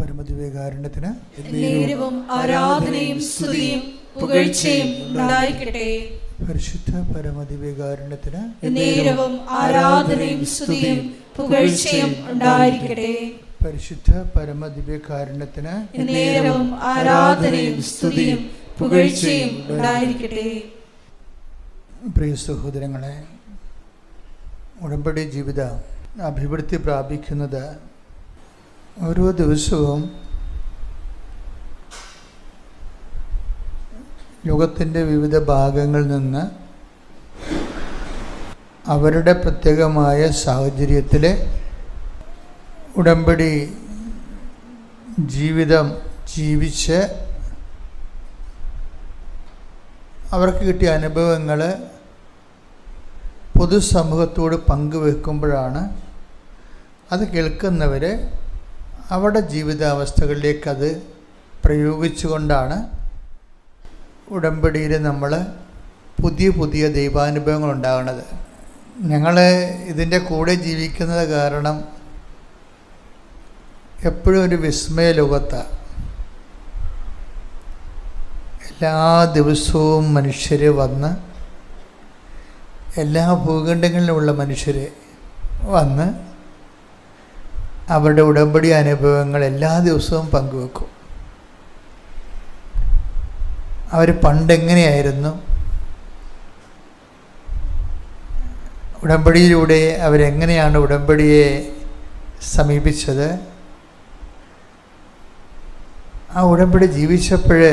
പരമദിവ്യകാരുണ്യത്തിന് നേരവും ആരാധനയും സ്തുതിയും പുകഴ്ചയും ഉണ്ടായിരിക്കട്ടെ. പരിശുദ്ധ പരമദിവ്യകാരുണ്യത്തിന് നേരവും ആരാധനയും സ്തുതിയും പുകഴ്ചയും ഉണ്ടായിരിക്കട്ടെ. പരിശുദ്ധ പരമദിവ്യകാരുണ്യത്തിന് നേരവും ആരാധനയും സ്തുതിയും പുകഴ്ചയും ഉണ്ടായിരിക്കട്ടെ. പ്രിയ സഹോദരങ്ങളെ, ഉടമ്പടി ജീവിത അഭിവൃദ്ധി പ്രാപിക്കുന്നത് ഓരോ ദിവസവും ലോകത്തിൻ്റെ വിവിധ ഭാഗങ്ങളിൽ നിന്ന് അവരുടെ പ്രത്യേകമായ സാഹചര്യത്തിൽ ഉടമ്പടി ജീവിതം ജീവിച്ച് അവർക്ക് കിട്ടിയ അനുഭവങ്ങൾ പൊതുസമൂഹത്തോട് പങ്കുവെക്കുമ്പോഴാണ് അത് കേൾക്കുന്നവർ അവരുടെ ജീവിതാവസ്ഥകളിലേക്കത് പ്രയോഗിച്ചുകൊണ്ടാണ് ഉടമ്പടിയിൽ നമ്മൾ പുതിയ പുതിയ ദൈവാനുഭവങ്ങൾ ഉണ്ടാകുന്നത്. ഞങ്ങൾ ഇതിൻ്റെ കൂടെ ജീവിക്കുന്നത് കാരണം എപ്പോഴും ഒരു വിസ്മയ ലോകത്താണ്. എല്ലാ ദിവസവും മനുഷ്യർ വന്ന്, എല്ലാ ഭൂഖണ്ഡങ്ങളിലുമുള്ള മനുഷ്യർ വന്ന് അവരുടെ ഉടമ്പടി അനുഭവങ്ങൾ എല്ലാ ദിവസവും പങ്കുവെക്കും. അവർ പണ്ടെങ്ങനെയായിരുന്നു, ഉടമ്പടിയിലൂടെ അവരെങ്ങനെയാണ് ഉടമ്പടിയെ സമീപിച്ചത്, ആ ഉടമ്പടി ജീവിച്ചപ്പോൾ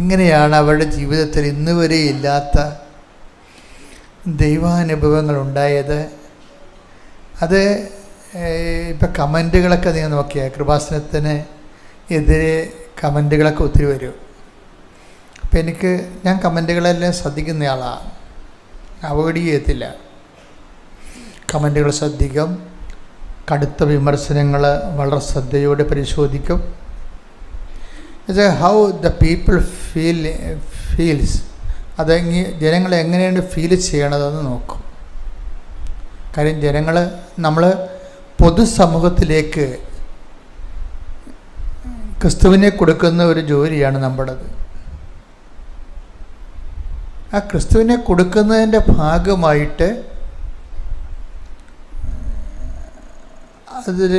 എങ്ങനെയാണ് അവരുടെ ജീവിതത്തിൽ ഇന്ന് വരെ ഇല്ലാത്ത ദൈവാനുഭവങ്ങൾ ഉണ്ടായത്. അത് ഇപ്പം കമൻറ്റുകളൊക്കെ നിങ്ങൾ നോക്കിയാൽ കൃപാസനത്തിന് എതിരെ കമൻറ്റുകളൊക്കെ ഒത്തിരി വരും. അപ്പം ഞാൻ കമൻറ്റുകളെല്ലാം ശ്രദ്ധിക്കുന്നയാളാണ്, അവോയ്ഡ് ചെയ്യത്തില്ല. കമൻറ്റുകൾ ശ്രദ്ധിക്കും, കടുത്ത വിമർശനങ്ങൾ വളരെ ശ്രദ്ധയോടെ പരിശോധിക്കും. ഹൗ ദ പീപ്പിൾ ഫീൽസ്, ജനങ്ങൾ എങ്ങനെയാണ് ഫീൽ ചെയ്യണതെന്ന് നോക്കും. കാര്യം നമ്മൾ പൊതുസമൂഹത്തിലേക്ക് ക്രിസ്തുവിനെ കൊടുക്കുന്ന ഒരു ജോലിയാണ് നമ്മുടേത്. ആ ക്രിസ്തുവിനെ കൊടുക്കുന്നതിൻ്റെ ഭാഗമായിട്ട് അതിൽ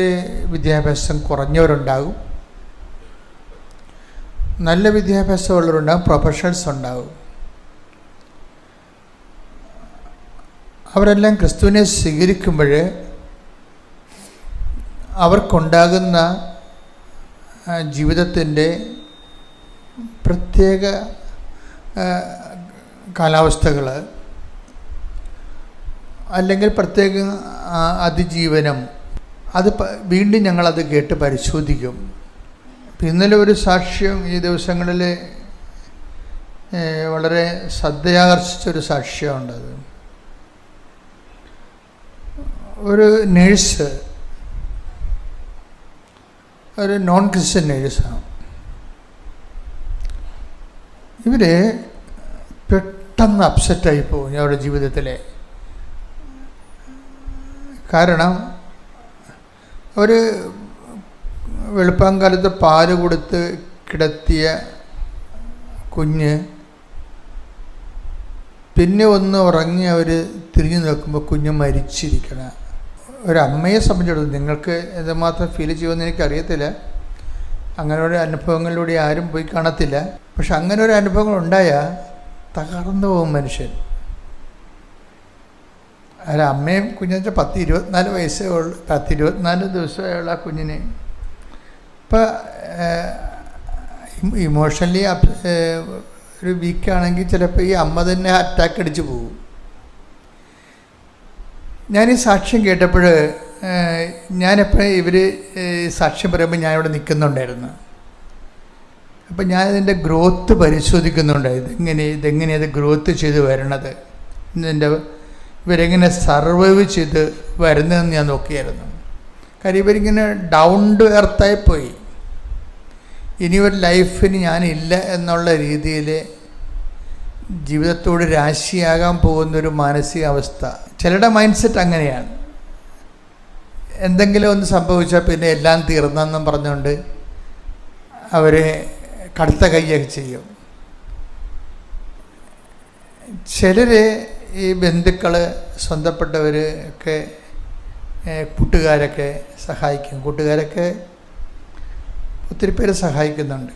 വിദ്യാഭ്യാസം കുറഞ്ഞവരുണ്ടാകും, നല്ല വിദ്യാഭ്യാസമുള്ളവരുണ്ടാകും, പ്രൊഫഷണൽസ് ഉണ്ടാകും. അവരെല്ലാം ക്രിസ്തുവിനെ സ്വീകരിക്കുമ്പോൾ അവർക്കുണ്ടാകുന്ന ജീവിതത്തിൻ്റെ പ്രത്യേക കാലാവസ്ഥകൾ അല്ലെങ്കിൽ പ്രത്യേക അതിജീവനം, അത് വീണ്ടും ഞങ്ങളത് കേട്ട് പരിശോധിക്കും. ഇന്നലെ ഒരു സാക്ഷ്യം ഈ ദിവസങ്ങളിൽ വളരെ ശ്രദ്ധയാകർഷിച്ചൊരു സാക്ഷ്യമുണ്ടത്. ഒരു നേഴ്സ്, ഒരു നോൺ ക്രിസ്ത്യൻ നേഴ്സാണ്. ഇവർ പെട്ടെന്ന് അപ്സെറ്റായി പോകും അവരുടെ ജീവിതത്തിൽ. കാരണം അവർ വെളുപ്പാങ്കാലത്ത് പാല് കൊടുത്ത് കിടത്തിയ കുഞ്ഞ് പിന്നെ ഒന്ന് ഉറങ്ങി അവർ തിരിഞ്ഞു നോക്കുമ്പോൾ കുഞ്ഞ് മരിച്ചിരിക്കണം. ഒരമ്മയെ സംബന്ധിച്ചിടത്തോളം നിങ്ങൾക്ക് എന്തുമാത്രം ഫീൽ ചെയ്യുമെന്ന് എനിക്കറിയത്തില്ല, അങ്ങനെ ഒരു അനുഭവങ്ങളിലൂടെ ആരും പോയി കാണത്തില്ല. പക്ഷെ അങ്ങനെ ഒരു അനുഭവങ്ങൾ ഉണ്ടായാൽ തകർന്നു പോകും മനുഷ്യൻ. ഒരമ്മയും കുഞ്ഞെന്ന് വെച്ചാൽ 10-24 വയസ്സേ ഉള്ളൂ, 10-24 ദിവസമേ ഉള്ള ആ കുഞ്ഞിന്. ഇപ്പം ഇമോഷണലി ഒരു വീക്കാണെങ്കിൽ ചിലപ്പോൾ ഈ അമ്മ തന്നെ അറ്റാക്ക് അടിച്ച് പോകും. ഞാനീ സാക്ഷ്യം കേട്ടപ്പോൾ ഞാനെപ്പോഴും ഇവർ സാക്ഷ്യം പറയുമ്പോൾ ഞാനിവിടെ നിൽക്കുന്നുണ്ടായിരുന്നു. അപ്പം ഞാനിതിൻ്റെ ഗ്രോത്ത് പരിശോധിക്കുന്നുണ്ടായിരുന്നു. ഇതെങ്ങനെയത് ഗ്രോത്ത് ചെയ്ത് വരണത്, ഇവരെങ്ങനെ സർവൈവ് ചെയ്ത് വരുന്നതെന്ന് ഞാൻ നോക്കിയായിരുന്നു. കാര്യം ഇവരിങ്ങനെ ഡൗൺ ടു എർത്തായി പോയി. ഇനി ഒരു ലൈഫിന് ഞാനില്ല എന്നുള്ള രീതിയിൽ ജീവിതത്തോട് രാശിയാകാൻ പോകുന്നൊരു മാനസികാവസ്ഥ. ചിലരുടെ മൈൻഡ് സെറ്റ് അങ്ങനെയാണ്. എന്തെങ്കിലും ഒന്ന് സംഭവിച്ചാൽ പിന്നെ എല്ലാം തീർന്നെന്നും പറഞ്ഞുകൊണ്ട് അവർ കടുത്ത കൈയൊക്കെ ചെയ്യും. ചിലർ ഈ ബന്ധുക്കൾ, സ്വന്തപ്പെട്ടവർ ഒക്കെ, കൂട്ടുകാരൊക്കെ സഹായിക്കും. കൂട്ടുകാരൊക്കെ ഒത്തിരി പേര് സഹായിക്കുന്നുണ്ട്.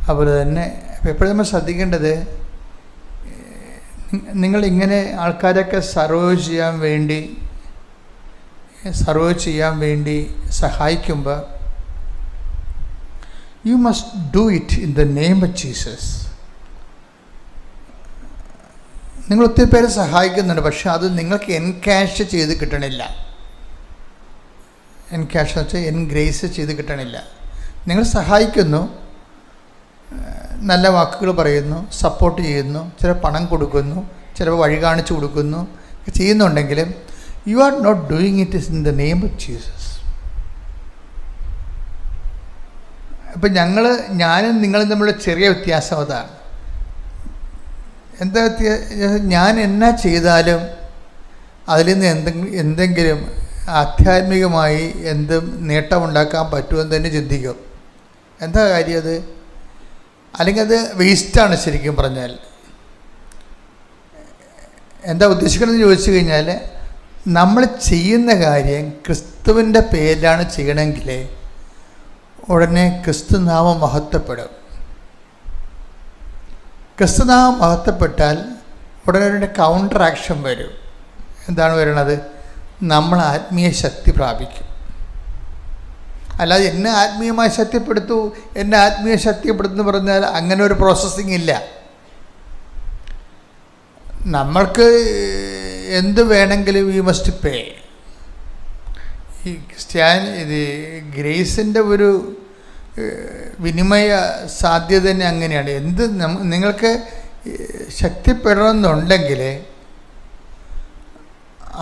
അതുപോലെ തന്നെ എപ്പോഴും നമ്മൾ ശ്രദ്ധിക്കേണ്ടത്, നിങ്ങളിങ്ങനെ ആൾക്കാരൊക്കെ സർവ് ചെയ്യാൻ വേണ്ടി സഹായിക്കുമ്പോൾ you must do it in the name of Jesus. നിങ്ങൾ ഒത്തിരി പേര് സഹായിക്കുന്നുണ്ട്, പക്ഷെ അത് നിങ്ങൾക്ക് എൻകാഷ് ചെയ്ത് കിട്ടണില്ല. എൻകാഷ് എന്ന് വെച്ചാൽ എൻഗ്രേസ് ചെയ്ത് കിട്ടണില്ല. നിങ്ങൾ സഹായിക്കുന്നു, നല്ല വാക്കുകൾ പറയുന്നു, സപ്പോർട്ട് ചെയ്യുന്നു, ചില പണം കൊടുക്കുന്നു, ചിലപ്പോൾ വഴി കാണിച്ചു കൊടുക്കുന്നു, ചെയ്യുന്നുണ്ടെങ്കിലും you are not doing it in the name of Jesus. അപ്പം ഞാനും നിങ്ങളും തമ്മിലുള്ള ചെറിയ വ്യത്യാസം അതാണ്. എന്താ ഞാൻ എന്നാ ചെയ്താലും അതിൽ നിന്ന് എന്തെങ്കിലും ആധ്യാത്മികമായി എന്തും നേട്ടമുണ്ടാക്കാൻ പറ്റുമെന്ന് തന്നെ ചിന്തിക്കും. എന്താ കാര്യം അത്? അല്ലെങ്കിൽ അത് വേസ്റ്റാണ്. ശരിക്കും പറഞ്ഞാൽ എന്താ ഉദ്ദേശിക്കണമെന്ന് ചോദിച്ചു കഴിഞ്ഞാൽ, നമ്മൾ ചെയ്യുന്ന കാര്യം ക്രിസ്തുവിൻ്റെ പേരിലാണ് ചെയ്യണമെങ്കിൽ ഉടനെ ക്രിസ്തുനാമം മഹത്വപ്പെടും. ക്രിസ്തുനാമം മഹത്വപ്പെട്ടാൽ ഉടനെ ഒരു കൗണ്ടർ ആക്ഷൻ വരും. എന്താണ് വരണത്? നമ്മൾ ആത്മീയ ശക്തി പ്രാപിക്കും. അല്ലാതെ എന്നെ ആത്മീയമായി ശക്തിപ്പെടുത്തു, എന്നെ ആത്മീയ ശക്തിപ്പെടുത്തുന്നു പറഞ്ഞാൽ അങ്ങനെ ഒരു പ്രോസസ്സിങ് ഇല്ല. നമ്മൾക്ക് എന്ത് വേണമെങ്കിലും വി മസ്റ്റ് പേ. ഈ ഗ്രേസിൻ്റെ ഒരു വിനിമയ സാധ്യത തന്നെ അങ്ങനെയാണ്. നിങ്ങൾക്ക് ശക്തിപ്പെടണമെന്നുണ്ടെങ്കിൽ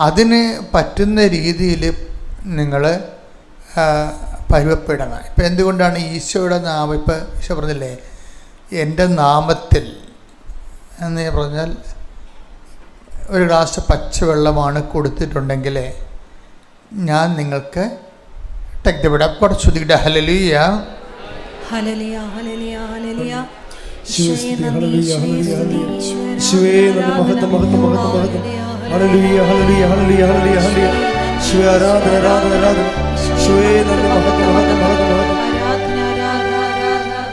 അതിന് പറ്റുന്ന രീതിയിൽ നിങ്ങൾ പരുവപ്പെടണം. ഇപ്പം എന്തുകൊണ്ടാണ് ഈശോയുടെ നാമം, ഇപ്പം ഈശോ പറഞ്ഞില്ലേ, എൻ്റെ നാമത്തിൽ എന്ന് പറഞ്ഞാൽ ഒരു ഗ്ലാസ് പച്ചവെള്ളമാണ് കൊടുത്തിട്ടുണ്ടെങ്കിൽ ഞാൻ നിങ്ങൾക്ക് ടെക്ടപ്പെടാം. അപ്പോൾ ശ്രുതിയുടെ ഹല്ലേലൂയ, ഹല്ലേലൂയ, ഹല്ലേലൂയ, ഹല്ലേലൂയ.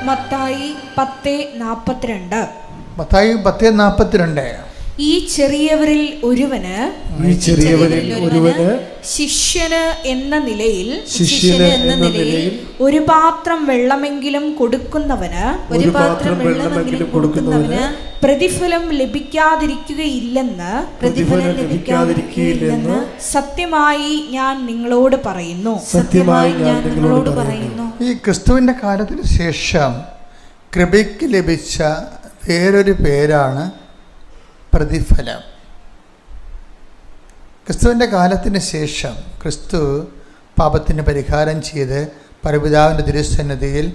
മത്തായി 10:42. മത്തായി 10:42. ഈ ചെറിയവരിൽ ഒരുവന് ശിഷ്യന് എന്ന നിലയിൽ ഒരു പാത്രം വെള്ളമെങ്കിലും കൊടുക്കുന്നവന് പ്രതിഫലം ലഭിക്കാതിരിക്കുകയില്ലെന്ന് സത്യമായി ഞാൻ നിങ്ങളോട് പറയുന്നു. ഈ ക്രിസ്തുവിന്റെ കാലത്തിന് ശേഷം കൃപയ്ക്ക് ലഭിച്ച വേറൊരു പേരാണ് പ്രതിഫലം. ക്രിസ്തുവിൻ്റെ കാലത്തിന് ശേഷം ക്രിസ്തു പാപത്തിന് പരിഹാരം ചെയ്ത് പരപിതാവിൻ്റെ തിരുസന്നിധിയിൽ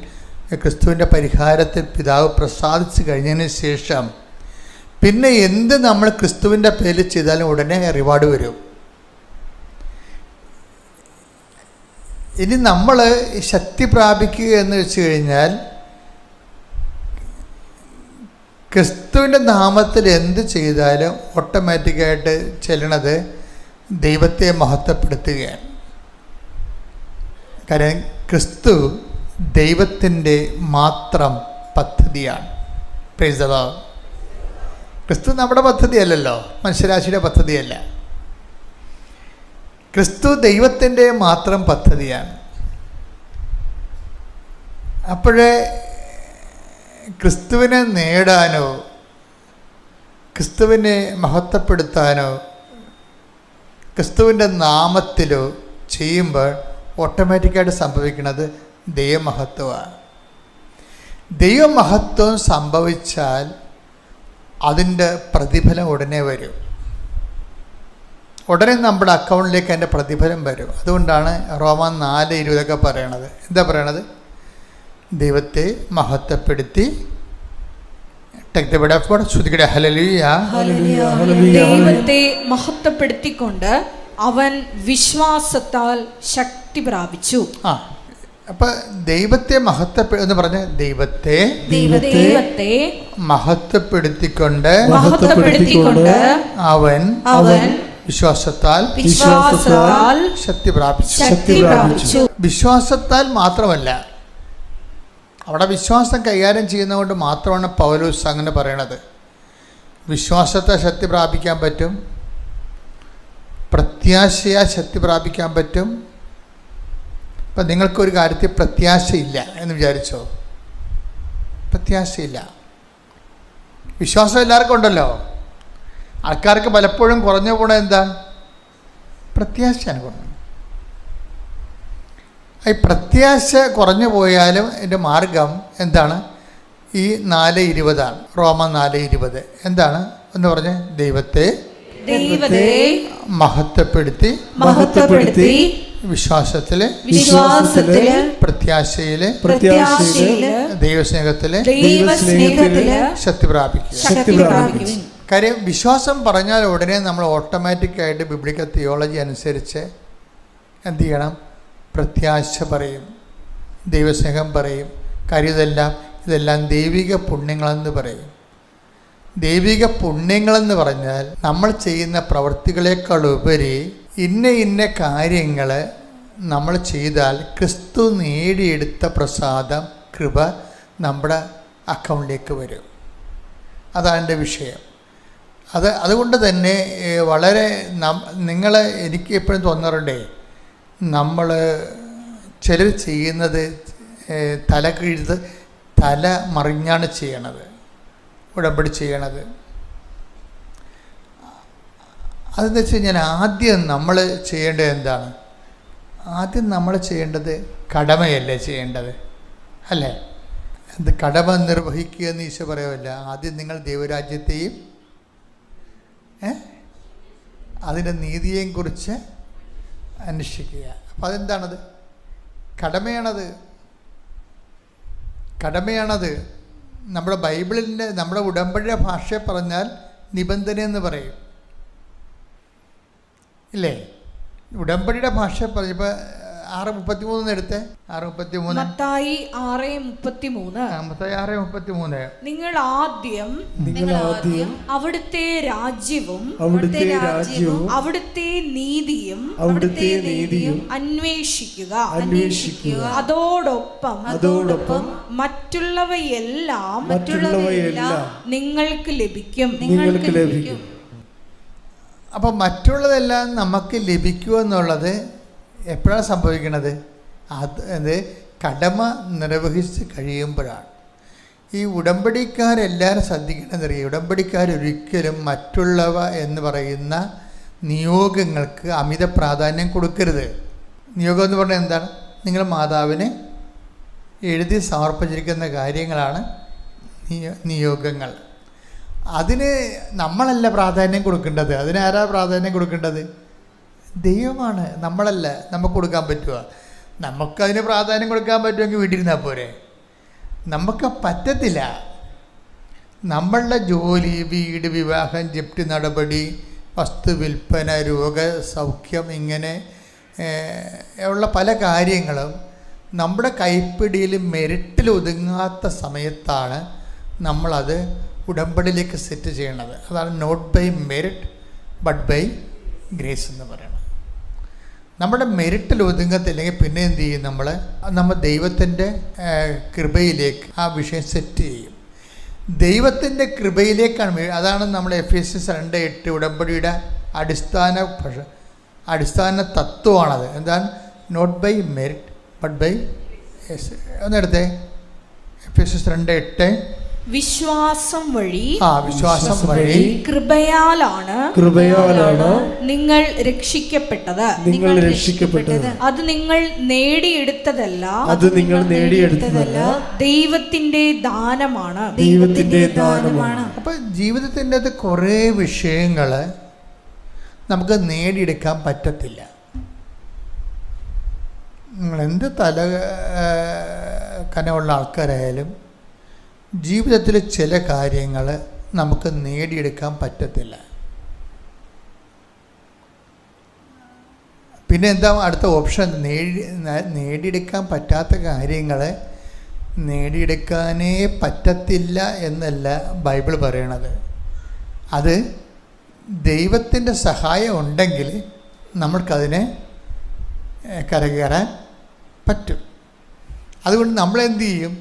ക്രിസ്തുവിൻ്റെ പരിഹാരത്തിൽ പിതാവ് പ്രസാദിച്ചു കഴിഞ്ഞതിന് ശേഷം പിന്നെ എന്ത് നമ്മൾ ക്രിസ്തുവിൻ്റെ പേരിൽ ചെയ്താലും ഉടനെ റിവാർഡ് വരും. ഇനി നമ്മൾ ശക്തി പ്രാപിക്കുക എന്ന് വെച്ച് കഴിഞ്ഞാൽ ക്രിസ്തുവിൻ്റെ നാമത്തിൽ എന്ത് ചെയ്താലും ഓട്ടോമാറ്റിക്കായിട്ട് ചെല്ലണത് ദൈവത്തെ മഹത്വപ്പെടുത്തുകയാണ്. കാരണം ക്രിസ്തു ദൈവത്തിൻ്റെ മാത്രം പദ്ധതിയാണ്. Praise the Lord. ക്രിസ്തു നമ്മുടെ പദ്ധതിയല്ലല്ലോ, മനുഷ്യരാശിയുടെ പദ്ധതിയല്ല. ക്രിസ്തു ദൈവത്തിൻ്റെ മാത്രം പദ്ധതിയാണ്. അപ്പോഴേ ക്രിസ്തുവിനെ നേടാനോ ക്രിസ്തുവിനെ മഹത്വപ്പെടുത്താനോ ക്രിസ്തുവിൻ്റെ നാമത്തിലോ ചെയ്യുമ്പോൾ ഓട്ടോമാറ്റിക്കായിട്ട് സംഭവിക്കുന്നത് ദൈവമഹത്വമാണ്. ദൈവമഹത്വം സംഭവിച്ചാൽ അതിൻ്റെ പ്രതിഫലം ഉടനെ വരും. ഉടനെ നമ്മുടെ അക്കൗണ്ടിലേക്ക് അതിൻ്റെ പ്രതിഫലം വരും. അതുകൊണ്ടാണ് റോമൻ 4:20 പറയണത്. എന്താ പറയണത്? ദൈവത്തെ മഹത്വപ്പെടുത്തി ദൈവത്തെ മഹത്വപ്പെടുത്തിക്കൊണ്ട് അവൻ വിശ്വാസത്താൽ ശക്തി പ്രാപിച്ചു. അപ്പൊ ദൈവത്തെ എന്ന് പറഞ്ഞ ദൈവത്തെ മഹത്വപ്പെടുത്തിക്കൊണ്ട് അവൻ വിശ്വാസത്താൽ ശക്തി പ്രാപിച്ചു. വിശ്വാസത്താൽ മാത്രമല്ല, അവിടെ വിശ്വാസം കൈകാര്യം ചെയ്യുന്നതുകൊണ്ട് മാത്രമാണ് പൗലോസ് അങ്ങനെ പറയണത്. വിശ്വാസത്തെ ശക്തി പ്രാപിക്കാൻ പറ്റും, പ്രത്യാശയാൽ ശക്തി പ്രാപിക്കാൻ പറ്റും. ഇപ്പം നിങ്ങൾക്കൊരു കാര്യത്തിൽ പ്രത്യാശയില്ല എന്ന് വിചാരിച്ചോ? പ്രത്യാശയില്ല. വിശ്വാസം എല്ലാവർക്കും ഉണ്ടല്ലോ. ആൾക്കാർക്ക് പലപ്പോഴും കുറഞ്ഞു പോണത് എന്താ? പ്രത്യാശയാണ് കുറഞ്ഞു. ഈ പ്രത്യാശ കുറഞ്ഞു പോയാലും എൻ്റെ മാർഗം എന്താണ്? ഈ 4:20 റോമ 4:20 എന്താണ് എന്ന് പറഞ്ഞ് ദൈവത്തെ മഹത്വപ്പെടുത്തി വിശ്വാസത്തില് പ്രത്യാശയില് ദൈവസ്നേഹത്തില് ശക്തി പ്രാപിക്കുക. കാര്യം വിശ്വാസം പറഞ്ഞാൽ ഉടനെ നമ്മൾ ഓട്ടോമാറ്റിക്കായിട്ട് ബിബ്ലിക്കൽ തിയോളജി അനുസരിച്ച് എന്ത് ചെയ്യണം? പ്രത്യാശ പറയും, ദൈവസ്നേഹം പറയും. കാര്യം ഇതെല്ലാം ദൈവിക പുണ്യങ്ങളെന്ന് പറയും. ദൈവിക പുണ്യങ്ങളെന്ന് പറഞ്ഞാൽ നമ്മൾ ചെയ്യുന്ന പ്രവൃത്തികളെക്കാൾ ഉപരി ഇന്ന കാര്യങ്ങൾ നമ്മൾ ചെയ്താൽ ക്രിസ്തു നേടിയെടുത്ത പ്രസാദം, കൃപ നമ്മുടെ അക്കൗണ്ടിലേക്ക് വരും. അതാണ് എൻ്റെ വിഷയം. അതുകൊണ്ട് തന്നെ വളരെ എനിക്ക് എപ്പോഴും തോന്നാറുണ്ടേ, നമ്മൾ ചിലർ ചെയ്യുന്നത് തല മറിഞ്ഞാണ് ചെയ്യണത്, ഉടമ്പടി ചെയ്യണത്. അതെന്ന് വെച്ച് കഴിഞ്ഞാൽ ആദ്യം നമ്മൾ ചെയ്യേണ്ടത് എന്താണ്? ആദ്യം നമ്മൾ ചെയ്യേണ്ടത് കടമയല്ലേ ചെയ്യേണ്ടത്, അല്ലേ? എന്ത് കടമ നിർവഹിക്കുക എന്ന് ഈശോ പറയുമല്ല. ആദ്യം നിങ്ങൾ ദൈവരാജ്യത്തെയും അതിൻ്റെ നീതിയെയും കുറിച്ച് അന്വേഷിക്കുക. അപ്പം അതെന്താണത്? കടമയാണത്. നമ്മുടെ ബൈബിളിൻ്റെ, നമ്മുടെ ഉടമ്പടിയുടെ ഭാഷയെ പറഞ്ഞാൽ നിബന്ധന എന്ന് പറയും, ഇല്ലേ? ഉടമ്പടിയുടെ ഭാഷ പറഞ്ഞപ്പോൾ 6:33 എടുത്തേ. 6:33 മത്തായി 6:33 നിങ്ങൾ ആദ്യം അവിടുത്തെ രാജ്യവും അവിടുത്തെ നീതിയും അന്വേഷിക്കുക, അതോടൊപ്പം മറ്റുള്ളവയെല്ലാം നിങ്ങൾക്ക് ലഭിക്കും. അപ്പം മറ്റുള്ളതെല്ലാം നമുക്ക് ലഭിക്കുക എന്നുള്ളത് എപ്പോഴാണ് സംഭവിക്കുന്നത്? അത് കടമ നിർവഹിച്ച് കഴിയുമ്പോഴാണ്. ഈ ഉടമ്പടിക്കാരെല്ലാവരും ശ്രദ്ധിക്കണമെന്നറിയാം. ഉടമ്പടിക്കാരൊരിക്കലും മറ്റുള്ളവ എന്ന് പറയുന്ന നിയോഗങ്ങൾക്ക് അമിത പ്രാധാന്യം കൊടുക്കരുത്. നിയോഗം എന്ന് പറഞ്ഞാൽ എന്താണ്? നിങ്ങൾ മാതാവിന് എഴുതി സമർപ്പിച്ചിരിക്കുന്ന കാര്യങ്ങളാണ് നിയോഗങ്ങൾ. അതിന് നമ്മളല്ല പ്രാധാന്യം കൊടുക്കേണ്ടത്. അതിനാരാ പ്രാധാന്യം കൊടുക്കേണ്ടത്? ദൈവമാണ്, നമ്മളല്ല. നമുക്ക് കൊടുക്കാൻ പറ്റുക? നമുക്കതിന് പ്രാധാന്യം കൊടുക്കാൻ പറ്റുമെങ്കിൽ വീട്ടിലിരുന്നാൽ പോരെ. നമുക്ക് പറ്റത്തില്ല. നമ്മളുടെ ജോലി, വീട്, വിവാഹം, ജപ്തി നടപടി, വസ്തു വിൽപ്പന, രോഗസൗഖ്യം, ഇങ്ങനെ ഉള്ള പല കാര്യങ്ങളും നമ്മുടെ കൈപ്പിടിയിൽ മെറിറ്റിൽ ഒതുങ്ങാത്ത സമയത്താണ് നമ്മളത് ഉടമ്പടിയിലേക്ക് സെറ്റ് ചെയ്യണത്. അതാണ് not by merit but by grace എന്ന് പറയുന്നത്. നമ്മുടെ മെറിറ്റിൽ ഒതുങ്ങത്തില്ലെങ്കിൽ പിന്നെ എന്ത് ചെയ്യും? നമ്മൾ ദൈവത്തിൻ്റെ കൃപയിലേക്ക് ആ വിഷയം സെറ്റ് ചെയ്യും. ദൈവത്തിൻ്റെ കൃപയിലേക്കാണ്. അതാണ് നമ്മൾ എഫേസ്യസ് 2:8 ഉടമ്പടിയുടെ അടിസ്ഥാന തത്വമാണത്. എന്താണ്? Not by merit but by ഒന്നെടുത്തേ. എഫേസ്യസ് 2:8 വിശ്വാസം വഴി കൃപയാലാണ് നിങ്ങൾ രക്ഷിക്കപ്പെട്ടത്. അത് നിങ്ങൾ നേടിയെടുത്തതല്ല, ദൈവത്തിന്റെ ദാനമാണ്. അപ്പൊ ജീവിതത്തിൻ്റെ അത് കുറേ വിഷയങ്ങൾ നമുക്ക് നേടിയെടുക്കാൻ പറ്റത്തില്ല. നിങ്ങൾ എന്ത് കനമുള്ള ആൾക്കാരായാലും ജീവിതത്തിൽ ചില കാര്യങ്ങൾ നമുക്ക് നേടിയെടുക്കാൻ പറ്റത്തില്ല. പിന്നെ എന്താ അടുത്ത ഓപ്ഷൻ? നേടിയെടുക്കാൻ പറ്റാത്ത കാര്യങ്ങൾ നേടിയെടുക്കാനേ പറ്റത്തില്ല എന്നല്ല ബൈബിൾ പറയണത്. അത് ദൈവത്തിൻ്റെ സഹായം ഉണ്ടെങ്കിൽ നമ്മൾക്കതിനെ കരകയറാൻ പറ്റും. അതുകൊണ്ട് നമ്മളെന്ത് ചെയ്യും?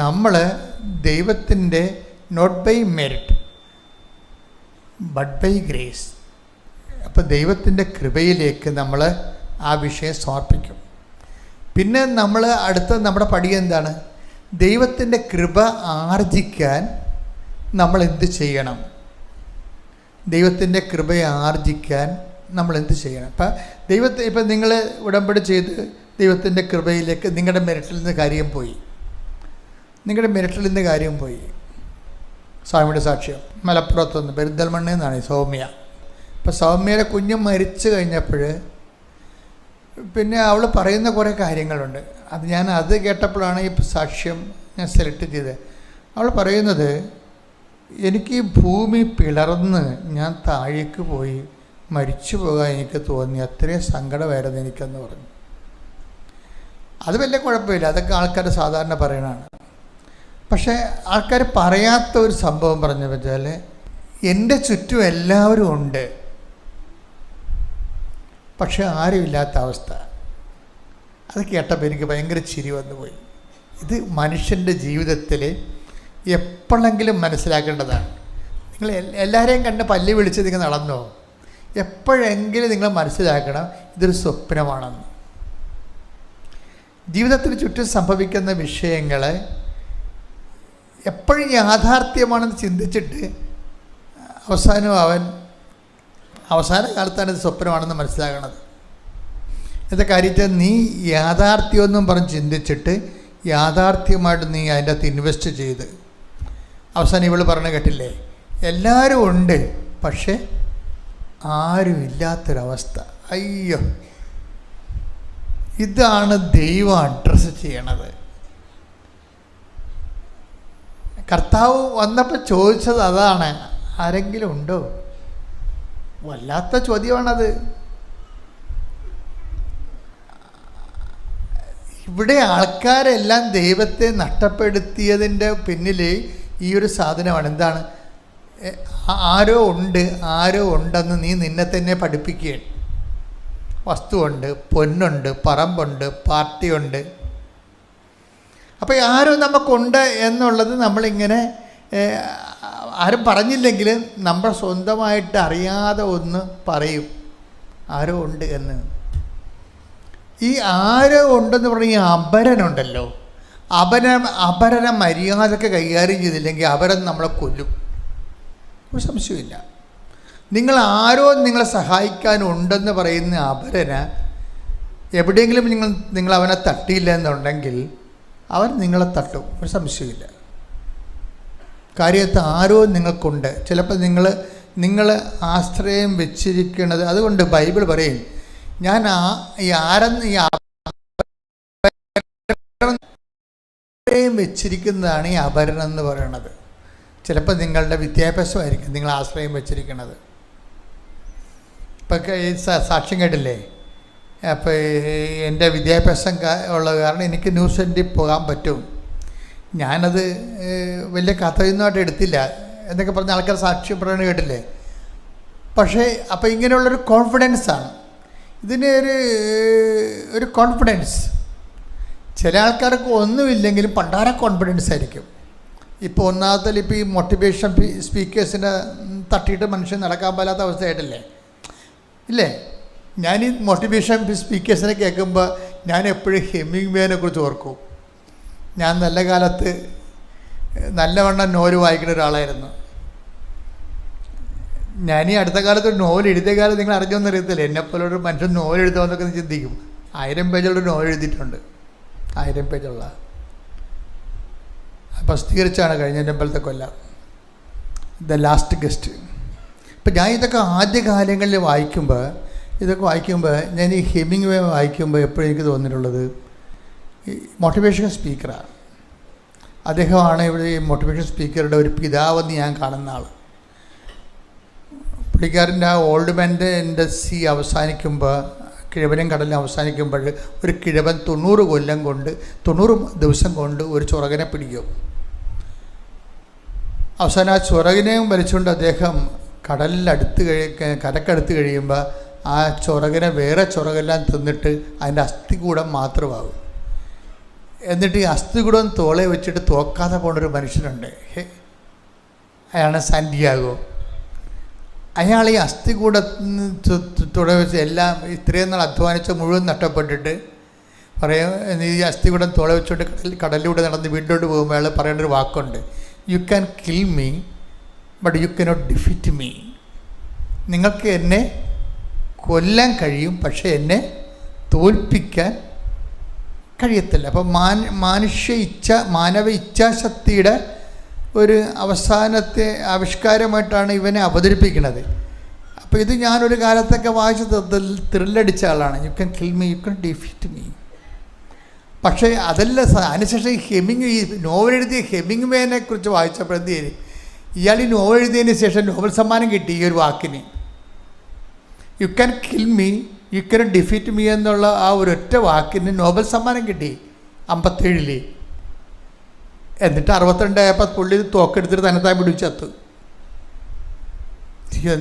നമ്മൾ ദൈവത്തിൻ്റെ not by merit but by grace, അപ്പോൾ ദൈവത്തിൻ്റെ കൃപയിലേക്ക് നമ്മൾ ആ വിഷയം സമർപ്പിക്കും. പിന്നെ നമ്മൾ അടുത്ത നമ്മുടെ പടി എന്താണ്? ദൈവത്തിൻ്റെ കൃപ ആർജിക്കാൻ നമ്മൾ എന്ത് ചെയ്യണം? ദൈവത്തിൻ്റെ കൃപ ആർജിക്കാൻ നമ്മൾ എന്ത് ചെയ്യണം? ഇപ്പം നിങ്ങൾ ഉടമ്പടി ചെയ്ത് ദൈവത്തിൻ്റെ കൃപയിലേക്ക് നിങ്ങളുടെ മെറിറ്റിൽ നിന്ന് കാര്യം പോയി. സ്വാമിയുടെ സാക്ഷ്യം മലപ്പുറത്തുനിന്ന് പെരിന്തൽമണ്ണയിൽ നിന്നാണ് സൗമ്യ. അപ്പോൾ സൗമ്യയുടെ കുഞ്ഞ് മരിച്ചു കഴിഞ്ഞപ്പോൾ പിന്നെ അവൾ പറയുന്ന കുറേ കാര്യങ്ങളുണ്ട്. അത് കേട്ടപ്പോഴാണ് ഈ സാക്ഷ്യം ഞാൻ സെലക്ട് ചെയ്തത്. അവൾ പറയുന്നത്, എനിക്ക് ഈ ഭൂമി പിളർന്ന് ഞാൻ താഴേക്ക് പോയി മരിച്ചു പോകാൻ എനിക്ക് തോന്നി, അത്രയും സങ്കടമായിരുന്നു എനിക്കെന്ന് പറഞ്ഞു. അത് വലിയ കുഴപ്പമില്ല, അതൊക്കെ ആൾക്കാർ സാധാരണ പറയണതാണ്. പക്ഷേ ആൾക്കാർ പറയാത്ത ഒരു സംഭവം പറഞ്ഞു വെച്ചാൽ, എൻ്റെ ചുറ്റും എല്ലാവരും ഉണ്ട്, പക്ഷെ ആരുമില്ലാത്ത അവസ്ഥ. അത് കേട്ടപ്പോൾ എനിക്ക് ഭയങ്കര ചിരി വന്നുപോയി. ഇത് മനുഷ്യൻ്റെ ജീവിതത്തിൽ എപ്പോഴെങ്കിലും മനസ്സിലാക്കേണ്ടതാണ്. നിങ്ങൾ എല്ലാവരെയും കണ്ട് പല്ലി വിളിച്ച് നിങ്ങൾ നടന്നോ? എപ്പോഴെങ്കിലും നിങ്ങൾ മനസ്സിലാക്കണം ഇതൊരു സ്വപ്നമാണെന്ന്. ജീവിതത്തിന് ചുറ്റും സംഭവിക്കുന്ന വിഷയങ്ങൾ എപ്പോഴും യാഥാർത്ഥ്യമാണെന്ന് ചിന്തിച്ചിട്ട് അവസാന കാലത്താണ് ഇത് സ്വപ്നമാണെന്ന് മനസ്സിലാകണത്. എന്താ കാര്യത്തിൽ നീ യാഥാർത്ഥ്യമൊന്നും പറഞ്ഞ് ചിന്തിച്ചിട്ട് യാഥാർത്ഥ്യമായിട്ട് നീ അതിൻ്റെ അകത്ത് ഇൻവെസ്റ്റ് ചെയ്ത് അവസാനം ഇവൾ പറഞ്ഞ കേട്ടില്ലേ, എല്ലാവരും ഉണ്ട് പക്ഷെ ആരും ഇല്ലാത്തൊരവസ്ഥ. അയ്യോ, ഇതാണ് ദൈവം അഡ്രസ്സ് ചെയ്യണത്. കർത്താവ് വന്നപ്പോൾ ചോദിച്ചത് അതാണ്. ആരെങ്കിലും ഉണ്ടോ? വല്ലാത്ത ചോദ്യമാണത്. ഇവിടെ ആൾക്കാരെല്ലാം ദൈവത്തെ നഷ്ടപ്പെടുത്തിയതിൻ്റെ പിന്നിൽ ഈ ഒരു സാധനമാണ്. എന്താണ്? ആരോ ഉണ്ടെന്ന് നീ നിന്നെ തന്നെ പഠിപ്പിക്കുകയാണ്. വസ്തുവുണ്ട്, പൊന്നുണ്ട്, പറമ്പുണ്ട്, പാർട്ടിയുണ്ട്. അപ്പോൾ ആരോ നമുക്കുണ്ട് എന്നുള്ളത് നമ്മളിങ്ങനെ ആരും പറഞ്ഞില്ലെങ്കിൽ നമ്മൾ സ്വന്തമായിട്ട് അറിയാതെ ഒന്ന് പറയും, ആരോ ഉണ്ട് എന്ന്. ഈ ആരോ ഉണ്ടെന്ന് പറഞ്ഞ ഈ അപരനുണ്ടല്ലോ, അപരനെ മര്യാദക്ക് കൈകാര്യം ചെയ്തില്ലെങ്കിൽ അപരൻ നമ്മളെ കൊല്ലും, ഒരു സംശയമില്ല. നിങ്ങളെ സഹായിക്കാനുണ്ടെന്ന് പറയുന്ന അപരന് എവിടെയെങ്കിലും നിങ്ങൾ അവനെ തട്ടിയില്ല എന്നുണ്ടെങ്കിൽ അവൻ നിങ്ങളെ തട്ടും, ഒരു സംശയമില്ല. കാര്യത്ത് ആരോ നിങ്ങൾക്കുണ്ട്. ചിലപ്പോൾ നിങ്ങൾ ആശ്രയം വെച്ചിരിക്കുന്നത്. അതുകൊണ്ട് ബൈബിൾ പറയും, ഞാൻ ആശ്രയം വെച്ചിരിക്കുന്നതാണ് ഈ അപരൻ എന്ന് പറയുന്നത്. ചിലപ്പോൾ നിങ്ങളുടെ വിദ്യാഭ്യാസമായിരിക്കും നിങ്ങൾ ആശ്രയം വെച്ചിരിക്കുന്നത്. ഇപ്പം ഈ സാക്ഷ്യം കേട്ടില്ലേ? അപ്പോൾ എൻ്റെ വിദ്യാഭ്യാസം ഉള്ള കാരണം എനിക്ക് ന്യൂസ് സെൻറ്റിൽ പോകാൻ പറ്റും. ഞാനത് വലിയ കഥയൊന്നുമായിട്ട് എടുത്തില്ല എന്നൊക്കെ പറഞ്ഞ ആൾക്കാർ സാക്ഷ്യം പറയുന്നത് കേട്ടില്ലേ? പക്ഷേ അപ്പോൾ ഇങ്ങനെയുള്ളൊരു കോൺഫിഡൻസാണ് ഇതിന് ഒരു കോൺഫിഡൻസ്. ചില ആൾക്കാർക്ക് ഒന്നുമില്ലെങ്കിലും പണ്ടാര കോൺഫിഡൻസ് ആയിരിക്കും. ഇപ്പോൾ ഒന്നാമത്തെ ഇപ്പോൾ ഈ മോട്ടിവേഷൻ സ്പീക്കേഴ്സിനെ തട്ടിയിട്ട് മനുഷ്യൻ നടക്കാൻ പാലാത്ത അവസ്ഥയായിട്ടല്ലേ ഇല്ലേ? ഞാൻ ഈ മോട്ടിവേഷൻ സ്പീക്കേഴ്സിനെ കേൾക്കുമ്പോൾ ഞാൻ എപ്പോഴും ഹെമിംഗ്വേനെ കുറിച്ച് ഓർക്കും. ഞാൻ നല്ല കാലത്ത് നല്ലവണ്ണം നോവൽ വായിക്കുന്ന ഒരാളായിരുന്നു. ഞാൻ ഈ അടുത്ത കാലത്ത് ഒരു നോവൽ എഴുതിയ കാലം നിങ്ങൾ അറിഞ്ഞോന്ന് അറിയത്തില്ല. എന്നെപ്പോലൊരു മനുഷ്യൻ നോവൽ എഴുതുമെന്നൊക്കെ ചിന്തിക്കും. 1000 പേജുള്ള നോവൽ എഴുതിയിട്ടുണ്ട്. 1000 പേജുള്ള പ്രസിദ്ധീകരിച്ചാണ് കഴിഞ്ഞ മുമ്പത്തെ കൊല്ലം ദ ലാസ്റ്റ് ഗസ്റ്റ്. ഇപ്പം ഞാൻ ഇതൊക്കെ ആദ്യകാലങ്ങളിൽ വായിക്കുമ്പോൾ ഞാൻ ഈ ഹെമിംഗ്വേ വായിക്കുമ്പോൾ എപ്പോഴും എനിക്ക് തോന്നിയിട്ടുള്ളത് ഈ മോട്ടിവേഷൻ സ്പീക്കറാണ്. അദ്ദേഹമാണ് ഇവിടെ ഈ മോട്ടിവേഷൻ സ്പീക്കറുടെ ഒരു പിതാവെന്ന് ഞാൻ കാണുന്ന ആൾ. പുള്ളിക്കാരൻ്റെ ആ ഓൾഡ് മാൻ്റെ സി അവസാനിക്കുമ്പോൾ കിഴവനും കടലും അവസാനിക്കുമ്പോൾ ഒരു കിഴവൻ 90 ദിവസം കൊണ്ട് ഒരു ചുറകനെ പിടിക്കും. അവസാനം ആ ചുറകിനെയും വലിച്ചുകൊണ്ട് അദ്ദേഹം കരക്കടുത്ത് കഴിയുമ്പോൾ ആ ചുറകിനെ വേറെ ചുറകെല്ലാം തിന്നിട്ട് അതിൻ്റെ അസ്ഥികൂടം മാത്രമാകും. എന്നിട്ട് ഈ അസ്ഥികൂടം തോളെ വെച്ചിട്ട് തോക്കാതെ പോണൊരു മനുഷ്യനുണ്ട്. അയാളാണ് സാന്റിയാഗോ. അയാൾ ഈ അസ്ഥികൂടത്തോടെ വെച്ച് എല്ലാം ഇത്രയും നാൾ അധ്വാനിച്ച മുഴുവൻ നഷ്ടപ്പെട്ടിട്ട് പറയും, ഈ അസ്ഥികൂടം തോളെ വെച്ചുകൊണ്ട് കടലിലൂടെ നടന്ന് വീട്ടിലോട്ട് പോകുമ്പോൾ അയാൾ പറയേണ്ടൊരു വാക്കുണ്ട്, you can kill me but you cannot defeat me. നിങ്ങൾക്ക് എന്നെ കൊല്ലാൻ കഴിയും, പക്ഷേ എന്നെ തോൽപ്പിക്കാൻ കഴിയത്തില്ല. അപ്പം മാനവ ഇച്ഛാശക്തിയുടെ ഒരു അവസാനത്തെ ആവിഷ്കാരമായിട്ടാണ് ഇവനെ അവതരിപ്പിക്കുന്നത്. അപ്പോൾ ഇത് ഞാനൊരു കാലത്തൊക്കെ വായിച്ച് ത്രില്ലടിച്ച ആളാണ്. You can kill me, you can defeat me. പക്ഷേ അതല്ല, അതിനുശേഷം ഈ നോവൽ എഴുതിയ ഹെമിംഗ്വേനെ കുറിച്ച് വായിച്ചപ്പോൾ എന്ത് ചെയ്തു, ഇയാൾ ഈ നോവൽ എഴുതിയതിന് ശേഷം നോബൽ സമ്മാനം കിട്ടി ഈ ഒരു വാക്കിന്. You can kill me, you can defeat me എന്നുള്ള ആ ഒരൊറ്റ വാക്കിന് നോബൽ സമ്മാനം കിട്ടി 57. എന്നിട്ട് 62 ആയപ്പോൾ പുള്ളി തോക്കെടുത്തിട്ട് തന്നെത്താൻ പിടിച്ചത്ത്.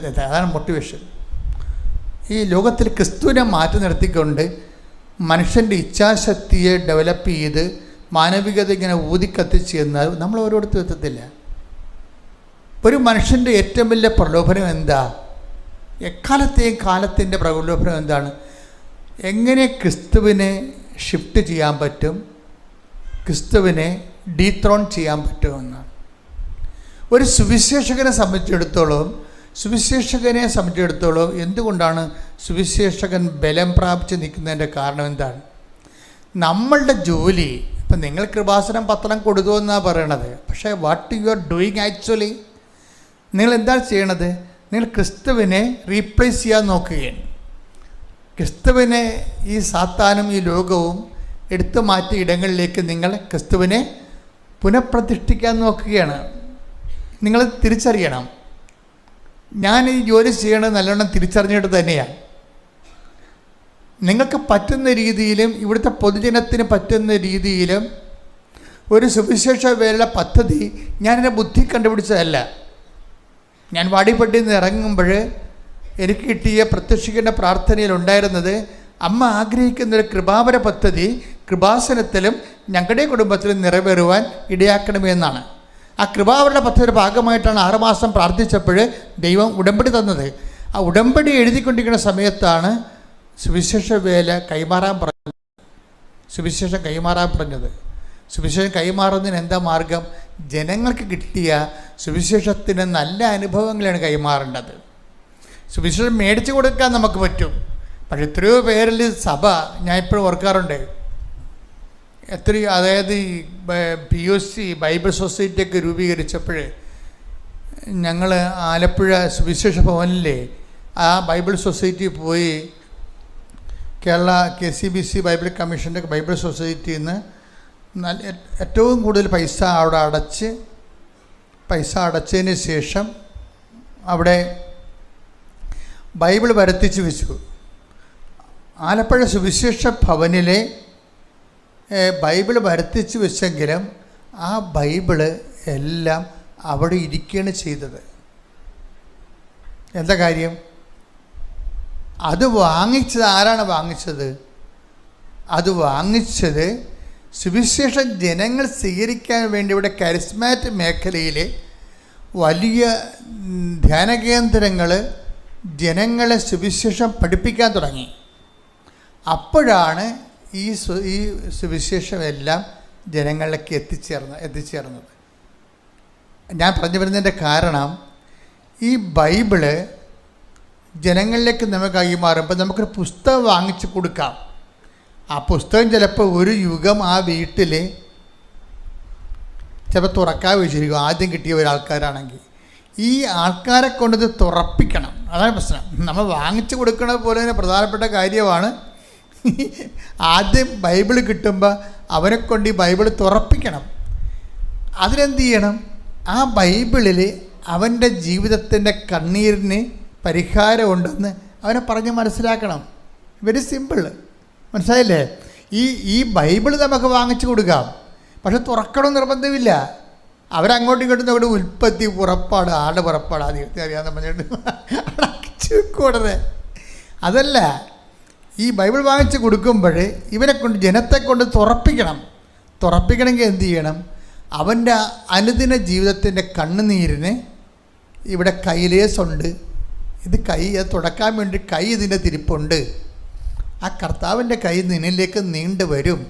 അതാണ് മോട്ടിവേഷൻ. ഈ ലോകത്തിൽ ക്രിസ്തുവിനെ മാറ്റി നിർത്തിക്കൊണ്ട് മനുഷ്യൻ്റെ ഇച്ഛാശക്തിയെ ഡെവലപ്പ് ചെയ്ത് മാനവികത ഇങ്ങനെ ഊതിക്കത്തിച്ച് എന്നാൽ നമ്മൾ ഓരോരുത്തരും എത്തത്തില്ല. ഒരു മനുഷ്യൻ്റെ ഏറ്റവും വലിയ പ്രലോഭനം എന്താ? എക്കാലത്തെയും കാലത്തിൻ്റെ പ്രലോഭനം എന്താണ്? എങ്ങനെ ക്രിസ്തുവിനെ ഷിഫ്റ്റ് ചെയ്യാൻ പറ്റും, ക്രിസ്തുവിനെ ഡീത്രോൺ ചെയ്യാൻ പറ്റുമെന്നാണ്. ഒരു സുവിശേഷകനെ സംബന്ധിച്ചിടത്തോളം എന്തുകൊണ്ടാണ് സുവിശേഷകൻ ബലം പ്രാപിച്ച് നിൽക്കുന്നതിൻ്റെ കാരണം എന്താണ്? നമ്മളുടെ ജോലി, ഇപ്പം നിങ്ങൾ കൃപാസനം പത്രം കൊടുത്തു എന്നാണ് പറയണത്, പക്ഷേ what you are doing actually, നിങ്ങൾ എന്താണ് ചെയ്യണത്? നിങ്ങൾ ക്രിസ്തുവിനെ റീപ്ലേസ് ചെയ്യാൻ നോക്കുകയാണ്. ക്രിസ്തുവിനെ ഈ സാത്താനും ഈ ലോകവും എടുത്തു മാറ്റിയ ഇടങ്ങളിലേക്ക് നിങ്ങൾ ക്രിസ്തുവിനെ പുനഃപ്രതിഷ്ഠിക്കാൻ നോക്കുകയാണ്. നിങ്ങൾ തിരിച്ചറിയണം, ഞാൻ ഈ ജോലി ചെയ്യണത് നല്ലോണം തിരിച്ചറിഞ്ഞിട്ട് തന്നെയാണ്. നിങ്ങൾക്ക് പറ്റുന്ന രീതിയിലും ഇവിടുത്തെ പൊതുജനത്തിന് പറ്റുന്ന രീതിയിലും ഒരു സുവിശേഷ വേല പദ്ധതി ഞാനെൻ്റെ ബുദ്ധി കണ്ടുപിടിച്ചതല്ല. ഞാൻ വാടിപ്പട്ടിയിൽ നിന്ന് ഇറങ്ങുമ്പോൾ എനിക്ക് കിട്ടിയ പ്രത്യക്ഷിക്കേണ്ട പ്രാർത്ഥനയിൽ ഉണ്ടായിരുന്നത്, അമ്മ ആഗ്രഹിക്കുന്നൊരു കൃപാവര പദ്ധതി കൃപാസനത്തിലും ഞങ്ങളുടെ കുടുംബത്തിലും നിറവേറുവാൻ ഇടയാക്കണമെന്നാണ്. ആ കൃപാവരുടെ പദ്ധതിയുടെ ഭാഗമായിട്ടാണ് 6 മാസം പ്രാർത്ഥിച്ചപ്പോൾ ദൈവം ഉടമ്പടി തന്നത്. ആ ഉടമ്പടി എഴുതിക്കൊണ്ടിരിക്കുന്ന സമയത്താണ് സുവിശേഷം കൈമാറാൻ പറഞ്ഞത്. സുവിശേഷം കൈമാറുന്നതിന് എന്താ മാർഗം? ജനങ്ങൾക്ക് കിട്ടിയ സുവിശേഷത്തിന് നല്ല അനുഭവങ്ങളാണ് കൈമാറേണ്ടത്. സുവിശേഷം മേടിച്ചു കൊടുക്കാൻ നമുക്ക് പറ്റും, പക്ഷെ എത്രയോ പേരിൽ സഭ, ഞാൻ ഇപ്പോഴും ഓർക്കാറുണ്ട്, അതായത് ഈ POC ബൈബിൾ സൊസൈറ്റിയൊക്കെ രൂപീകരിച്ചപ്പോൾ ഞങ്ങൾ ആലപ്പുഴ സുവിശേഷ ഭവനിലെ ആ ബൈബിൾ സൊസൈറ്റി പോയി കേരള KCBC ബൈബിൾ കമ്മീഷൻ്റെ ബൈബിൾ സൊസൈറ്റിയിൽ നിന്ന് ഏറ്റവും കൂടുതൽ പൈസ അവിടെ അടച്ചതിന് ശേഷം അവിടെ ബൈബിൾ വരുത്തിച്ച് വെച്ചു. ആലപ്പുഴ സുവിശേഷ ഭവനിലെ ബൈബിൾ വരുത്തിച്ച് വെച്ചെങ്കിലും ആ ബൈബിള് എല്ലാം അവിടെ ഇരിക്കുകയാണ് ചെയ്തത്. എന്താ കാര്യം? അത് വാങ്ങിച്ചത് ആരാണ് വാങ്ങിച്ചത്? അത് വാങ്ങിച്ചത് സുവിശേഷം ജനങ്ങൾ സ്വീകരിക്കാൻ വേണ്ടി ഇവിടെ കരിസ്മാറ്റിക് മേഖലയിൽ വലിയ ധ്യാനകേന്ദ്രങ്ങൾ ജനങ്ങളെ സുവിശേഷം പഠിപ്പിക്കാൻ തുടങ്ങി. അപ്പോഴാണ് ഈ സുവിശേഷം എല്ലാം ജനങ്ങളിലേക്ക് എത്തിച്ചേർന്നത്. ഞാൻ പറഞ്ഞു വരുന്നതിൻ്റെ കാരണം, ഈ ബൈബിള് ജനങ്ങളിലേക്ക് നമുക്ക് കൈമാറുമ്പോൾ നമുക്കൊരു പുസ്തകം വാങ്ങിച്ചു കൊടുക്കാം. ആ പുസ്തകം ചിലപ്പോൾ ഒരു യുഗം ആ വീട്ടിൽ ചിലപ്പോൾ തുറക്കാതെ വെച്ചിരിക്കും, ആദ്യം കിട്ടിയ ഒരാൾക്കാരാണെങ്കിൽ. ഈ ആൾക്കാരെ കൊണ്ടത് തുറപ്പിക്കണം, അതാണ് പ്രശ്നം. നമ്മൾ വാങ്ങിച്ചു കൊടുക്കുന്നത് പോലെ തന്നെ പ്രധാനപ്പെട്ട കാര്യമാണ് ആദ്യം ബൈബിൾ കിട്ടുമ്പോൾ അവനെ കൊണ്ട് ഈ ബൈബിൾ തുറപ്പിക്കണം. അതിനെന്ത് ചെയ്യണം? ആ ബൈബിളിൽ അവൻ്റെ ജീവിതത്തിൻ്റെ കണ്ണീരിന് പരിഹാരമുണ്ടെന്ന് അവനെ പറഞ്ഞ് മനസ്സിലാക്കണം. Very simple. മനസ്സിലായില്ലേ? ഈ ബൈബിൾ നമുക്ക് വാങ്ങിച്ചു കൊടുക്കാം, പക്ഷെ തുറക്കണം നിർബന്ധമില്ല. അവരങ്ങോട്ടും ഇങ്ങോട്ടും നമ്മുടെ ഉൽപ്പത്തി, പുറപ്പാട്, ആട് പുറപ്പാട് ആദ്യത്തെ അറിയാമെന്ന് പറഞ്ഞിട്ട് അടച്ചു വെക്കൂടനെ. അതല്ല, ഈ ബൈബിൾ വാങ്ങിച്ച് കൊടുക്കുമ്പോൾ ഇവരെ കൊണ്ട്, ജനത്തെ കൊണ്ട് തുറപ്പിക്കണമെങ്കിൽ എന്ത് ചെയ്യണം? അവൻ്റെ അനുദിന ജീവിതത്തിൻ്റെ കണ്ണുനീരിന് ഇവിടെ കൈലേസുണ്ട്, ഇത് അത് തുടക്കാൻ വേണ്ടി കൈ ഇതിൻ്റെ തിരിപ്പുണ്ട്, ആ കർത്താവിൻ്റെ കൈ നിന്നിലേക്ക് നീണ്ടു വരും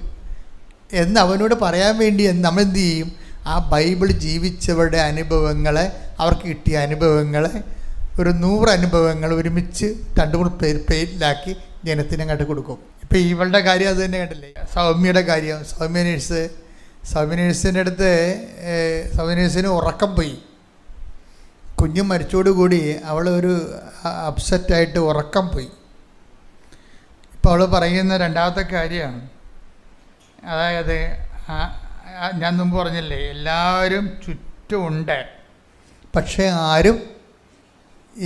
എന്ന് അവനോട് പറയാൻ വേണ്ടി നമ്മൾ എന്ത് ചെയ്യും? ആ ബൈബിൾ ജീവിച്ചവരുടെ അനുഭവങ്ങളെ, അവർക്ക് കിട്ടിയ അനുഭവങ്ങളെ, ഒരു 100 അനുഭവങ്ങൾ ഒരുമിച്ച് 2-3 പേരിലാക്കി ജനത്തിനങ്ങോട്ട് കൊടുക്കും. ഇപ്പോൾ ഇവളുടെ കാര്യം അത് തന്നെ കണ്ടില്ലേ, സൗമ്യയുടെ കാര്യം. സൗമ്യ നേഴ്സിൻ്റെ അടുത്ത് സൗമ്യ നേഴ്സിന് ഉറക്കം പോയി. കുഞ്ഞ് മരിച്ചോടുകൂടി അവൾ ഒരു അപ്സെറ്റായിട്ട് ഉറക്കം പോയി. ഇപ്പോൾ അവൾ പറയുന്ന രണ്ടാമത്തെ കാര്യമാണ്, അതായത് ഞാൻ മുമ്പ് പറഞ്ഞില്ലേ, എല്ലാവരും ചുറ്റുമുണ്ട്, പക്ഷേ ആരും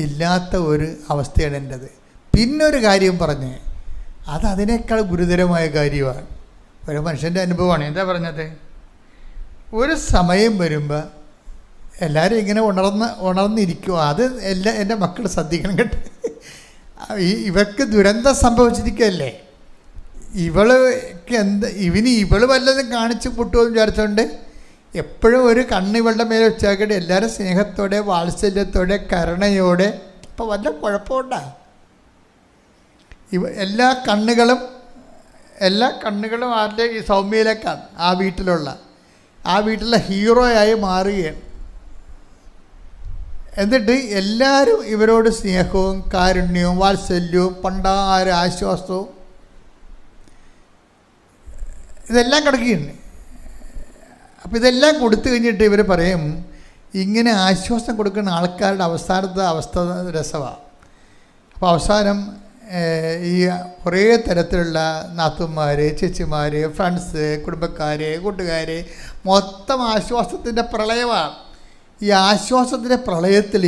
ഇല്ലാത്ത ഒരു അവസ്ഥയാണ് എൻ്റെത്. പിന്നൊരു കാര്യം പറഞ്ഞ്, അത് അതിനേക്കാൾ ഗുരുതരമായ കാര്യമാണ്. ഒരു മനുഷ്യൻ്റെ അനുഭവമാണ്. എന്താ പറഞ്ഞത്? ഒരു സമയം വരുമ്പോൾ എല്ലാവരും ഇങ്ങനെ ഉണർന്നിരിക്കുക. അത് എൻ്റെ മക്കൾ ശ്രദ്ധിക്കണം കേട്ടോ. ഇവർക്ക് ദുരന്തം സംഭവിച്ചിരിക്കുകയല്ലേ, ഇവൾക്ക് ഇവള് വല്ലതും കാണിച്ച് പൊട്ടുമെന്ന് വിചാരിച്ചുകൊണ്ട് എപ്പോഴും ഒരു കണ്ണ് ഇവളുടെ മേലെ വെച്ചാക്കട്ടെ, എല്ലാവരും സ്നേഹത്തോടെ, വാത്സല്യത്തോടെ, കരുണയോടെ. ഇപ്പോൾ വല്ല കുഴപ്പമുണ്ടാ? എല്ലാ കണ്ണുകളും ആരുടെ? ഈ സൗമ്യയിലേക്കാണ്. ആ വീട്ടിലെ ഹീറോയായി മാറുകയാണ്. എന്നിട്ട് എല്ലാവരും ഇവരോട് സ്നേഹവും കാരുണ്യവും വാത്സല്യവും പണ്ടാര ആശ്വാസവും ഇതെല്ലാം കിടക്കുകയാണ്. അപ്പോൾ ഇതെല്ലാം കൊടുത്തു കഴിഞ്ഞിട്ട് ഇവർ പറയും, ഇങ്ങനെ ആശ്വാസം കൊടുക്കുന്ന ആൾക്കാരുടെ അവസാനത്തെ അവസ്ഥ രസമാണ്. അപ്പോൾ അവസാനം ഈ കുറേ തരത്തിലുള്ള നാത്തുമാർ, ചേച്ചിമാർ, ഫ്രണ്ട്സ്, കുടുംബക്കാർ, കൂട്ടുകാർ, മൊത്തം ആശ്വാസത്തിൻ്റെ പ്രളയമാണ്. ഈ ആശ്വാസത്തിൻ്റെ പ്രളയത്തിൽ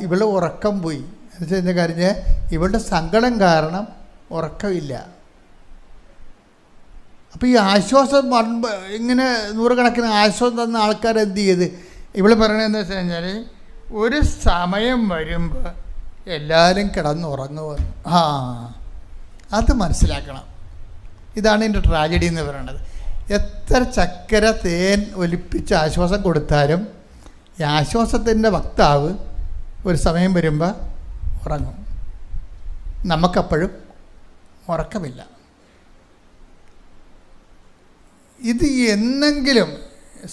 ഇവൾ ഉറക്കം പോയി. എന്നുവെച്ചാൽ എന്താ കാര്യം? ഇവളുടെ സങ്കടം കാരണം ഉറക്കമില്ല. അപ്പോൾ ഈ ആശ്വാസം ഇങ്ങനെ 100 കണക്കിന് ആശ്വാസം തന്ന ആൾക്കാർ എന്ത് ചെയ്ത്? ഇവൾ പറയണതെന്ന് വെച്ച് കഴിഞ്ഞാൽ, ഒരു സമയം വരുമ്പോൾ എല്ലാവരും കിടന്നുറങ്ങുമെന്ന്. അത് മനസ്സിലാക്കണം. ഇതാണ് എൻ്റെ ട്രാജഡി എന്ന് പറയുന്നത്. എത്ര ചക്കര തേൻ ഒലിപ്പിച്ച് ആശ്വാസം കൊടുത്താലും ഈ ആശ്വാസത്തിൻ്റെ വക്താവ് ഒരു സമയം വരുമ്പോൾ ഉറങ്ങും. നമുക്കപ്പോഴും ഉറക്കമില്ല. ഇത് എന്നെങ്കിലും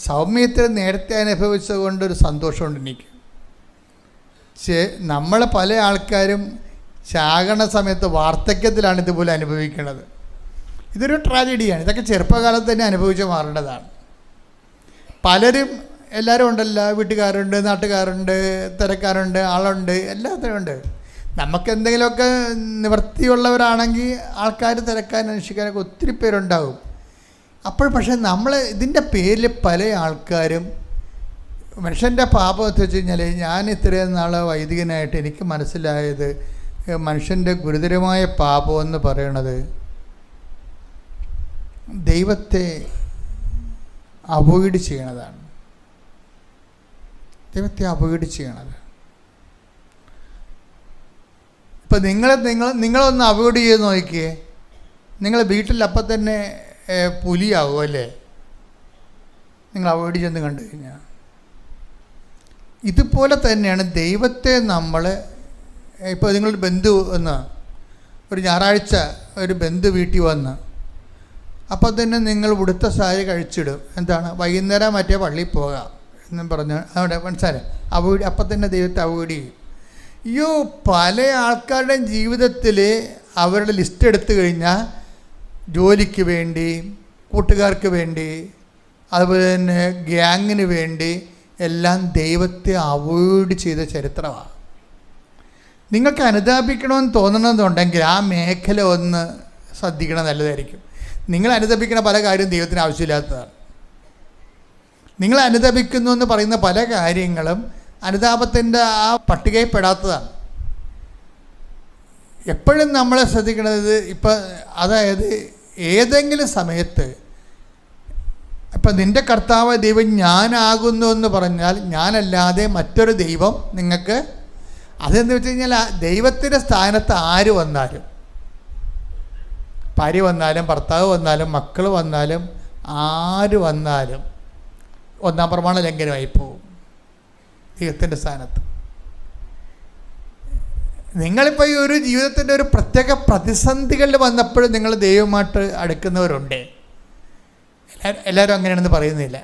സൗമ്യത്തിൽ നേരത്തെ അനുഭവിച്ചത് കൊണ്ടൊരു സന്തോഷമുണ്ട് എനിക്ക്. നമ്മൾ പല ആൾക്കാരും ചാകണ സമയത്ത് വാർദ്ധക്യത്തിലാണ് ഇതുപോലെ അനുഭവിക്കുന്നത്. ഇതൊരു ട്രാജഡിയാണ്. ഇതൊക്കെ ചെറുപ്പകാലത്ത് തന്നെ അനുഭവിച്ച് മാറേണ്ടതാണ്. പലരും, എല്ലാവരും ഉണ്ടല്ലോ, വീട്ടുകാരുണ്ട്, നാട്ടുകാരുണ്ട്, തിരക്കാരുണ്ട്, ആളുണ്ട്, എല്ലാത്തിനും ഉണ്ട്. നമുക്കെന്തെങ്കിലുമൊക്കെ നിവൃത്തിയുള്ളവരാണെങ്കിൽ ആൾക്കാർ തിരക്കാൻ, അന്വേഷിക്കാനൊക്കെ ഒത്തിരി പേരുണ്ടാകും. അപ്പോൾ പക്ഷേ നമ്മൾ ഇതിൻ്റെ പേരിൽ പല ആൾക്കാരും, മനുഷ്യൻ്റെ പാപം എന്ന് വെച്ച് കഴിഞ്ഞാൽ, ഞാൻ ഇത്രയും നാൾ വൈദികനായിട്ട് എനിക്ക് മനസ്സിലായത്, മനുഷ്യൻ്റെ ഗുരുതരമായ പാപം എന്ന് പറയണത് ദൈവത്തെ അവോയ്ഡ് ചെയ്യണതാണ്. ദൈവത്തെ അവോയ്ഡ് ചെയ്യണത്. ഇപ്പം നിങ്ങളൊന്ന് അവോയ്ഡ് ചെയ്ത് നോക്കിയേ, നിങ്ങൾ വീട്ടിൽ അപ്പം തന്നെ പുലിയാവും അല്ലേ, നിങ്ങൾ അവോയ്ഡ് ചെന്ന് കണ്ടു കഴിഞ്ഞാൽ. ഇതുപോലെ തന്നെയാണ് ദൈവത്തെ നമ്മൾ, ഇപ്പോൾ നിങ്ങളൊരു ബന്ധു വന്ന്, ഒരു ഞായറാഴ്ച ഒരു ബന്ധു വീട്ടിൽ വന്ന്, അപ്പോൾ തന്നെ നിങ്ങൾ ഉടുത്ത സാരി കഴിച്ചിടും. എന്താണ്? വൈകുന്നേരം മറ്റേ പള്ളിയിൽ പോകാം എന്നും പറഞ്ഞ് അവിടെ മനസ്സിലായി അവോയ്ഡ്, അപ്പം തന്നെ ദൈവത്തെ അവോയ്ഡ് ചെയ്യും. അയ്യോ, പല ആൾക്കാരുടെയും ജീവിതത്തിൽ അവരുടെ ലിസ്റ്റ് എടുത്തു കഴിഞ്ഞാൽ ജോലിക്ക് വേണ്ടി, കൂട്ടുകാർക്ക് വേണ്ടി, അതുപോലെ തന്നെ ഗ്യാങ്ങിന് വേണ്ടി എല്ലാം ദൈവത്തെ അവോയ്ഡ് ചെയ്ത ചരിത്രമാണ്. നിങ്ങൾക്ക് അനുതാപിക്കണമെന്ന് തോന്നണമെന്നുണ്ടെങ്കിൽ ആ മേഖല ഒന്ന് ശ്രദ്ധിക്കണം, നല്ലതായിരിക്കും. നിങ്ങൾ അനുതാപിക്കുന്ന പല കാര്യവും ദൈവത്തിന് ആവശ്യമില്ലാത്തതാണ്. നിങ്ങൾ അനുതാപിക്കുന്നു എന്ന് പറയുന്ന പല കാര്യങ്ങളും അനുതാപത്തിൻ്റെ ആ പട്ടികയിൽ പെടാത്തതാണ്. എപ്പോഴും നമ്മളെ ശ്രദ്ധിക്കുന്നത് ഇപ്പം, അതായത് ഏതെങ്കിലും സമയത്ത് ഇപ്പം നിൻ്റെ കർത്താവ് ദൈവം ഞാനാകുന്നു എന്ന് പറഞ്ഞാൽ ഞാനല്ലാതെ മറ്റൊരു ദൈവം നിങ്ങൾക്ക്, അതെന്ന് വെച്ച് കഴിഞ്ഞാൽ ദൈവത്തിൻ്റെ സ്ഥാനത്ത് ആര് വന്നാലും, ഭാര്യ വന്നാലും ഭർത്താവ് വന്നാലും മക്കൾ വന്നാലും ആര് വന്നാലും ഒന്നാം പ്രമാണ ലംഘനമായി പോകും ദൈവത്തിൻ്റെ സ്ഥാനത്ത്. നിങ്ങളിപ്പോൾ ഈ ഒരു ജീവിതത്തിൻ്റെ ഒരു പ്രത്യേക പ്രതിസന്ധികളിൽ വന്നപ്പോഴും നിങ്ങൾ ദൈവമായിട്ട് അടുക്കുന്നവരുണ്ട്. എല്ലാവരും അങ്ങനെയാണെന്ന് പറയുന്നില്ല,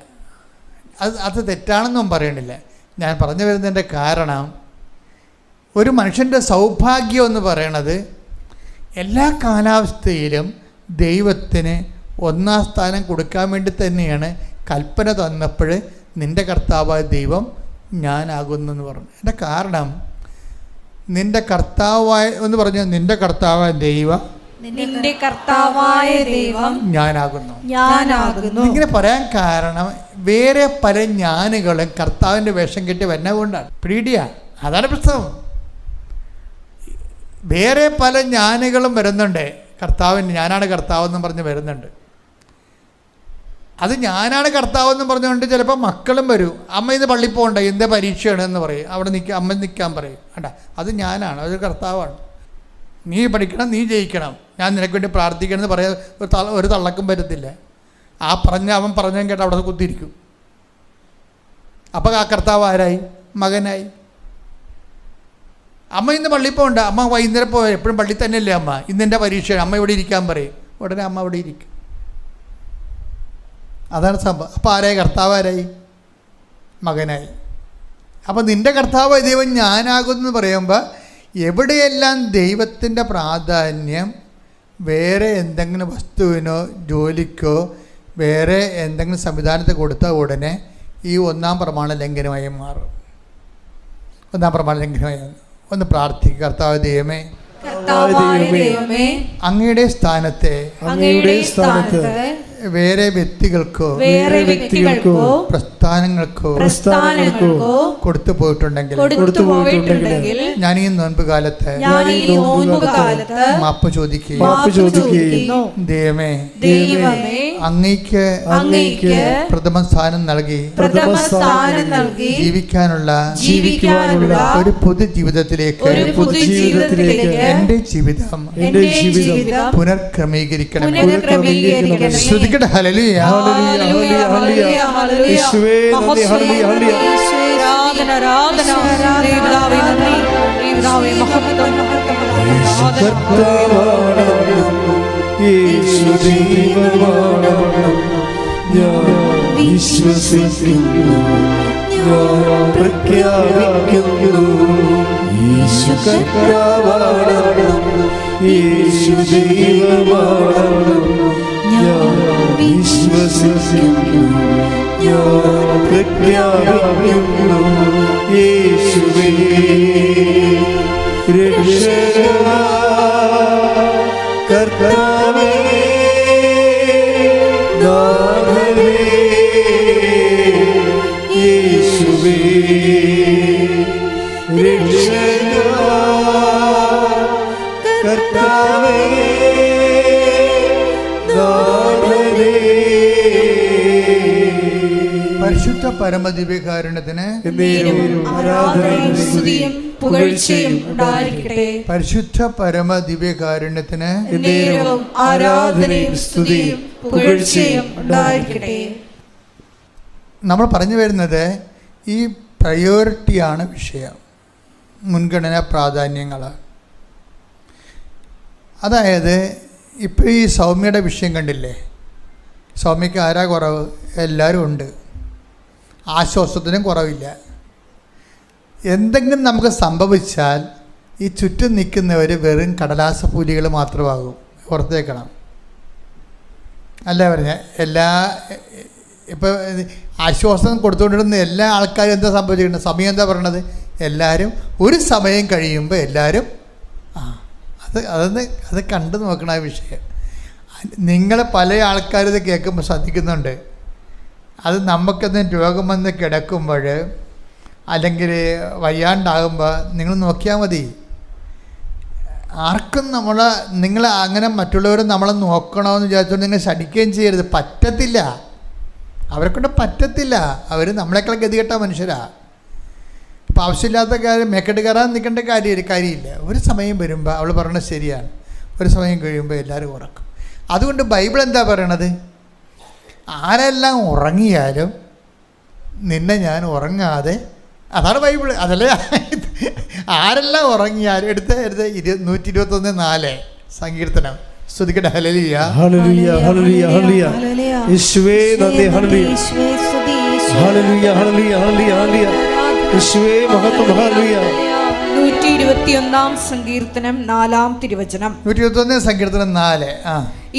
അത് തെറ്റാണെന്നും പറയണില്ല. ഞാൻ പറഞ്ഞു വരുന്നതിൻ്റെ കാരണം, ഒരു മനുഷ്യൻ്റെ സൗഭാഗ്യം എന്ന് പറയണത് എല്ലാ കാലാവസ്ഥയിലും ദൈവത്തിന് ഒന്നാം സ്ഥാനം കൊടുക്കാൻ വേണ്ടി തന്നെയാണ് കൽപ്പന തന്നപ്പോൾ നിൻ്റെ കർത്താവായ ദൈവം ഞാനാകുന്നെന്ന് പറഞ്ഞു. എൻ്റെ കാരണം, നിൻ്റെ കർത്താവായ എന്ന് പറഞ്ഞാൽ നിൻ്റെ കർത്താവായ ദൈവം, നിന്റെ കർത്താവായ ദൈവം ഞാനാകുന്നു. ഇങ്ങനെ പറയാൻ കാരണം, വേറെ പല ഞാനുകളും കർത്താവിൻ്റെ വേഷം കെട്ടി വരുന്നത് കൊണ്ടാണ്. പീഡിയ, അതാണ് പ്രശ്നം. വേറെ പല ഞാനുകളും വരുന്നുണ്ട്, കർത്താവിന് ഞാനാണ് കർത്താവെന്നും പറഞ്ഞ് വരുന്നുണ്ട്. അത് ഞാനാണ് കർത്താവെന്നും പറഞ്ഞുകൊണ്ട് ചിലപ്പോൾ മക്കളും വരും. അമ്മ ഇന്ന് പള്ളിയിൽ പോകണ്ട, എന്താ പരീക്ഷയാണ് എന്ന് പറയും. അവിടെ അമ്മ നിൽക്കാൻ പറയും. വേണ്ട, അത് ഞാനാണ്, അത് കർത്താവാണ്. നീ പഠിക്കണം, നീ ജയിക്കണം, ഞാൻ നിനക്ക് വേണ്ടി പ്രാർത്ഥിക്കണം എന്ന് പറയാൻ ഒരു തള്ളക്കും വരത്തില്ല. അവൻ പറഞ്ഞതും കേട്ട് അവിടെ കുത്തിയിരിക്കും. അപ്പോൾ ആ കർത്താവ് ആരായി? മകനായി. അമ്മ ഇന്ന് പള്ളിയിൽ പോകണ്ട, അമ്മ വൈകുന്നേരം പോയ എപ്പോഴും പള്ളിയിൽ തന്നെയല്ലേ അമ്മ, ഇന്നെൻ്റെ പരീക്ഷയാണ്, അമ്മ ഇവിടെ ഇരിക്കാൻ പറയും. ഉടനെ അമ്മ അവിടെ ഇരിക്കും. അതാണ് സംഭവം. അപ്പോൾ ആരായി? കർത്താവ് ആരായി? മകനായി. അപ്പോൾ നിൻ്റെ കർത്താവ് ദൈവം ഞാനാകുമെന്ന് പറയുമ്പോൾ എവിടെയെല്ലാം ദൈവത്തിൻ്റെ പ്രാധാന്യം വേറെ എന്തെങ്കിലും വസ്തുവിനോ ജോലിക്കോ വേറെ എന്തെങ്കിലും സംവിധാനത്തെ കൊടുത്താൽ ഉടനെ ഈ ഒന്നാം പ്രമാണ ലംഘനമായി മാറും. ഒന്നാം പ്രമാണ ലംഘനമായി. ഒന്ന് പ്രാർത്ഥിക്കുക. കർത്താവ് ദൈവമേ, അങ്ങയുടെ സ്ഥാനത്തെ വേറെ വ്യക്തികൾക്കോ പ്രസ്ഥാനങ്ങൾക്കോ കൊടുത്തു പോയിട്ടുണ്ടെങ്കിൽ ഞാൻ ഈ നോൻപ് കാലത്ത് മാപ്പ് ചോദിക്കുകയും ദൈവമേ അങ്ങയ്ക്ക് പ്രഥമ സ്ഥാനം നൽകി ജീവിക്കാനുള്ള ഒരു പൊതു ജീവിതത്തിലേക്ക് എന്റെ ജീവിതം പുനർക്രമീകരിക്കണം. ശ്രദ്ധിക്കട്ടെ. ഹല്ലേലൂയ, ഹല്ലേലൂയ, ഹല്ലേലൂയ. യേശുവേ നന്ദി, ഹല്ലേലൂയ, ഹല്ലേലൂയ. യേശു ദൈവമാണ്, ഞാൻ വിശ്വസിക്കുന്നു, ഞാൻ പ്രഖ്യാപിക്കുന്നു. യേശു കർത്താവാണ്, യേശു ദൈവമാണ്, ഞാൻ വിശ്വസിക്കുന്നു, ഞാൻ പ്രഖ്യാപിക്കുന്നു. യേശുവേ രക്ഷകനാ കർത്താവേ നാഥനേ, യേശുവേ രക്ഷകനാ കർത്താവേ നാഥനേ. പരിശുദ്ധ പരമദിവ്യകാരുണ്യത്തിന് ആരാധനയും സ്തുതിയും പുകഴ്ചയും ഉണ്ടായിരിക്കട്ടെ. പരിശുദ്ധ പരമദിവ്യകാരുണ്യത്തിന് ആരാധനയും സ്തുതിയും പുകഴ്ചയും ഉണ്ടായിരിക്കട്ടെ. നമ്മൾ പറഞ്ഞു വരുന്നത് ഈ പ്രയോറിറ്റിയാണ് വിഷയം, മുൻഗണന പ്രാധാന്യങ്ങൾ. അതായത് ഇപ്പോൾ ഈ സൗമ്യയുടെ വിഷയം കണ്ടില്ലേ? സൗമ്യക്ക് ആരാ കുറവ്? എല്ലാവരും ഉണ്ട്. ആശ്വാസത്തിനും കുറവില്ല. എന്തെങ്കിലും നമുക്ക് സംഭവിച്ചാൽ ഈ ചുറ്റും നിൽക്കുന്നവർ വെറും കടലാസ പൂലികൾ മാത്രമാകും. ഓർത്തേക്കണം. അല്ല പറഞ്ഞ ഇപ്പോൾ ആശ്വാസം കൊടുത്തുകൊണ്ടിരുന്ന എല്ലാ ആൾക്കാരും എന്താ സംഭവിച്ചിട്ടുണ്ട്? സമയം എന്താ പറയണത്? എല്ലാവരും ഒരു സമയം കഴിയുമ്പോൾ എല്ലാവരും അത് കണ്ടു നോക്കണം. ആ വിഷയം നിങ്ങൾ പല ആൾക്കാരിത് കേൾക്കുമ്പോൾ ശ്രദ്ധിക്കുന്നുണ്ട്. അത് നമുക്കെന്തെങ്കിലും രോഗം വന്ന് കിടക്കുമ്പോൾ അല്ലെങ്കിൽ വയ്യാണ്ടാകുമ്പോൾ നിങ്ങൾ നോക്കിയാൽ മതി. ആർക്കും നിങ്ങൾ അങ്ങനെ മറ്റുള്ളവർ നമ്മളെ നോക്കണമെന്ന് വിചാരിച്ചുകൊണ്ട് നിങ്ങൾ ശടിക്കുകയും ചെയ്യരുത്. പറ്റത്തില്ല, അവരെക്കൊണ്ട് പറ്റത്തില്ല. അവർ നമ്മളെക്കാൾ ഗതികെട്ട മനുഷ്യരാണ്. ഇപ്പം ആവശ്യമില്ലാത്ത കാര്യം മേക്കെട്ട് കയറാൻ നിൽക്കേണ്ട കാര്യമില്ല. ഒരു സമയം വരുമ്പോൾ അവൾ പറയണത് ശരിയാണ്, ഒരു സമയം കഴിയുമ്പോൾ എല്ലാവരും ഉറക്കും. അതുകൊണ്ട് ബൈബിൾ എന്താ പറയണത്? ആരെല്ലാം ഉറങ്ങിയാലും നിന്നെ ഞാൻ ഉറങ്ങാതെ, അതാണ് ബൈബിൾ. അതല്ലേ ആരെല്ലാം ഉറങ്ങിയാലും എടുത്ത് 121:4 സങ്കീർത്തനം. സ്തുതിക്കട്ടെ. ഹല്ലേലൂയ ഹല്ലേലൂയ ഹല്ലേലൂയ ഹല്ലേലൂയ. യേശുവേ നന്ദി. ഹല്ലേലൂയ ഹല്ലേലൂയ ഹല്ലേലൂയ ഹല്ലേലൂയ. യേശുവേ മഹത്വം. ഹല്ലേലൂയ. 121 സങ്കീർത്തനം 4 തിരുവചനം. 121 സങ്കീർത്തനം 4.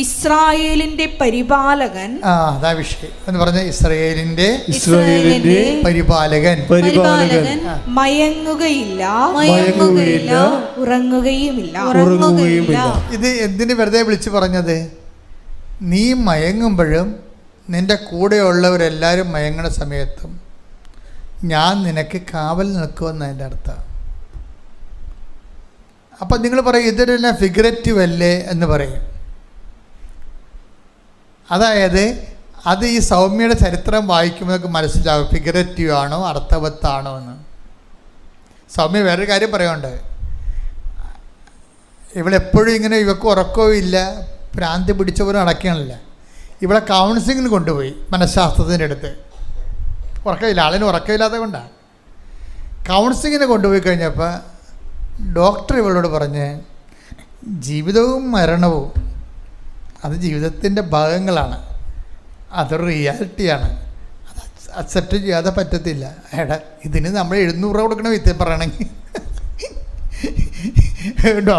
ഇസ്രായേലിന്റെ പരിപാലകൻ. അതാ വിഷയം എന്ന് പറഞ്ഞ ഇസ്രായേലിന്റെ പരിപാലകൻ മയങ്ങുകയില്ല ഉറങ്ങുകയുമില്ല. ഇത് എന്തിന് വെറുതെ വിളിച്ചു പറഞ്ഞത്? നീ മയങ്ങുമ്പോഴും നിന്റെ കൂടെയുള്ളവരെല്ലാവരും മയങ്ങണ സമയത്തും ഞാൻ നിനക്ക് കാവൽ നിൽക്കുമെന്ന് അതിൻ്റെ അർത്ഥം. അപ്പം നിങ്ങൾ പറയും ഇതൊരെല്ലാം ഫിഗറേറ്റീവ് അല്ലേ എന്ന് പറയും. അതായത് അത് ഈ സൗമ്യയുടെ ചരിത്രം വായിക്കുമ്പോൾ നമുക്ക് മനസ്സിലാവും ഫിഗറേറ്റീവ് ആണോ അർത്ഥവത്താണോ എന്ന്. സൗമ്യ വേറൊരു കാര്യം പറയുന്നുണ്ട്. ഇവളെപ്പോഴും ഇങ്ങനെ ഇവക്ക് ഉറക്കവും ഇല്ല, ഭ്രാന്തി പിടിച്ചവരും അടയ്ക്കണില്ല. ഇവളെ കൗൺസിലിങ്ങിന് കൊണ്ടുപോയി മനഃശാസ്ത്രത്തിൻ്റെ അടുത്ത്. ഉറക്കമില്ല, ആളിന് ഉറക്കമില്ലാത്ത കൊണ്ടാണ്. കൗൺസിലിങ്ങിന് കൊണ്ടുപോയി കഴിഞ്ഞപ്പോൾ ഡോക്ടർ ഇവളോട് പറഞ്ഞ് ജീവിതവും മരണവും അത് ജീവിതത്തിൻ്റെ ഭാഗങ്ങളാണ്, അതൊരു റിയാലിറ്റിയാണ്, അത് അക്സെപ്റ്റ് ചെയ്യാതെ പറ്റത്തില്ല. എടാ ഇതിന് നമ്മൾ 700 രൂപ കൊടുക്കണം വിത്ത് പറയണമെങ്കിൽ. കേട്ടോ,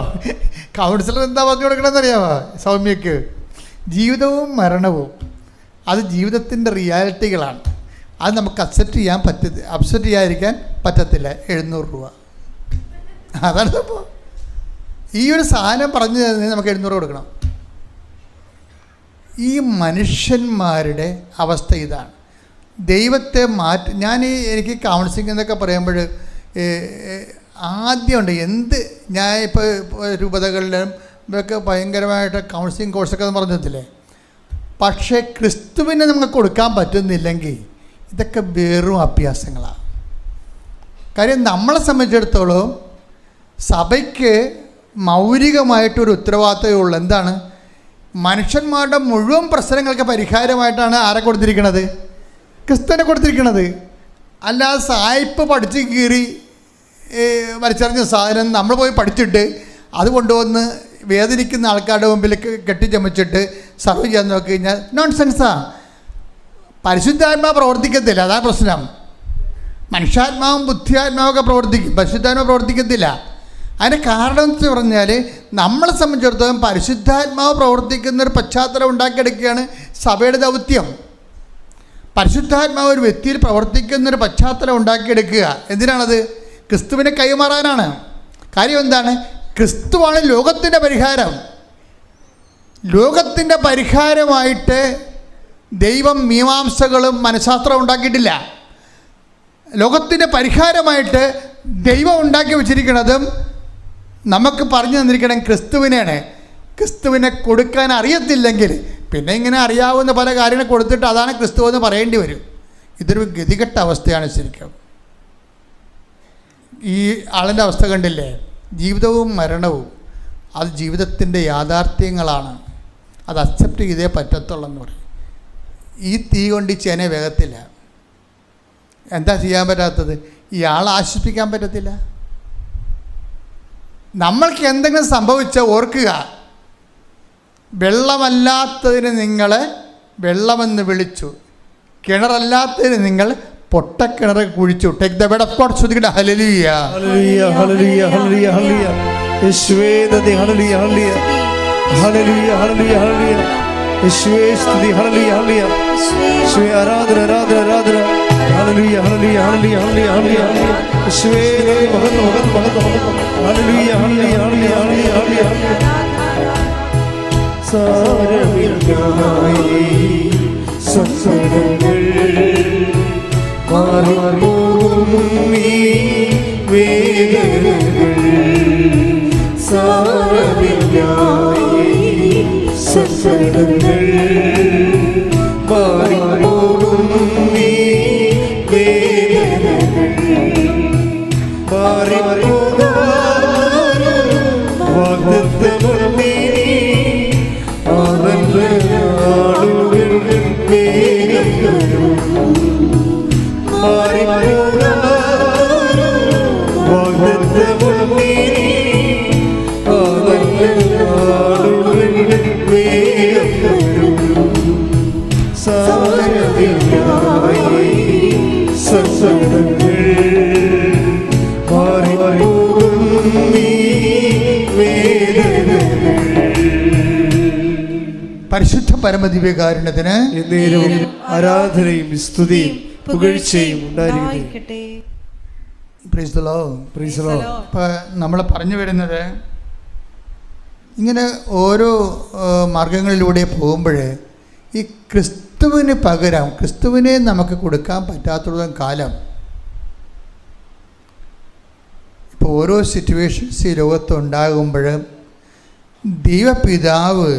കൗൺസിലർ എന്താ പറഞ്ഞു കൊടുക്കണമെന്ന് അറിയാമോ സൗമ്യക്ക്? ജീവിതവും മരണവും അത് ജീവിതത്തിൻ്റെ റിയാലിറ്റികളാണ്, അത് നമുക്ക് അക്സെപ്റ്റ് ചെയ്യാതിരിക്കാൻ പറ്റത്തില്ല. 700 രൂപ അതാണ് അപ്പോൾ ഈ ഒരു സാധനം പറഞ്ഞു തരുന്നത് നമുക്ക് 700 കൊടുക്കണം. ഈ മനുഷ്യന്മാരുടെ അവസ്ഥ ഇതാണ്. ദൈവത്തെ എനിക്ക് കൗൺസിലിംഗ് എന്നൊക്കെ പറയുമ്പോൾ ആദ്യമുണ്ട് ഞാൻ ഇപ്പോൾ രൂപതകളിലും ഇതൊക്കെ ഭയങ്കരമായിട്ട് കൗൺസിലിംഗ് കോഴ്സൊക്കെ പറഞ്ഞില്ലേ. പക്ഷേ ക്രിസ്തുവിനെ നമുക്ക് കൊടുക്കാൻ പറ്റുന്നില്ലെങ്കിൽ ഇതൊക്കെ വെറും അഭ്യാസങ്ങളാണ്. കാര്യം നമ്മളെ സംബന്ധിച്ചിടത്തോളം സഭയ്ക്ക് മൗലികമായിട്ടൊരു ഉത്തരവാദിത്തമേ ഉള്ളൂ. എന്താണ്? മനുഷ്യന്മാരുടെ മുഴുവൻ പ്രശ്നങ്ങൾക്ക് പരിഹാരമായിട്ടാണ് ആരെ കൊടുത്തിരിക്കുന്നത്? ക്രിസ്തുവിനെ കൊടുത്തിരിക്കുന്നത്. അല്ലാതെ സായിപ്പ് പഠിച്ച് കീറി വലിച്ചെറിഞ്ഞ സാധനം നമ്മൾ പോയി പഠിച്ചിട്ട് അത് കൊണ്ടുവന്ന് വേദനിക്കുന്ന ആൾക്കാരുടെ മുമ്പിൽ കെട്ടിച്ചമച്ചിട്ട് സർവ് ചെയ്യാൻ നോക്കി കഴിഞ്ഞാൽ നോൺസെൻസാണ്. പരിശുദ്ധാത്മാവ് പ്രവർത്തിക്കത്തില്ല, അതാണ് പ്രശ്നം. മനുഷ്യാത്മാവും ബുദ്ധിയാത്മാവൊക്കെ പ്രവർത്തിക്കും, പരിശുദ്ധാത്മാവ് പ്രവർത്തിക്കത്തില്ല. അതിൻ്റെ കാരണം എന്ന് പറഞ്ഞാൽ നമ്മളെ സംബന്ധിച്ചിടത്തോളം പരിശുദ്ധാത്മാവ് പ്രവർത്തിക്കുന്നൊരു പശ്ചാത്തലം ഉണ്ടാക്കിയെടുക്കുകയാണ് സഭയുടെ ദൗത്യം. പരിശുദ്ധാത്മാവ് ഒരു വ്യക്തിയിൽ പ്രവർത്തിക്കുന്നൊരു പശ്ചാത്തലം ഉണ്ടാക്കിയെടുക്കുക. എന്തിനാണത്? ക്രിസ്തുവിനെ കൈമാറാനാണ്. കാര്യം എന്താണ്? ക്രിസ്തുവാണ് ലോകത്തിൻ്റെ പരിഹാരം. ലോകത്തിൻ്റെ പരിഹാരമായിട്ട് ദൈവം മീമാംസകളും മനഃശാസ്ത്രവും ഉണ്ടാക്കിയിട്ടില്ല. ലോകത്തിൻ്റെ പരിഹാരമായിട്ട് ദൈവം ഉണ്ടാക്കി വച്ചിരിക്കുന്നതും നമുക്ക് പറഞ്ഞു തന്നിരിക്കണം ക്രിസ്തുവിനെയാണ്. ക്രിസ്തുവിനെ കൊടുക്കാൻ അറിയത്തില്ലെങ്കിൽ പിന്നെ ഇങ്ങനെ അറിയാവുന്ന പല കാര്യങ്ങൾ കൊടുത്തിട്ട് അതാണ് ക്രിസ്തു എന്ന് പറയേണ്ടി വരും. ഇതൊരു ഗതികെട്ട അവസ്ഥയാണ് ശരിക്കും. ഈ ആളിൻ്റെ അവസ്ഥ കണ്ടില്ലേ? ജീവിതവും മരണവും അത് ജീവിതത്തിൻ്റെ യാഥാർത്ഥ്യങ്ങളാണ്, അത് അക്സെപ്റ്റ് ചെയ്തേ പറ്റത്തുള്ളെന്ന് പറയും. ഈ തീ കൊണ്ട് ഈ ചേന വേഗത്തില്ല. എന്താ ചെയ്യാൻ പറ്റാത്തത്? ഇയാളെ ആശ്വസിപ്പിക്കാൻ പറ്റത്തില്ല. നമ്മൾക്ക് എന്തെങ്കിലും സംഭവിച്ചാൽ ഓർക്കുക, വെള്ളമല്ലാത്തതിന് നിങ്ങളെ വെള്ളമെന്ന് വിളിച്ചു, കിണറല്ലാത്തതിന് നിങ്ങൾ പൊട്ടക്കിണർ കുഴിച്ചു. Take the bed of God. ശ്രുതിക്കട്ടെ. ഹല്ലേലൂയ ഹല്ലേലൂയ ഹല്ലേലൂയ ഹല്ലേലൂയ ഹല്ലേലൂയ. യേശുവേ നന്ദി. ഹല്ലേലൂയ ഹല്ലേലൂയ ഹല്ലേലൂയ ഹല്ലേലൂയ ഹല്ലേലൂയ. യേശുവേ സ്തുതി. ഹല്ലേലൂയ ഹല്ലേലൂയ. യേശുവേ ആരാധന ആരാധന ആരാധന. ഹല്ലേലൂയ ഹല്ലേലൂയ ഹല്ലേലൂയ ഹല്ലേലൂയ ഹല്ലേലൂയ. യേശുവേ മഹത്വം മഹത്വം മഹത്വം മഹത്വം. ഹല്ലേലൂയ ഹല്ലേലൂയ ഹല്ലേലൂയ ഹല്ലേലൂയ ഹല്ലേലൂയ. സാരമില്ലായി സത്സംഗങ്ങൾ മാറിപ്പോകും ഈ വേദനകൾ. നാളുകൾ വേഗം വരും. വാഗ്ദത്തമുള്ളീ ആ നല്ല നാളുകൾ വേഗം വരും. സാരമില്ലായി സങ്കടങ്ങൾ മാറി പോകും നീ വേദനകൾ. പരിശുദ്ധ പരമദിവ്യകാരുണ്യത്തിന് എന്നേരവും ആരാധനയും സ്തുതിയും പുകഴ്ചയും ഉണ്ടായിരിക്കട്ടെ. Praise the Lord. Praise the Lord. ഇപ്പോൾ നമ്മൾ പറഞ്ഞു വരുന്നത് ഇങ്ങനെ ഓരോ മാർഗങ്ങളിലൂടെ പോകുമ്പോൾ ഈ ക്രിസ്തുവിന് പകരം ക്രിസ്തുവിനെ നമുക്ക് കൊടുക്കാൻ പറ്റാത്തതും കാലം ഇപ്പോൾ ഓരോ സിറ്റുവേഷൻസ് ഈ ലോകത്തുണ്ടാകുമ്പോൾ ദൈവപിതാവ്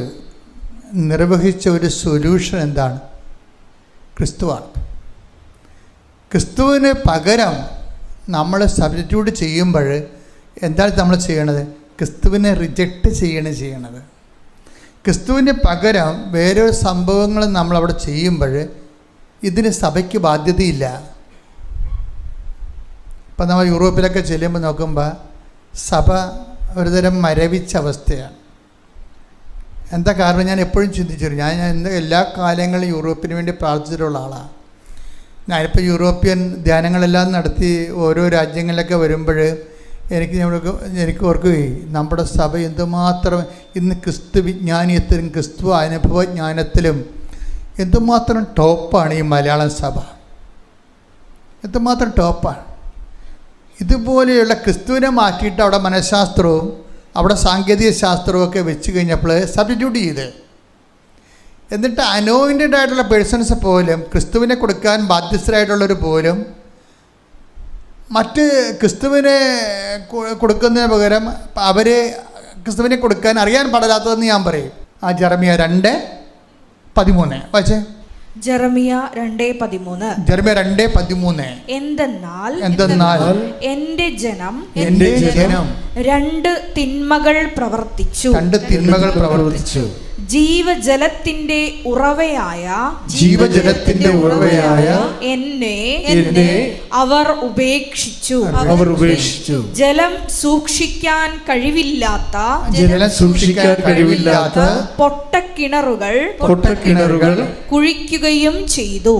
നിർവഹിച്ച ഒരു സൊല്യൂഷൻ എന്താണ്? ക്രിസ്തുവാണ്. ക്രിസ്തുവിന് പകരം നമ്മൾ സബ്സ്റ്റിറ്റ്യൂട്ട് ചെയ്യുമ്പോൾ എന്താണ് നമ്മൾ ചെയ്യണത്? ക്രിസ്തുവിനെ റിജക്റ്റ് ചെയ്യണത്. ക്രിസ്തുവിന് പകരം വേറെ സംഭവങ്ങൾ നമ്മളവിടെ ചെയ്യുമ്പോൾ ഇതിന് സഭയ്ക്ക് ബാധ്യതയില്ല. ഇപ്പം നമ്മൾ യൂറോപ്പിലൊക്കെ ചെല്ലുമ്പോൾ നോക്കുമ്പോൾ സഭ ഒരുതരം മരവിച്ച അവസ്ഥയാണ്. എന്താ കാരണം? ഞാൻ എപ്പോഴും ചിന്തിച്ചിരുന്നു. ഞാൻ എല്ലാ കാലങ്ങളും യൂറോപ്പിന് വേണ്ടി പ്രാർത്ഥിച്ചിട്ടുള്ള ആളാണ്. ഞാനിപ്പോൾ യൂറോപ്യൻ ധ്യാനങ്ങളെല്ലാം നടത്തി ഓരോ രാജ്യങ്ങളിലൊക്കെ വരുമ്പോൾ എനിക്ക് ഓർക്കുകയും നമ്മുടെ സഭ എന്തുമാത്രം ഇന്ന് ക്രിസ്തു വിജ്ഞാനീയത്തിലും ക്രിസ്തു അനുഭവജ്ഞാനത്തിലും എന്തുമാത്രം ടോപ്പാണ് ഈ മലയാളം സഭ. എന്തുമാത്രം ടോപ്പാണ്. ഇതുപോലെയുള്ള ക്രിസ്തുവിനെ മാറ്റിയിട്ട് അവിടെ മനഃശാസ്ത്രവും അവിടെ സാങ്കേതിക ശാസ്ത്രവും ഒക്കെ വെച്ച് കഴിഞ്ഞപ്പോൾ സബ്സ്റ്റിറ്റ്യൂട്ട് ചെയ്ത്, എന്നിട്ട് അനോയിൻറ്റഡ് ആയിട്ടുള്ള പേഴ്സൺസ് പോലും ക്രിസ്തുവിനെ കൊടുക്കാൻ ബാധ്യസ്ഥരായിട്ടുള്ളവർ പോലും മറ്റ് ക്രിസ്തുവിനെ കൊടുക്കുന്നതിന് പകരം അവരെ ക്രിസ്തുവിനെ കൊടുക്കാൻ അറിയാൻ പാടില്ലാത്തതെന്ന് ഞാൻ പറയും. ആ ജെറമിയ 2:13 വായിച്ചേ. ജെറമിയ 2:13. ജെറമിയ 2:13. എന്തെന്നാൽ എന്റെ ജനം രണ്ട് തിന്മകൾ പ്രവർത്തിച്ചു. ജീവജലത്തിന്റെ ഉറവയായ എന്നെ അവർ ഉപേക്ഷിച്ചു. ജലം സൂക്ഷിക്കാൻ കഴിവില്ലാത്ത പൊട്ടക്കിണറുകൾ കുഴിക്കുകയും ചെയ്തു.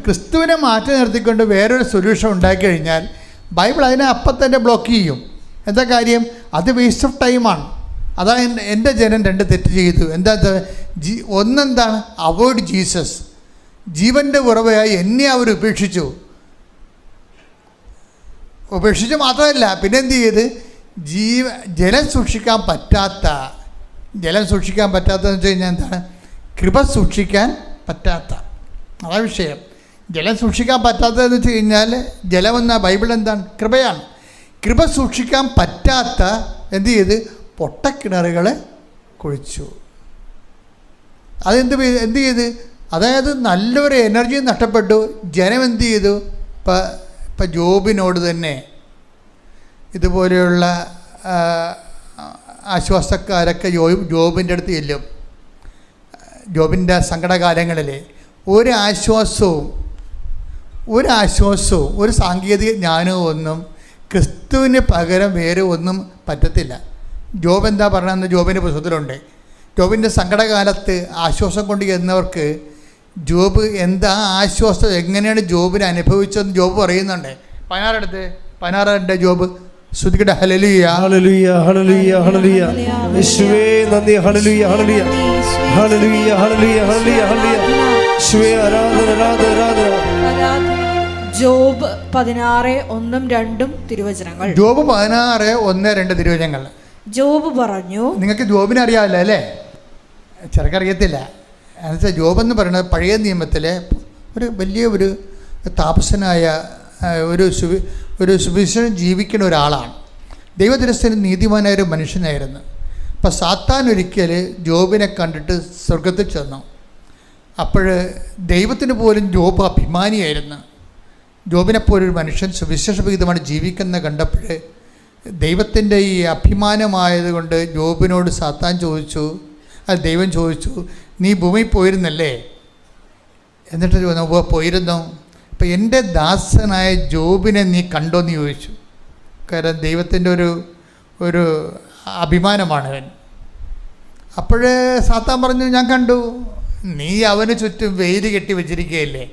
ക്രിസ്തുവിനെ മാറ്റി നിർത്തിക്കൊണ്ട് വേറൊരു സൊല്യൂഷൻ ഉണ്ടാക്കി കഴിഞ്ഞാൽ ബൈബിൾ അതിനെ അപ്പം തന്നെ ബ്ലോക്ക് ചെയ്യും. എന്താ കാര്യം? അത് വേസ്റ്റ് ഓഫ് ടൈമാണ്. അതാ എൻ്റെ ജനം 2 തെറ്റ് ചെയ്തു. ഒന്നെന്താണ്? Avoid Jesus. ജീവൻ്റെ ഉറവയായി എന്നെ അവർ ഉപേക്ഷിച്ചു മാത്രമല്ല, പിന്നെ എന്ത് ചെയ്ത് ജലം സൂക്ഷിക്കാൻ പറ്റാത്തതെന്ന് വെച്ച് കഴിഞ്ഞാൽ എന്താണ്? കൃപ സൂക്ഷിക്കാൻ പറ്റാത്ത. അതാ വിഷയം. ജലം സൂക്ഷിക്കാൻ പറ്റാത്തതെന്ന് വെച്ച് കഴിഞ്ഞാൽ ജലമെന്ന ബൈബിൾ എന്താണ്? കൃപയാണ്. കൃപ സൂക്ഷിക്കാൻ പറ്റാത്ത എന്ത് ചെയ്ത്? പൊട്ടക്കിണറുകൾ കുഴിച്ചു. എന്ത് ചെയ്ത്? അതായത് നല്ലൊരു എനർജി നഷ്ടപ്പെട്ടു. ജനം എന്ത് ചെയ്തു? ഇപ്പം ജോബിനോട് തന്നെ ഇതുപോലെയുള്ള ആശ്വാസക്കാരൊക്കെ ജോബിൻ്റെ അടുത്ത് ചെല്ലും. ജോബിൻ്റെ സങ്കടകാലങ്ങളിൽ ഒരാശ്വാസവും ഒരു സാങ്കേതിക ജ്ഞാനവും ഒന്നും ക്രിസ്തുവിന് പകരം വേറെ ഒന്നും പറ്റത്തില്ല. ജോബ് എന്താ പറയണമെന്ന് ജോബിൻ്റെ പുസ്തകത്തിലുണ്ട്. ജോബിൻ്റെ സങ്കടകാലത്ത് ആശ്വാസം കൊണ്ട് ചെന്നവർക്ക് ജോബ് എന്താ ആശ്വാസം, എങ്ങനെയാണ് ജോബിനെ അനുഭവിച്ചതെന്ന് ജോബ് പറയുന്നുണ്ട്. 16 ജോബ്. ശ്രുതിക്കട്ടെ. ഹല്ലേലൂയ ഹല്ലേലൂയ ഹല്ലേലൂയ ഹല്ലേലൂയ. യേശുവേ നന്ദി. ഹല്ലേലൂയ ഹല്ലേലൂയ ഹല്ലേലൂയ ഹല്ലേലൂയ ഹല്ലേലൂയ ഹല്ലേലൂയ. യേശുവേ ആരാധന. ജോബ് 16:1-2 തിരുവചനങ്ങൾ. ജോബ് 16:1-2 തിരുവചനങ്ങൾ. ജോബ് പറഞ്ഞു. നിങ്ങൾക്ക് ജോബിനെ അറിയാമല്ലോ അല്ലേ? ചെറുക്കറിയത്തില്ല. എന്നുവെച്ചാൽ ജോബെന്ന് പറയുന്നത് പഴയ നിയമത്തിലെ ഒരു താപസനായ ഒരു സുവിശേഷം ജീവിക്കുന്ന ഒരാളാണ്. ദൈവദൃഷ്ടിയിൽ നീതിമാനായ ഒരു മനുഷ്യനായിരുന്നു. അപ്പോൾ സാത്താൻ ഒരിക്കൽ ജോബിനെ കണ്ടിട്ട് സ്വർഗത്തിൽ ചെന്നു. അപ്പോൾ ദൈവത്തിന് പോലും ജോബ് അഭിമാനിയായിരുന്നു. ജോബിനെപ്പോലൊരു മനുഷ്യൻ സുവിശേഷവിഹിതമാണ് ജീവിക്കുന്നത് കണ്ടപ്പോൾ ദൈവത്തിൻ്റെ ഈ അഭിമാനമായതുകൊണ്ട് ജോബിനോട് സാത്താൻ ചോദിച്ചു, അത് ദൈവം ചോദിച്ചു, നീ ഭൂമിയിൽ പോയിരുന്നല്ലേ? എന്നിട്ട് ചോദിച്ചു, പോയിരുന്നു. അപ്പം എൻ്റെ ദാസനായ ജോബിനെ നീ കണ്ടോ എന്ന് ചോദിച്ചു. കാരണം ദൈവത്തിൻ്റെ ഒരു അഭിമാനമാണ് അവൻ. അപ്പോഴേ സാത്താൻ പറഞ്ഞു, ഞാൻ കണ്ടു, നീ അവന് ചുറ്റും വേലി കെട്ടി വെച്ചിരിക്കുകയല്ലേ,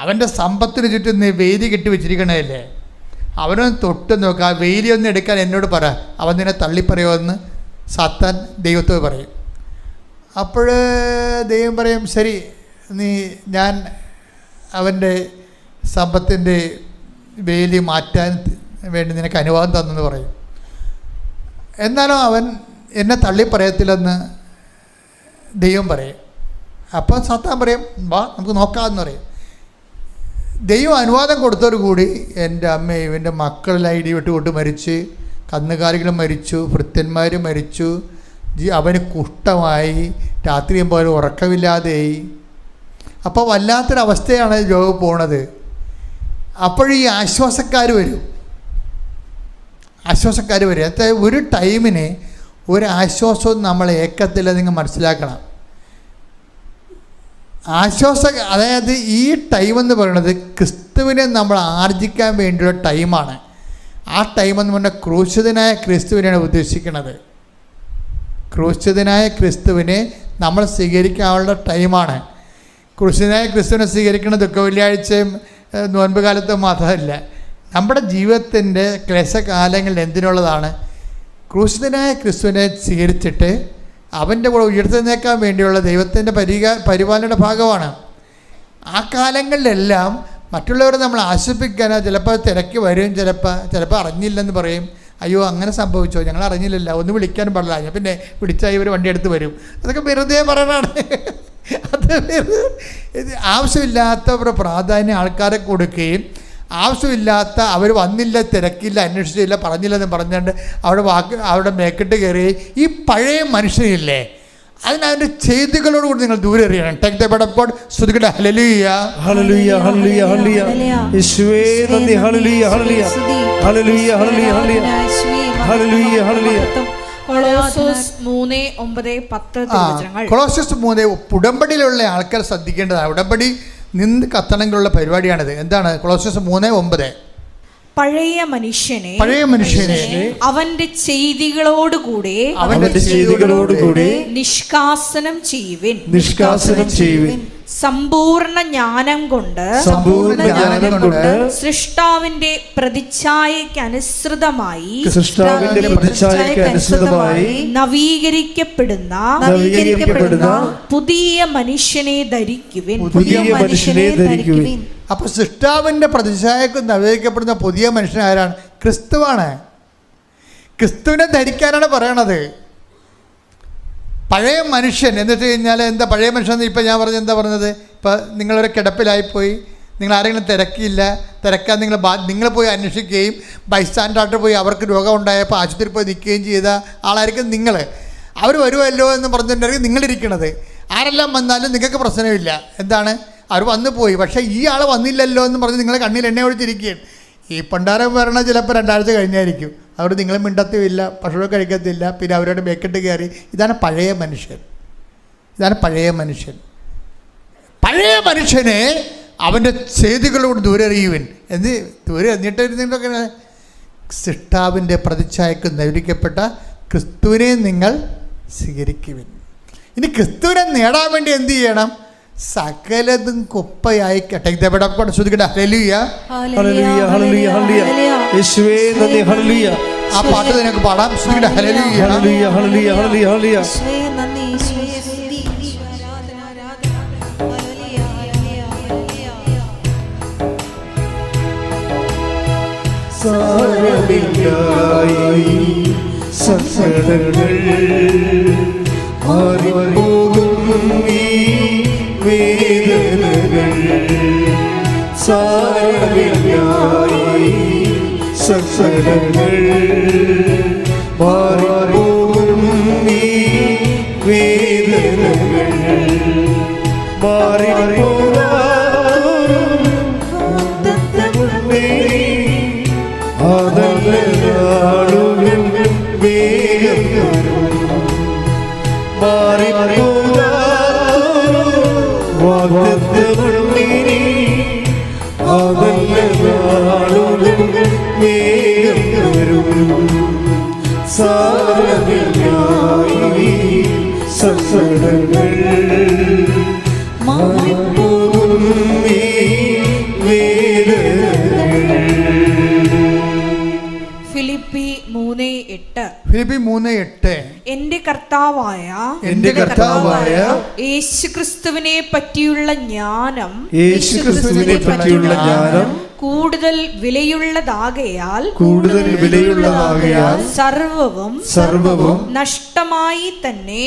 അവൻ്റെ സമ്പത്തിന് ചുറ്റും നീ വേലി കെട്ടി വെച്ചിരിക്കണതല്ലേ, അവനൊന്ന് തൊട്ട് നോക്കുക, ആ വേലിയൊന്നും എടുക്കാൻ എന്നോട് പറ, അവൻ നിന്നെ തള്ളിപ്പറയുമെന്ന് സാത്താൻ ദൈവത്തോട് പറയും. അപ്പോൾ ദൈവം പറയും, ശരി, ഞാൻ അവൻ്റെ സമ്പത്തിൻ്റെ വേലി മാറ്റാൻ വേണ്ടി നിനക്ക് അനുവാദം തന്നെന്ന് പറയും. എന്നാലും അവൻ എന്നെ തള്ളിപ്പറയത്തില്ലെന്ന് ദൈവം പറയും. അപ്പോൾ സാത്താൻ പറയും, വാ നമുക്ക് നോക്കാമെന്ന് പറയും. ദൈവം അനുവാദം കൊടുത്തോടുകൂടി എൻ്റെ അമ്മയും എൻ്റെ മക്കളെല്ലാം ഇടിവിട്ട് മരിച്ച്, കന്നുകാലികളും മരിച്ചു, ഭൃത്യന്മാർ മരിച്ചു, അവന് കുഷ്ഠമായി, രാത്രിയും പോലെ ഉറക്കമില്ലാതെയായി. അപ്പോൾ വല്ലാത്തൊരവസ്ഥയാണ് ജോബ് പോണത്. അപ്പോഴീ ആശ്വാസക്കാർ വരും. അതായത് ഒരു ടൈമിന് ഒരു ആശ്വാസവും നമ്മൾ ഏക്കത്തില്ല, നിങ്ങൾ മനസ്സിലാക്കണം. അതായത് ഈ ടൈമെന്ന് പറയുന്നത് ക്രിസ്തുവിനെ നമ്മൾ ആർജിക്കാൻ വേണ്ടിയുള്ള ടൈമാണ്. ആ ടൈമെന്ന് പറഞ്ഞാൽ ക്രൂശിതനായ ക്രിസ്തുവിനെയാണ് ഉദ്ദേശിക്കുന്നത്. ക്രൂശിതനായ ക്രിസ്തുവിനെ നമ്മൾ സ്വീകരിക്കാനുള്ള ടൈമാണ്. ക്രൂശിതനായ ക്രിസ്തുവിനെ സ്വീകരിക്കുന്ന ദുഃഖ വെള്ളിയാഴ്ചയും നോൻപ് കാലത്തും മാത്രമല്ല, നമ്മുടെ ജീവിതത്തിൻ്റെ ക്ലേശകാലങ്ങളിൽ എന്തിനുള്ളതാണ്? ക്രൂശിതനായ ക്രിസ്തുവിനെ സ്വീകരിച്ചിട്ട് അവൻ്റെ കൂടെ ഉയർത്തെഴുന്നേൽക്കാൻ വേണ്ടിയുള്ള ദൈവത്തിൻ്റെ പരിപാലനയുടെ ഭാഗമാണ്. ആ കാലങ്ങളിലെല്ലാം മറ്റുള്ളവരെ നമ്മൾ ആശ്വസിപ്പിക്കാനോ ചിലപ്പോൾ തിരക്ക് വരും, ചിലപ്പോൾ അറിഞ്ഞില്ലെന്ന് പറയും. അയ്യോ അങ്ങനെ സംഭവിച്ചോ, ഞങ്ങൾ അറിഞ്ഞില്ലല്ലോ, ഒന്ന് വിളിക്കാനും പാടില്ല, ഞാൻ പിന്നെ വിളിച്ചാൽ ഇവർ വണ്ടി എടുത്ത് വരും. അതൊക്കെ വെറുതെ പറയണതാണ്. അത് ആവശ്യമില്ലാത്തവരുടെ പ്രാധാന്യം ആൾക്കാരെ കൊടുക്കുകയും ആവശ്യമില്ലാത്ത അവർ വന്നില്ല, തിരക്കില്ല, അന്വേഷിച്ചില്ല, പറഞ്ഞില്ലെന്ന് പറഞ്ഞുകൊണ്ട് അവിടെ മേക്കിട്ട് കയറി ഈ പഴയ മനുഷ്യനില്ലേ, അതിനതിൻ്റെ ചെയ്തികളോടുകൂടി നിങ്ങൾ ദൂരെ എറിയണം. Take the bed of God, സ്തുതിക്കട്ടെ. ഹല്ലേലൂയ ഹല്ലേലൂയ ഹല്ലേലൂയ ഹല്ലേലൂയ യേശുവേ നന്ദി. ഹല്ലേലൂയ ഹല്ലേലൂയ ഹല്ലേലൂയ ഹല്ലേലൂയ ഹല്ലേലൂയ ഹല്ലേലൂയ. കൊളോസ്യോസ് 3:9-10 കൊളോസ്യോസ് 3 ഉടമ്പടിയിലുള്ള ആൾക്കാർ ശ്രദ്ധിക്കേണ്ടതാണ്. ഉടമ്പടി നിന്ന് കത്തണമെങ്കിലുള്ള പരിപാടിയാണിത്. എന്താണ് കൊളോസ്യോസ് 3:9? പഴയ മനുഷ്യനെ അവന്റെ ചെയ്തികളോടുകൂടെ നിഷ്കാസനം ചെയ്യുവിൻ. സമ്പൂർണ്ണ ജ്ഞാനം കൊണ്ട് സൃഷ്ടാവിന്റെ പ്രതിച്ഛായയ്ക്ക് അനുസൃതമായി നവീകരിക്കപ്പെടുന്ന പുതിയ മനുഷ്യനെ ധരിക്കുവിൻ. അപ്പോൾ സൃഷ്ടാവിൻ്റെ പ്രതിച്ഛായക്ക് നവീകരിക്കപ്പെടുന്ന പുതിയ മനുഷ്യൻ ആരാണ്? ക്രിസ്തുവാണ്. ക്രിസ്തുവിനെ ധരിക്കാനാണ് പറയണത്. പഴയ മനുഷ്യൻ എന്ന് വെച്ച് കഴിഞ്ഞാൽ എന്താ പഴയ മനുഷ്യൻ? ഇപ്പം ഞാൻ എന്താ പറഞ്ഞത്? ഇപ്പം നിങ്ങളൊരു കിടപ്പിലായിപ്പോയി, നിങ്ങൾ ആരെങ്കിലും തിരക്കാൻ നിങ്ങൾ പോയി അന്വേഷിക്കുകയും ബൈസ്റ്റാൻഡായിട്ട് പോയി അവർക്ക് രോഗം ഉണ്ടായപ്പോൾ ആശുപത്രിയിൽ പോയി നിൽക്കുകയും ചെയ്ത ആളായിരിക്കും നിങ്ങൾ. അവർ വരുമല്ലോ എന്ന് പറഞ്ഞിട്ടുണ്ടായിരിക്കും നിങ്ങളിരിക്കണത്. ആരെല്ലാം വന്നാലും നിങ്ങൾക്ക് പ്രശ്നമില്ല. എന്താണ്, അവർ വന്നു പോയി, പക്ഷേ ഈ ആൾ വന്നില്ലല്ലോ എന്ന് പറഞ്ഞ് നിങ്ങൾ കണ്ണിൽ എണ്ണ ഒഴിച്ചിരിക്കുകയാണ്. ഈ പണ്ടാരം വരണ ചിലപ്പോൾ 2 ആഴ്ച കഴിഞ്ഞായിരിക്കും. അവിടെ നിങ്ങൾ മിണ്ടത്തുമില്ല, ഭക്ഷണം കഴിക്കത്തില്ല, പിന്നെ അവരോട് മേക്കിട്ട് കയറി. ഇതാണ് പഴയ മനുഷ്യൻ. പഴയ മനുഷ്യനെ അവൻ്റെ ചെയ്തികളോട് ദൂരെ എറിയുവിൻ. ദൂരെ എറിഞ്ഞിട്ടൊക്കെ സൃഷ്ടാവിൻ്റെ പ്രതിച്ഛായക്ക് നവീകരിക്കപ്പെട്ട ക്രിസ്തുവിനെ നിങ്ങൾ സ്വീകരിക്കുവിൻ. ഇനി ക്രിസ്തുവിനെ നേടാൻ വേണ്ടി എന്ത് ചെയ്യണം? സകലതും കുപ്പയായി ആ പാട്ട് നിനക്ക് പാടാം. വേദനകൾ സാരമില്ലായി സകലങ്ങൾ മാറിപ്പോകും നീ വേദനകൾ മാറിപ്പോകും അതല്ലാളുകൾ വേഗം മാറിപ്പോകാത്തൊരു വാഗ്ദത്തമുണ്ടിനി അതല്ല നാളുകൾ വേഗം വരും സാരമില്ലായി സസടങ്ങൾ മാറിപ്പോകും നീ ഫിലിപ്പി 3:8 ഫിലിപ്പി 3:8 എന്റെ കർത്താവായ യേശുക്രിസ്തുവിനെ പറ്റിയുള്ള ജ്ഞാനം കൂടുതൽ വിലയുള്ളതാകയാൽ സർവവും നഷ്ടമായി തന്നെ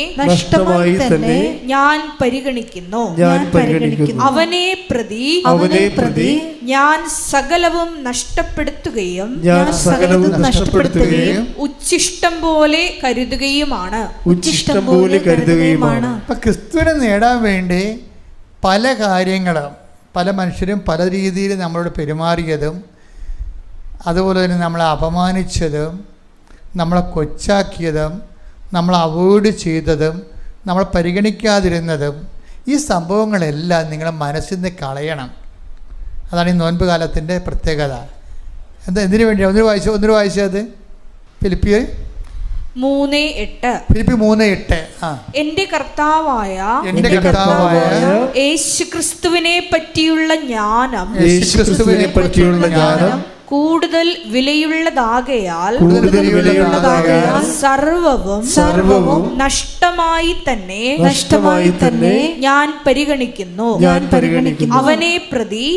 ഞാൻ പരിഗണിക്കുന്നു. അവനെ പ്രതി ഞാൻ സകലവും നഷ്ടപ്പെടുത്തുകയും ഉച്ഛിഷ്ടം പോലെ കരുതുകയുമാണ്. ക്രിസ്തുവിനെ നേടാൻ വേണ്ടി പല കാര്യങ്ങളും പല മനുഷ്യരും പല രീതിയിൽ നമ്മളോട് പെരുമാറിയതും അതുപോലെ തന്നെ നമ്മളെ അപമാനിച്ചതും നമ്മളെ കൊച്ചാക്കിയതും നമ്മളെ അവോയ്ഡ് ചെയ്തതും നമ്മൾ പരിഗണിക്കാതിരുന്നതും ഈ സംഭവങ്ങളെല്ലാം നിങ്ങളുടെ മനസ്സിൽ നിന്ന് കളയണം. അതാണ് ഈ നോൻപ് കാലത്തിൻ്റെ പ്രത്യേകത. എന്തിനു വേണ്ടിയാണ്? ഒന്നൊരു വായിച്ചത് ഫിലിപ്പി 3:8 എന്റെ കർത്താവായ യേശുക്രിസ്തുവിനെ പറ്റിയുള്ള ജ്ഞാനം കൂടുതൽ വിലയുള്ളതാകയാൽ സർവവും നഷ്ടമായി തന്നെ ഞാൻ പരിഗണിക്കുന്നു. അവനെ പ്രതി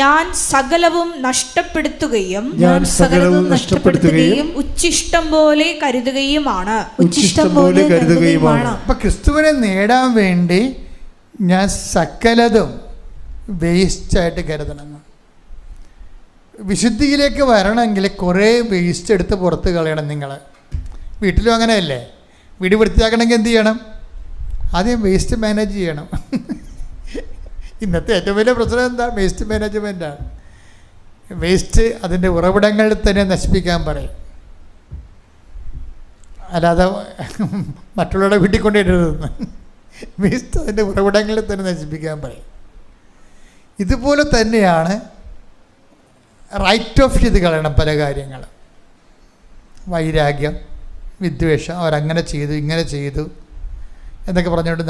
ഞാൻ സകലവും നഷ്ടപ്പെടുത്തുകയും ഉച്ഛിഷ്ടം പോലെ കരുതുകയുമാണ്. അപ്പൊ ക്രിസ്തുവിനെ നേടാൻ വേണ്ടി ഞാൻ സകലതും വേസ്റ്റായിട്ട് കരുതണം. വിശുദ്ധിയിലേക്ക് വരണമെങ്കിൽ കുറേ വേസ്റ്റ് എടുത്ത് പുറത്ത് കളയണം. നിങ്ങൾ വീട്ടിലും അങ്ങനെയല്ലേ? വീട് വൃത്തിയാക്കണമെങ്കിൽ എന്ത് ചെയ്യണം? ആദ്യം വേസ്റ്റ് മാനേജ് ചെയ്യണം. ഇന്നത്തെ ഏറ്റവും വലിയ പ്രശ്നം എന്താ? വേസ്റ്റ് മാനേജ്മെൻറ്റാണ്. വേസ്റ്റ് അതിൻ്റെ ഉറവിടങ്ങളിൽ തന്നെ നശിപ്പിക്കാൻ പറയും. അല്ലാതെ മറ്റുള്ളവരുടെ വീട്ടിൽ കൊണ്ടിടരുതെന്ന്. വേസ്റ്റ് അതിൻ്റെ ഉറവിടങ്ങളിൽ തന്നെ നശിപ്പിക്കാൻ പറയും. ഇതുപോലെ തന്നെയാണ് റൈറ്റ് ഓഫ് ചെയ്ത് കളയണം പല കാര്യങ്ങൾ. വൈരാഗ്യം, വിദ്വേഷം, അവരങ്ങനെ ചെയ്തു ഇങ്ങനെ ചെയ്തു എന്നൊക്കെ പറഞ്ഞുകൊണ്ട്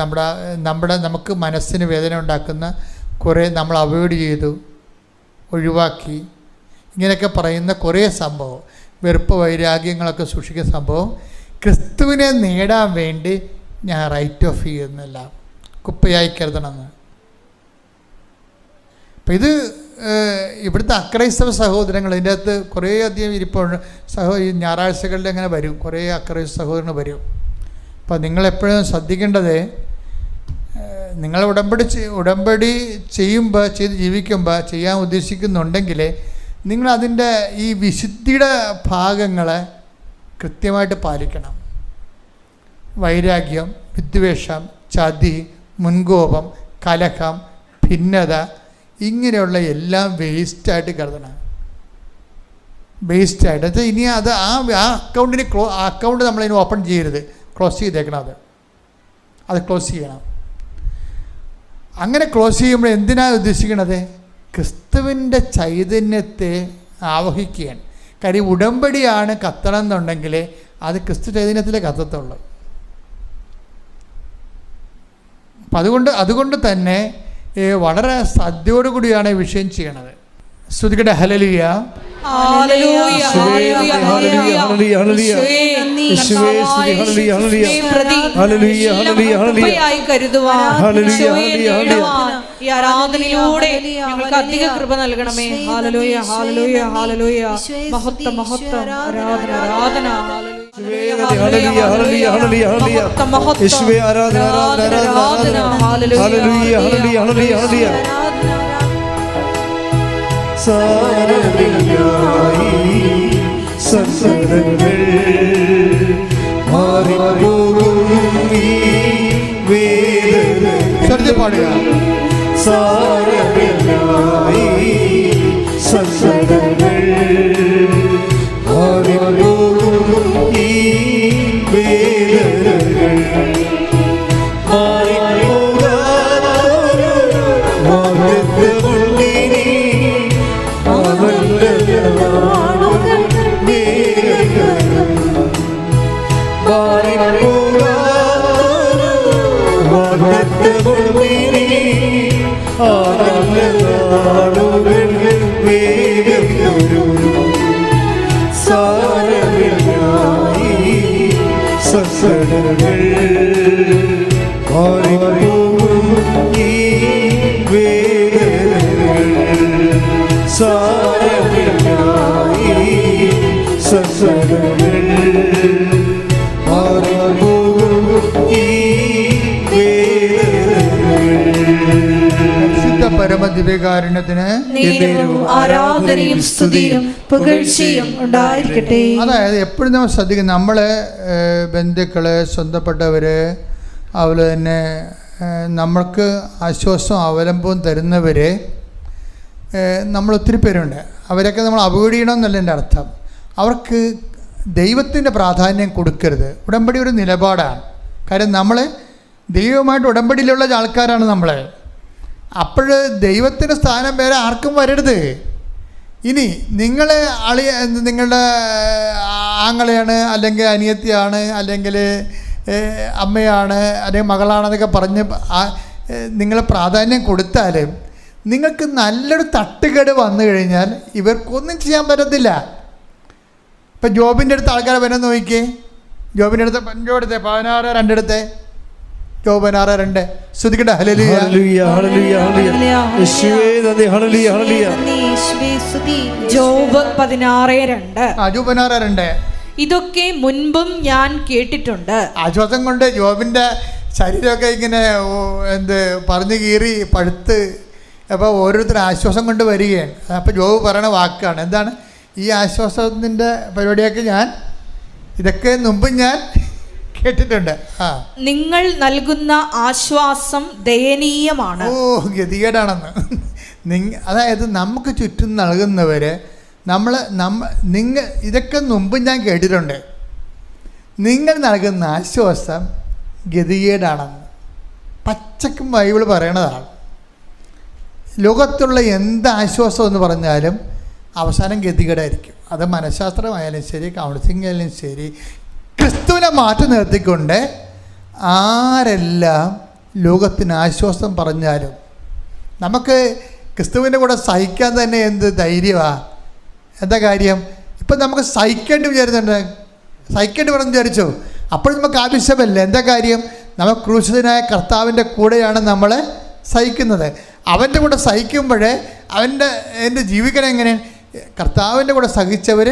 നമുക്ക് മനസ്സിന് വേദന ഉണ്ടാക്കുന്ന കുറേ നമ്മൾ അവോയ്ഡ് ചെയ്തു, ഒഴിവാക്കി, ഇങ്ങനെയൊക്കെ പറയുന്ന കുറേ സംഭവം, വെറുപ്പ് വൈരാഗ്യങ്ങളൊക്കെ സൂക്ഷിക്കുന്ന സംഭവം ക്രിസ്തുവിനെ നേടാൻ വേണ്ടി ഞാൻ റൈറ്റ് ഓഫ് ചെയ്യുന്നില്ല, കുപ്പയായി കരുതണമെന്ന്. അപ്പം ഇത് ഇവിടുത്തെ അക്രൈസ്തവ സഹോദരങ്ങൾ ഇതിൻ്റെ അകത്ത് കുറേ അധികം ഇരിപ്പുണ്ട്. ഈ ഞായറാഴ്ചകളിൽ അങ്ങനെ വരും, കുറേ അക്രൈസ്തവ സഹോദരങ്ങൾ വരും. അപ്പം നിങ്ങളെപ്പോഴും ശ്രദ്ധിക്കേണ്ടത്, നിങ്ങൾ ഉടമ്പടി ചെയ്ത് ജീവിക്കുമ്പോൾ ചെയ്യാൻ ഉദ്ദേശിക്കുന്നുണ്ടെങ്കിൽ നിങ്ങളതിൻ്റെ ഈ വിശുദ്ധിയുടെ ഭാഗങ്ങളെ കൃത്യമായിട്ട് പാലിക്കണം. വൈരാഗ്യം, വിദ്വേഷം, ചതി, മുൻകോപം, കലഹം, ഭിന്നത, ഇങ്ങനെയുള്ള എല്ലാം വേസ്റ്റായിട്ട് കരുതണം. വേസ്റ്റായിട്ട് വെച്ചാൽ ഇനി അത് ആ അക്കൗണ്ട് നമ്മളിനി ഓപ്പൺ ചെയ്യരുത്, ക്ലോസ് ചെയ്തേക്കണം. അത് ക്ലോസ് ചെയ്യണം. അങ്ങനെ ക്ലോസ് ചെയ്യുമ്പോൾ എന്തിനാണ് ഉദ്ദേശിക്കണത്? ക്രിസ്തുവിൻ്റെ ചൈതന്യത്തെ ആവഹിക്കുകയാണ്. കാര്യം ഉടമ്പടിയാണ് കത്തണം എന്നുണ്ടെങ്കിൽ അത് ക്രിസ്തു ചൈതന്യത്തിലേ കത്തത്തുള്ളൂ. അപ്പം അതുകൊണ്ട് തന്നെ വളരെ ശ്രദ്ധയോടുകൂടിയാണ് ഈ വിഷയം ചെയ്യണത്. ശ്രുതികടെ ഹല്ലേലൂയ. ഈ ആരാധനയിലൂടെ ഞങ്ങൾക്ക് അധിക കൃപ നൽകണമേ. ഹല്ലേലൂയ, ഹല്ലേലൂയ, ഹല്ലേലൂയ. മഹത്വം, മഹത്വം, ആരാധന, ആരാധന. ഹല്ലേലൂയ, ഹല്ലേലൂയ, ഹല്ലേലൂയ, ഹല്ലേലൂയ. യേശുവേ ആരാധന, ആരാധന, ആരാധന. ഹല്ലേലൂയ, ഹല്ലേലൂയ, ഹല്ലേലൂയ, ഹല്ലേലൂയ. സാരമില്ലായി സസരങ്ങൾ മാറിപ്പോകും ഈ വേദന പാടുക. സാരമില്ലായി സസരങ്ങൾ മാറിപ്പോകും ഈ വേദനകൾ രക്തമുൾമേനി ആ നല്ല നാളുകൾ വേഗം വരും. സാരമില്ലായി സസടകൾ മാറിപ്പോകും ഈ വേദനകൾ. സാരമില്ലായി സസടകൾ മാറിപ്പോകും ഈ പരമദിവ്യകാരുണ്യത്തിന് ആരാധനയും സ്തുതിയും പുകഴ്ചയും ഉണ്ടായിരിക്കട്ടെ. അതായത് എപ്പോഴും നമ്മൾ ശ്രദ്ധിക്കും, നമ്മളെ ബന്ധുക്കള്, സ്വന്തപ്പെട്ടവര്, അതുപോലെ തന്നെ നമ്മൾക്ക് ആശ്വാസവും അവലംബവും തരുന്നവര് നമ്മൾ ഒത്തിരി പേരുണ്ട്. അവരൊക്കെ നമ്മൾ അവോയ്ഡ് ചെയ്യണമെന്നല്ല എൻ്റെ അർത്ഥം. അവർക്ക് ദൈവത്തിൻ്റെ പ്രാധാന്യം കൊടുക്കരുത്. ഉടമ്പടി ഒരു നിലപാടാണ്. കാര്യം നമ്മൾ ദൈവവുമായിട്ട് ഉടമ്പടിയിലുള്ള ആൾക്കാരാണ് നമ്മൾ. അപ്പോൾ ദൈവത്തിൻ്റെ സ്ഥാനം വേറെ ആർക്കും വരരുത്. ഇനി നിങ്ങളെ നിങ്ങളുടെ ആങ്ങളെയാണ്, അല്ലെങ്കിൽ അനിയത്തിയാണ്, അല്ലെങ്കിൽ അമ്മയാണ്, അല്ലെങ്കിൽ മകളാണെന്നൊക്കെ പറഞ്ഞ് നിങ്ങൾ പ്രാധാന്യം കൊടുത്താൽ നിങ്ങൾക്ക് നല്ലൊരു തട്ടുകേട് വന്നു കഴിഞ്ഞാൽ ഇവർക്കൊന്നും ചെയ്യാൻ പറ്റത്തില്ല. ഇപ്പം ജോബിൻ്റെ അടുത്ത് ആൾക്കാരെ വരുന്ന നോക്കിക്കേ. ജോബിൻ്റെ അടുത്ത് 16:2 ജോബ് 16:2 ശ്രദ്ധിക്കട്ടെ. ഹല്ലേലൂയ ഹല്ലേലൂയ ഹല്ലേലൂയ ഹല്ലേലൂയ യേശുവേ നന്ദി. ഹല്ലേലൂയ ഹല്ലേലൂയ ജോബ് 16:2. ജോബ് 16:2. ഇതൊക്കെ മുൻപും ഞാൻ കേട്ടിട്ടുണ്ട്. ആശ്വാസം കൊണ്ട് ജോബിൻ്റെ ശരീരമൊക്കെ ഇങ്ങനെ പറഞ്ഞു കീറി പഴുത്ത്, അപ്പോൾ ഓരോരുത്തരും ആശ്വാസം കൊണ്ട് വരികയാണ്. അപ്പോൾ ജോബ് പറയണ വാക്കാണ് എന്താണ്? ഈ ആശ്വാസത്തിൻ്റെ പരിപാടിയൊക്കെ ഇതൊക്കെ മുമ്പ് ഞാൻ കേട്ടിട്ടുണ്ട്. നിങ്ങൾ നൽകുന്ന ആശ്വാസം ദയനീയമാണ്. ഗതികേടാണെന്ന്. അതായത് നമുക്ക് ചുറ്റും നൽകുന്നവർ നിങ്ങൾ ഇതൊക്കെ മുമ്പ് ഞാൻ കേട്ടിട്ടുണ്ട്. നിങ്ങൾ നൽകുന്ന ആശ്വാസം ഗതികേടാണെന്ന് പച്ചക്കും ബൈബിൾ പറയണതാണ്. ലോകത്തുള്ള എന്ത് ആശ്വാസം എന്ന് പറഞ്ഞാലും അവസാനം ഗതികേടായിരിക്കും. അത് മനഃശാസ്ത്രമായാലും ശരി, കൗൺസിലിംഗ് ആയാലും ശരി, ക്രിസ്തുവിനെ മാറ്റി നിർത്തിക്കൊണ്ട് ആരെല്ലാം ലോകത്തിന് ആശ്വാസം പറഞ്ഞാലും നമുക്ക് ക്രിസ്തുവിൻ്റെ കൂടെ സഹിക്കാൻ തന്നെ എന്ത് ധൈര്യമാണ്. എന്താ കാര്യം? ഇപ്പം നമുക്ക് സഹിക്കേണ്ടി പറഞ്ഞു വിചാരിച്ചോ? അപ്പോഴും നമുക്ക് ആവശ്യമല്ല. എന്താ കാര്യം? നമ്മൾ ക്രൂശിതനായ കർത്താവിൻ്റെ കൂടെയാണ് നമ്മൾ സഹിക്കുന്നത്. അവൻ്റെ കൂടെ സഹിക്കുമ്പോഴേ എൻ്റെ ജീവിക്കണം എങ്ങനെ? കർത്താവിൻ്റെ കൂടെ സഹിച്ചവർ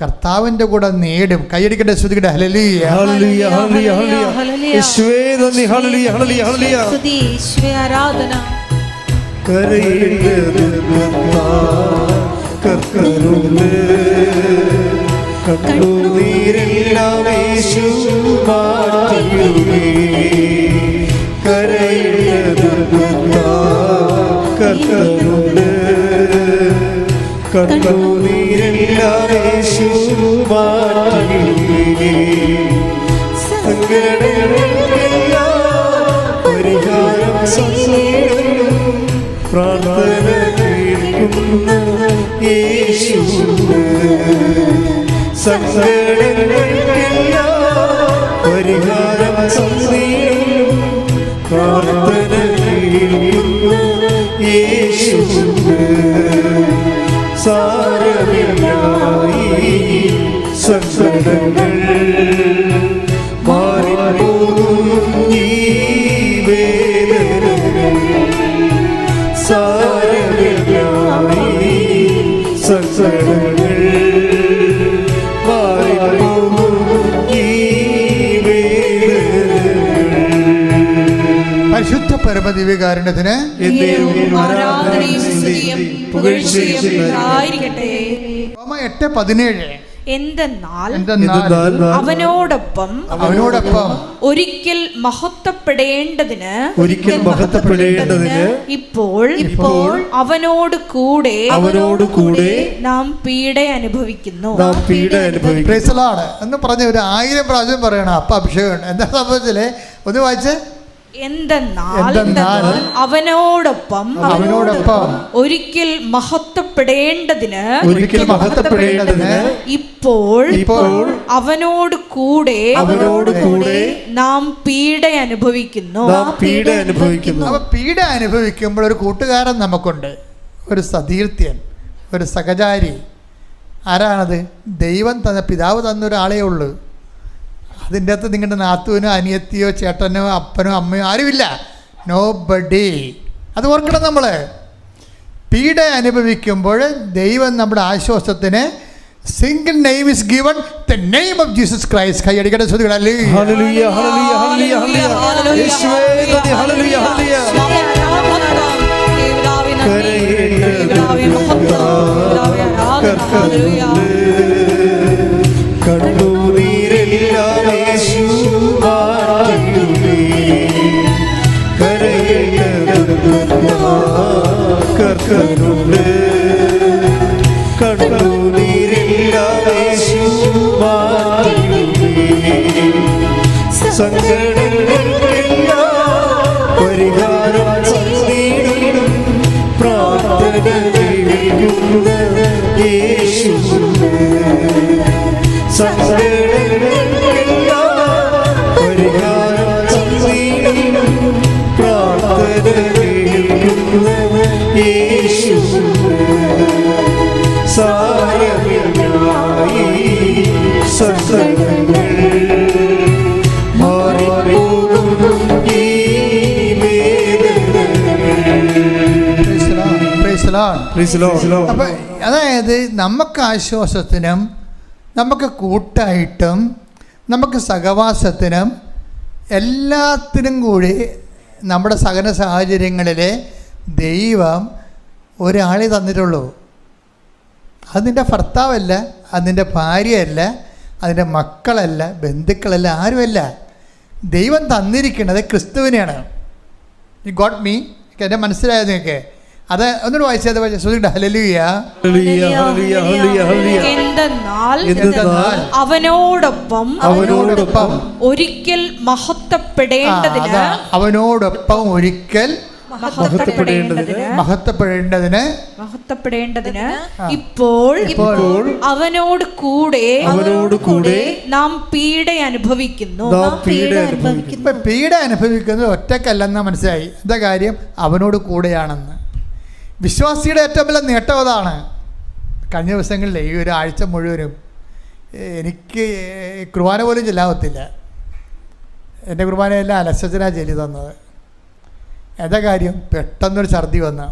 കർത്താവിൻ്റെ കൂടെ നേടും. കൈയടിക്കട്ടെ, ശ്രുതിക്കട്ടെ. ഹല്ലേലൂയ ഹല്ലേലൂയ ഹല്ലേലൂയ ഹല്ലേലൂയ യേശുവേ നന്ദി. ഹല്ലേലൂയ ഹല്ലേലൂയ ഹല്ലേലൂയ സ്തുതി യേശുവേ ആരാധന. കണ്ണുനീരെല്ലാം യേശു മാറ്റിയിടുമേ. കണ്ണുനീരെല്ലാം യേശു മാറ്റിയിടുമേ. സങ്കടങ്ങളെല്ലാം പരിഹാരം പ്രാർത്ഥന കേൾക്കുന്ന യേശു. സങ്കടങ്ങൾക്കെല്ലാം പരിഹാരം പ്രാർത്ഥന കേൾക്കുന്ന യേശു. സാരമില്ലായി സങ്കടങ്ങൾ മാറിപ്പോകും ഈ വേദനകൾ. സാരമില്ലായി സങ്കടങ്ങൾ മാറിപ്പോകും ഈ വേദനകൾ. പരിശുദ്ധ പരമദിവ്യകാരുണ്യത്തിന് ആരാധനയും സ്തുതിയും പുകഴ്ചയും ഉണ്ടായിരിക്കട്ടെ. 8:17 എന്തെന്നാൽ അവനോടൊപ്പം ഒരിക്കൽ മഹത്വപ്പെടേണ്ടതിന് ഇപ്പോൾ അവനോട് കൂടെ നാം പീഡ അനുഭവിക്കുന്നു. പ്രൈസ് ദി ലോർഡ് എന്ന് പറഞ്ഞ 1000 പ്രാവശ്യം പറയണം. അപ്പം അഭിഷേകം എന്താ സംഭവത്തില്? ഒന്ന് വായിച്ചേ. എന്തെന്നാൽ എന്തെന്നാൽ അവനോടൊപ്പം ഒരിക്കൽ മഹത്വപ്പെടേണ്ടതിന് ഇപ്പോൾ അവനോട് കൂടെ നാം പീഡ അനുഭവിക്കുന്നു. അപ്പൊ പീഡ അനുഭവിക്കുമ്പോൾ ഒരു കൂട്ടുകാരൻ നമുക്കുണ്ട്, ഒരു സതീർത്ഥ്യൻ, ഒരു സഹചാരി. ആരാണത്? ദൈവം തന്ന, പിതാവ് തന്നൊരാളേ ഉള്ളൂ. അതിൻ്റെ അകത്ത് നിങ്ങളുടെ നാത്തുവിനോ അനിയത്തിയോ ചേട്ടനോ അപ്പനോ അമ്മയോ ആരുമില്ല. Nobody. അത് ഓർക്കണം. നമ്മൾ പീഡ അനുഭവിക്കുമ്പോൾ ദൈവം നമ്മുടെ ആശ്വാസത്തിന് single name is given, the name of Jesus Christ. കൈയടിക്കട്ടെ. ശ്രുതികളല്ലേ. അപ്പൊ അതായത് നമുക്ക് ആശ്വാസത്തിനും നമുക്ക് കൂട്ടായിട്ടും നമുക്ക് സഹവാസത്തിനും എല്ലാത്തിനും കൂടി നമ്മുടെ സഹന സാഹചര്യങ്ങളിൽ ദൈവം ഒരാളെ തന്നിട്ടുള്ളൂ. അതിൻ്റെ ഭർത്താവല്ല, അതിൻ്റെ ഭാര്യയല്ല, അതിൻ്റെ മക്കളല്ല, ബന്ധുക്കളല്ല, ആരുമല്ല. ദൈവം തന്നിരിക്കുന്നത് ക്രിസ്തുവിനെയാണ്. You got me? എന്നെ മനസ്സിലായത് നിങ്ങൾക്ക്? അത് ഒന്നുകൂടെ വായിച്ചത് ശ്രദ്ധിക്കട്ടെ. ഹല്ലേലൂയ. എന്തെന്നാൽ അവനോടൊപ്പം ഒരിക്കൽ മഹത്വപ്പെടേണ്ടതിന് ഇപ്പോൾ അവനോട് കൂടെ നാം പീഡ അനുഭവിക്കുന്നു. പീഡ അനുഭവിക്കുന്നത് ഒറ്റക്കല്ലെന്ന് മനസ്സിലായി. എന്താ കാര്യം? അവനോട് കൂടെയാണെന്ന്. വിശ്വാസിയുടെ ഏറ്റവും വലിയ നേട്ടം അതാണ്. കഴിഞ്ഞ ദിവസങ്ങളിൽ ഈ ഒരു ആഴ്ച മുഴുവനും എനിക്ക് കുർബാന പോലും ചെല്ലാവത്തില്ല. എൻ്റെ കുർബാനയെല്ലാം അലസച്ചനാണ് ചൊല്ലി തന്നത്. എന്താ കാര്യം? പെട്ടെന്നൊരു ഛർദി വന്ന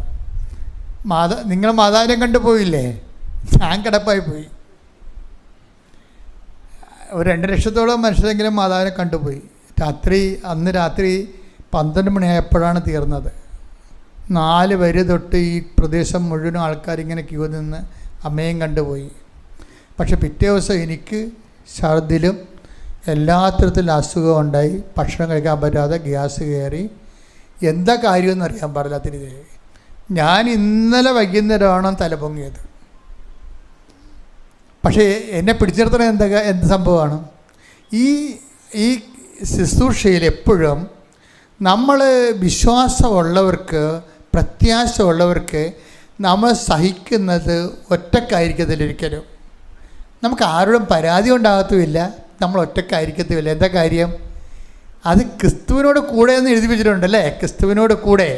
നിങ്ങൾ മാതാവിനെ കണ്ടു പോയില്ലേ? ഞാൻ കിടപ്പായി പോയി. ഒരു 2 ലക്ഷത്തോളം മനുഷ്യരെങ്കിലും മാതാവിനെ കണ്ടുപോയി. അന്ന് രാത്രി 12 മണിയായപ്പോഴാണ് തീർന്നത്. 4 വരി തൊട്ട് ഈ പ്രദേശം മുഴുവനും ആൾക്കാരിങ്ങനെ ക്യൂ നിന്ന് അമ്മയും കണ്ടുപോയി. പക്ഷെ പിറ്റേ ദിവസം എനിക്ക് ഛർദിലും എല്ലാ തരത്തിലും അസുഖം ഉണ്ടായി. ഭക്ഷണം കഴിക്കാൻ പറ്റാതെ ഗ്യാസ് കയറി. എന്താ കാര്യമെന്ന് അറിയാൻ പാടില്ലാത്ത രീതിയിൽ ഞാൻ ഇന്നലെ വൈകുന്നേരമാണ് തല പൊങ്ങിയത്. പക്ഷേ എന്നെ പിടിച്ചു നിർത്തണ എന്ത് സംഭവമാണ്? ഈ ശുശ്രൂഷയിൽ എപ്പോഴും നമ്മൾ വിശ്വാസമുള്ളവർക്ക്, പ്രത്യാശയുള്ളവർക്ക് നമ്മൾ സഹിക്കുന്നത് ഒറ്റക്കായിരിക്കത്തില്ലൊരിക്കലും. നമുക്ക് ആരോടും പരാതി ഉണ്ടാകത്തുമില്ല, നമ്മൾ ഒറ്റക്കായിരിക്കത്തുമില്ല. എന്താ കാര്യം? അത് ക്രിസ്തുവിനോട് കൂടെ എന്ന് എഴുതി വെച്ചിട്ടുണ്ടല്ലേ? ക്രിസ്തുവിനോട് കൂടെ.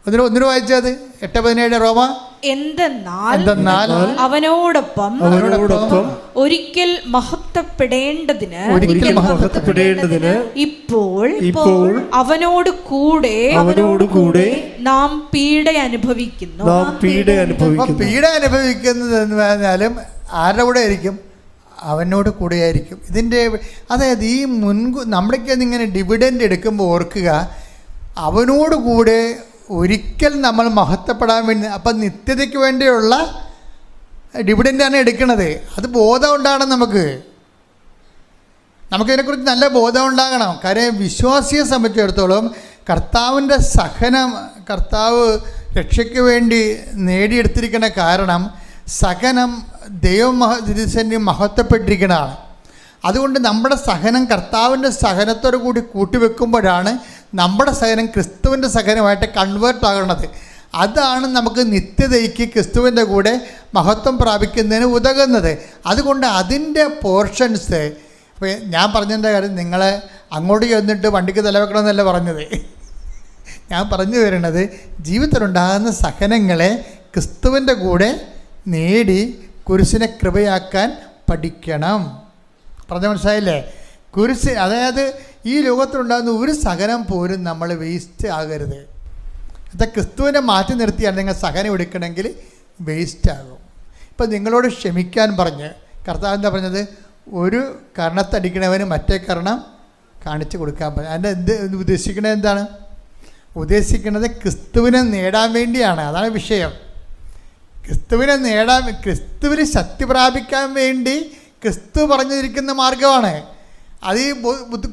ഒന്നിനു വായിച്ചത് 8:17 റോമ. എന്തെന്നാൽ അവനോടൊപ്പം ഒരിക്കൽ മഹത്വപ്പെടേണ്ടതിന് ഇപ്പോൾ അവനോട് കൂടെ നാം പീഡ അനുഭവിക്കുന്നു. പീഡ അനുഭവിക്കുന്നത് എന്ന് പറഞ്ഞാലും ആരുടെ കൂടെ ആയിരിക്കും? അവനോട് കൂടെയായിരിക്കും. ഇതിൻ്റെ അതായത് ഈ നമ്മുടെയൊക്കെ ഇങ്ങനെ ഡിവിഡൻഡ് എടുക്കുമ്പോൾ ഓർക്കുക, അവനോട് കൂടെ ഒരിക്കൽ നമ്മൾ മഹത്വപ്പെടാൻ വേണ്ടി, അപ്പം നിത്യതയ്ക്ക് വേണ്ടിയുള്ള ഡിവിഡൻ്റാണ് എടുക്കുന്നത്. അത് ബോധം ഉണ്ടാകണം. നമുക്കിതിനെക്കുറിച്ച് നല്ല ബോധം ഉണ്ടാകണം. കാര്യം വിശ്വാസിയെ സംബന്ധിച്ചിടത്തോളം കർത്താവിൻ്റെ സഹനം, കർത്താവ് രക്ഷയ്ക്ക് വേണ്ടി നേടിയെടുത്തിരിക്കുന്ന കാരണം സഹനം ദൈവം മഹത്വപ്പെട്ടിരിക്കുന്നതാണ്. അതുകൊണ്ട് നമ്മുടെ സഹനം കർത്താവിൻ്റെ സഹനത്തോടു കൂടി കൂട്ടിവെക്കുമ്പോഴാണ് നമ്മുടെ സഹനം ക്രിസ്തുവിൻ്റെ സഹനമായിട്ട് കൺവേർട്ട് ആകണത്. അതാണ് നമുക്ക് നിത്യതയ്ക്ക് ക്രിസ്തുവിൻ്റെ കൂടെ മഹത്വം പ്രാപിക്കുന്നതിന് ഉതകുന്നത്. അതുകൊണ്ട് അതിൻ്റെ പോർഷൻസ്, ഇപ്പോൾ ഞാൻ പറഞ്ഞതിൻ്റെ കാര്യം നിങ്ങളെ അങ്ങോട്ട് ചെന്നിട്ട് വണ്ടിക്ക് തലവെക്കണമെന്നല്ല പറഞ്ഞത്. ഞാൻ പറഞ്ഞു വരുന്നത് ജീവിതത്തിലുണ്ടാകുന്ന സഹനങ്ങളെ ക്രിസ്തുവിൻ്റെ കൂടെ നേടി കുരിശിനെ കൃപയാക്കാൻ പഠിക്കണം. പറഞ്ഞ മനസ്സിലായില്ലേ? കുരിശ്, അതായത് ഈ ലോകത്തിലുണ്ടാകുന്ന ഒരു സഹനം പോലും നമ്മൾ വേസ്റ്റ് ആകരുത്. അത് ക്രിസ്തുവിനെ മാറ്റി നിർത്തിയാണ് നിങ്ങൾ സഹനം എടുക്കണമെങ്കിൽ വേസ്റ്റ് ആകും. ഇപ്പം നിങ്ങളോട് ക്ഷമിക്കാൻ പറഞ്ഞ് കർത്താവ് എന്താ പറഞ്ഞത്? ഒരു കർണത്തടിക്കണവന് മറ്റേ കർണം കാണിച്ചു കൊടുക്കാൻ പറഞ്ഞു. അതിൻ്റെ ഉദ്ദേശിക്കണത് എന്താണ്? ഉദ്ദേശിക്കുന്നത് ക്രിസ്തുവിനെ നേടാൻ വേണ്ടിയാണ്. അതാണ് വിഷയം. ക്രിസ്തുവിനെ നേടാൻ, ക്രിസ്തുവിന് ശക്തി പ്രാപിക്കാൻ വേണ്ടി ക്രിസ്തു പറഞ്ഞിരിക്കുന്ന മാർഗമാണ് അത്. ഈ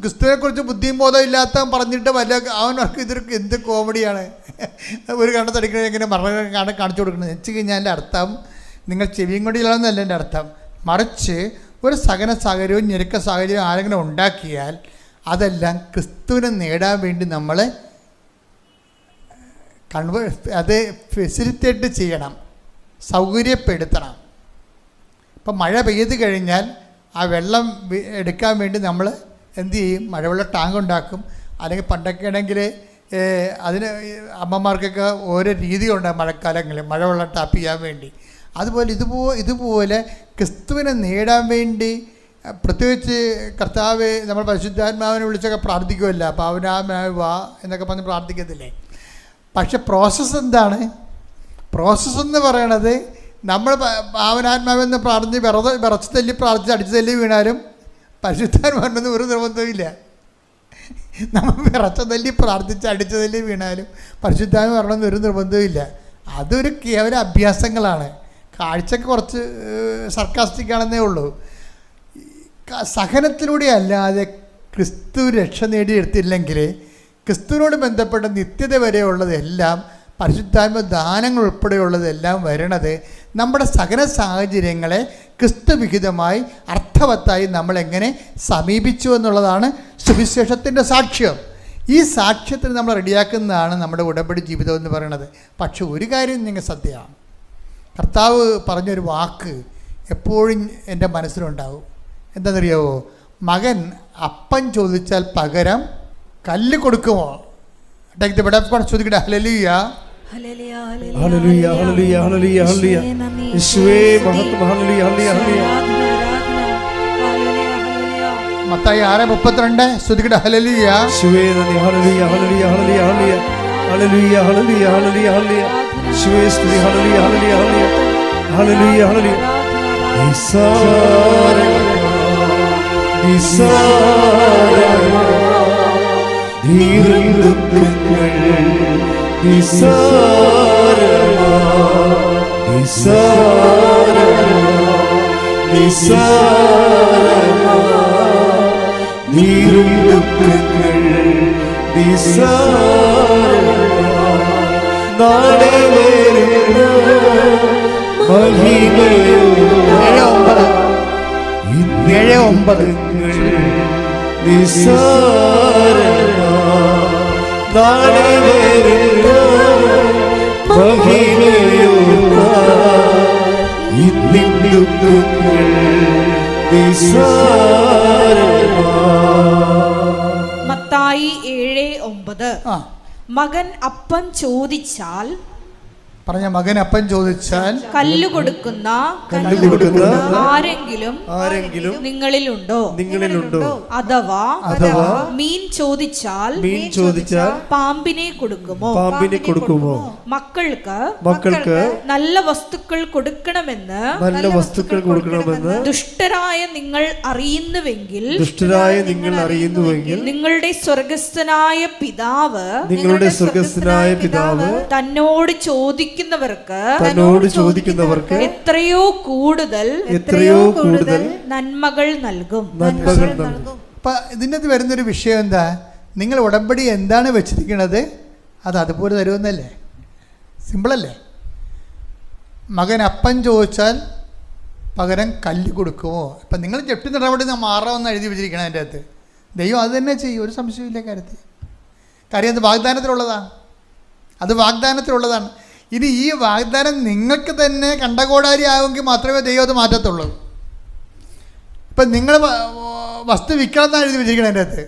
ക്രിസ്തുവിനെക്കുറിച്ച് ബുദ്ധിയും ബോധം ഇല്ലാത്തവൻ പറഞ്ഞിട്ട് അവനർക്ക് ഇതൊക്കെ എന്ത് കോമഡിയാണ്. ഒരു കണ്ണത്തടിക്കണ എങ്ങനെ മരണം കാണിച്ചു കൊടുക്കുന്നത് വെച്ച് കഴിഞ്ഞാൽ എൻ്റെ അർത്ഥം നിങ്ങൾ ചെവിയും കൊണ്ട് ഇല്ലാന്നല്ല എൻ്റെ അർത്ഥം. മറിച്ച് ഒരു സഹന സാഹചര്യവും ഞെരുക്ക സാഹചര്യവും ആരെങ്കിലും ഉണ്ടാക്കിയാൽ അതെല്ലാം ക്രിസ്തുവിനെ നേടാൻ വേണ്ടി നമ്മൾ അത് ഫെസിലിറ്റേറ്റ് ചെയ്യണം, സൗകര്യപ്പെടുത്തണം. ഇപ്പം മഴ പെയ്ത് കഴിഞ്ഞാൽ ആ വെള്ളം എടുക്കാൻ വേണ്ടി നമ്മൾ എന്ത് ചെയ്യും? മഴവെള്ള ടാങ്ക് ഉണ്ടാക്കും. അല്ലെങ്കിൽ പണ്ടൊക്കെ ആണെങ്കിൽ അതിന് അമ്മമാർക്കൊക്കെ ഓരോ രീതികളുണ്ട് മഴക്കാലങ്ങളിൽ മഴവെള്ളം ടാപ്പ് ചെയ്യാൻ വേണ്ടി. അതുപോലെ ഇതുപോലെ ക്രിസ്തുവിനെ നേടാൻ വേണ്ടി പ്രത്യേകിച്ച് കർത്താവ് നമ്മൾ പരിശുദ്ധാത്മാവിനെ വിളിച്ചൊക്കെ പ്രാർത്ഥിക്കുമല്ല, പാവനാത്മാവ് വാ എന്നൊക്കെ പറഞ്ഞ് പ്രാർത്ഥിക്കത്തില്ലേ? പക്ഷെ പ്രോസസ്സ് എന്താണ്? പ്രോസസ്സ് എന്ന് പറയണത് നമ്മൾ പാവനാത്മാവെന്ന് പ്രാർത്ഥിച്ച് വിറച്ച് തല്ലി പ്രാർത്ഥിച്ച് അടിച്ചു തല്ലി വീണാലും പരിശുദ്ധാത്മാവിനൊന്നും ഒരു നിർബന്ധമില്ല. നമ്മൾ വിറച്ച തല്ലി പ്രാർത്ഥിച്ച് അടിച്ചു തല്ലി വീണാലും പരിശുദ്ധാത്മ വരണമെന്ന് ഒരു നിർബന്ധമില്ല. അതൊരു കേവല അഭ്യാസങ്ങളാണ്. കാഴ്ചക്ക് കുറച്ച് സർക്കാസ്റ്റിക്കാണെന്നേ ഉള്ളൂ. സഹനത്തിലൂടെ അല്ലാതെ ക്രിസ്തു രക്ഷ നേടിയെടുത്തില്ലെങ്കിൽ ക്രിസ്തുവിനോട് ബന്ധപ്പെട്ട നിത്യത വരെയുള്ളതെല്ലാം പരിശുദ്ധാത്മ ദാനങ്ങൾ ഉൾപ്പെടെയുള്ളതെല്ലാം വരണത് നമ്മുടെ സകല സാഹചര്യങ്ങളെ ക്രിസ്തുവിഹിതമായി അർത്ഥവത്തായി നമ്മളെങ്ങനെ സമീപിച്ചു എന്നുള്ളതാണ് സുവിശേഷത്തിൻ്റെ സാക്ഷ്യം. ഈ സാക്ഷ്യത്തിന് നമ്മൾ റെഡിയാക്കുന്നതാണ് നമ്മുടെ ഉടമ്പടി ജീവിതം എന്ന് പറയുന്നത്. പക്ഷെ ഒരു കാര്യം നിങ്ങൾ സത്യമാണ്, കർത്താവ് പറഞ്ഞൊരു വാക്ക് എപ്പോഴും എൻ്റെ മനസ്സിലുണ്ടാവും. എന്താണെന്നറിയാവോ? മകൻ അപ്പം ചോദിച്ചാൽ പകരം കല്ല് കൊടുക്കുമോ? ചോദിക്കട്ടെ. ഹല്ലേലൂയ, ഹല്ലേലൂയ, ഹല്ലേലൂയ, ഹല്ലേലൂയ, ഹല്ലേലൂയ. യേശുവേ മഹത്വം. ഹല്ലേലൂയ, ഹല്ലേലൂയ, ഹല്ലേലൂയ. മത്തായി 6:32 ശ്രുതിക്കട്ടെ. ഹല്ലേലൂയ, യേശുവേ നന്ദി. ഹല്ലേലൂയ, ഹല്ലേലൂയ, ഹല്ലേലൂയ, ഹല്ലേലൂയ, ഹല്ലേലൂയ, ഹല്ലേലൂയ, ഹല്ലേലൂയ, ഹല്ലേലൂയ. യേശുവേ സ്തുതി. ഹല്ലേലൂയ, ഹല്ലേലൂയ, ഹല്ലേലൂയ, ഹല്ലേലൂയ, ഹല്ലേലൂയ. മത്തായി 7:9. മകൻ അപ്പം ചോദിച്ചാൽ, പറഞ്ഞ മകൻ അപ്പം ചോദിച്ചാൽ കല്ല് കൊടുക്കുന്ന ആരെങ്കിലും നിങ്ങളിലുണ്ടോ? അഥവാ മീൻ ചോദിച്ചാൽ പാമ്പിനെ കൊടുക്കുമോ? മക്കൾക്ക് നല്ല വസ്തുക്കൾ കൊടുക്കണമെന്ന് ദുഷ്ടരായ നിങ്ങൾ അറിയുന്നുവെങ്കിൽ നിങ്ങളുടെ സ്വർഗസ്ഥനായ പിതാവ് തന്നോട് ചോദിക്കുന്നവർക്ക് എത്രയോ കൂടുതൽ നന്മകൾ നൽകും. അപ്പൊ ഇതിനകത്ത് വരുന്നൊരു വിഷയം എന്താ? നിങ്ങൾ ഉടമ്പടി എന്താണ് വെച്ചിരിക്കുന്നത് അത് അതുപോലെ തരുമെന്നല്ലേ? സിമ്പിളല്ലേ? മകൻ അപ്പം ചോദിച്ചാൽ പകരം കല്ല് കൊടുക്കുമോ? ഇപ്പം നിങ്ങൾ ജപ്തി നടപടി മാറാമെന്ന് എഴുതി വെച്ചിരിക്കണം അതിൻ്റെ അകത്ത്. ദൈവം അത് തന്നെ ചെയ്യും, ഒരു സംശയമില്ല കാര്യത്തിൽ. കാര്യം അത് വാഗ്ദാനത്തിലുള്ളതാണ്, അത് വാഗ്ദാനത്തിലുള്ളതാണ്. ഇനി ഈ വാഗ്ദാനം നിങ്ങൾക്ക് തന്നെ കണ്ടകോടാരി ആകുമെങ്കിൽ മാത്രമേ ദൈവം അത് മാറ്റത്തുള്ളൂ. ഇപ്പം നിങ്ങൾ വസ്തു വിൽക്കണം എന്നാണ് എഴുതി വെച്ചിരിക്കണത് എൻ്റെ അടുത്ത്,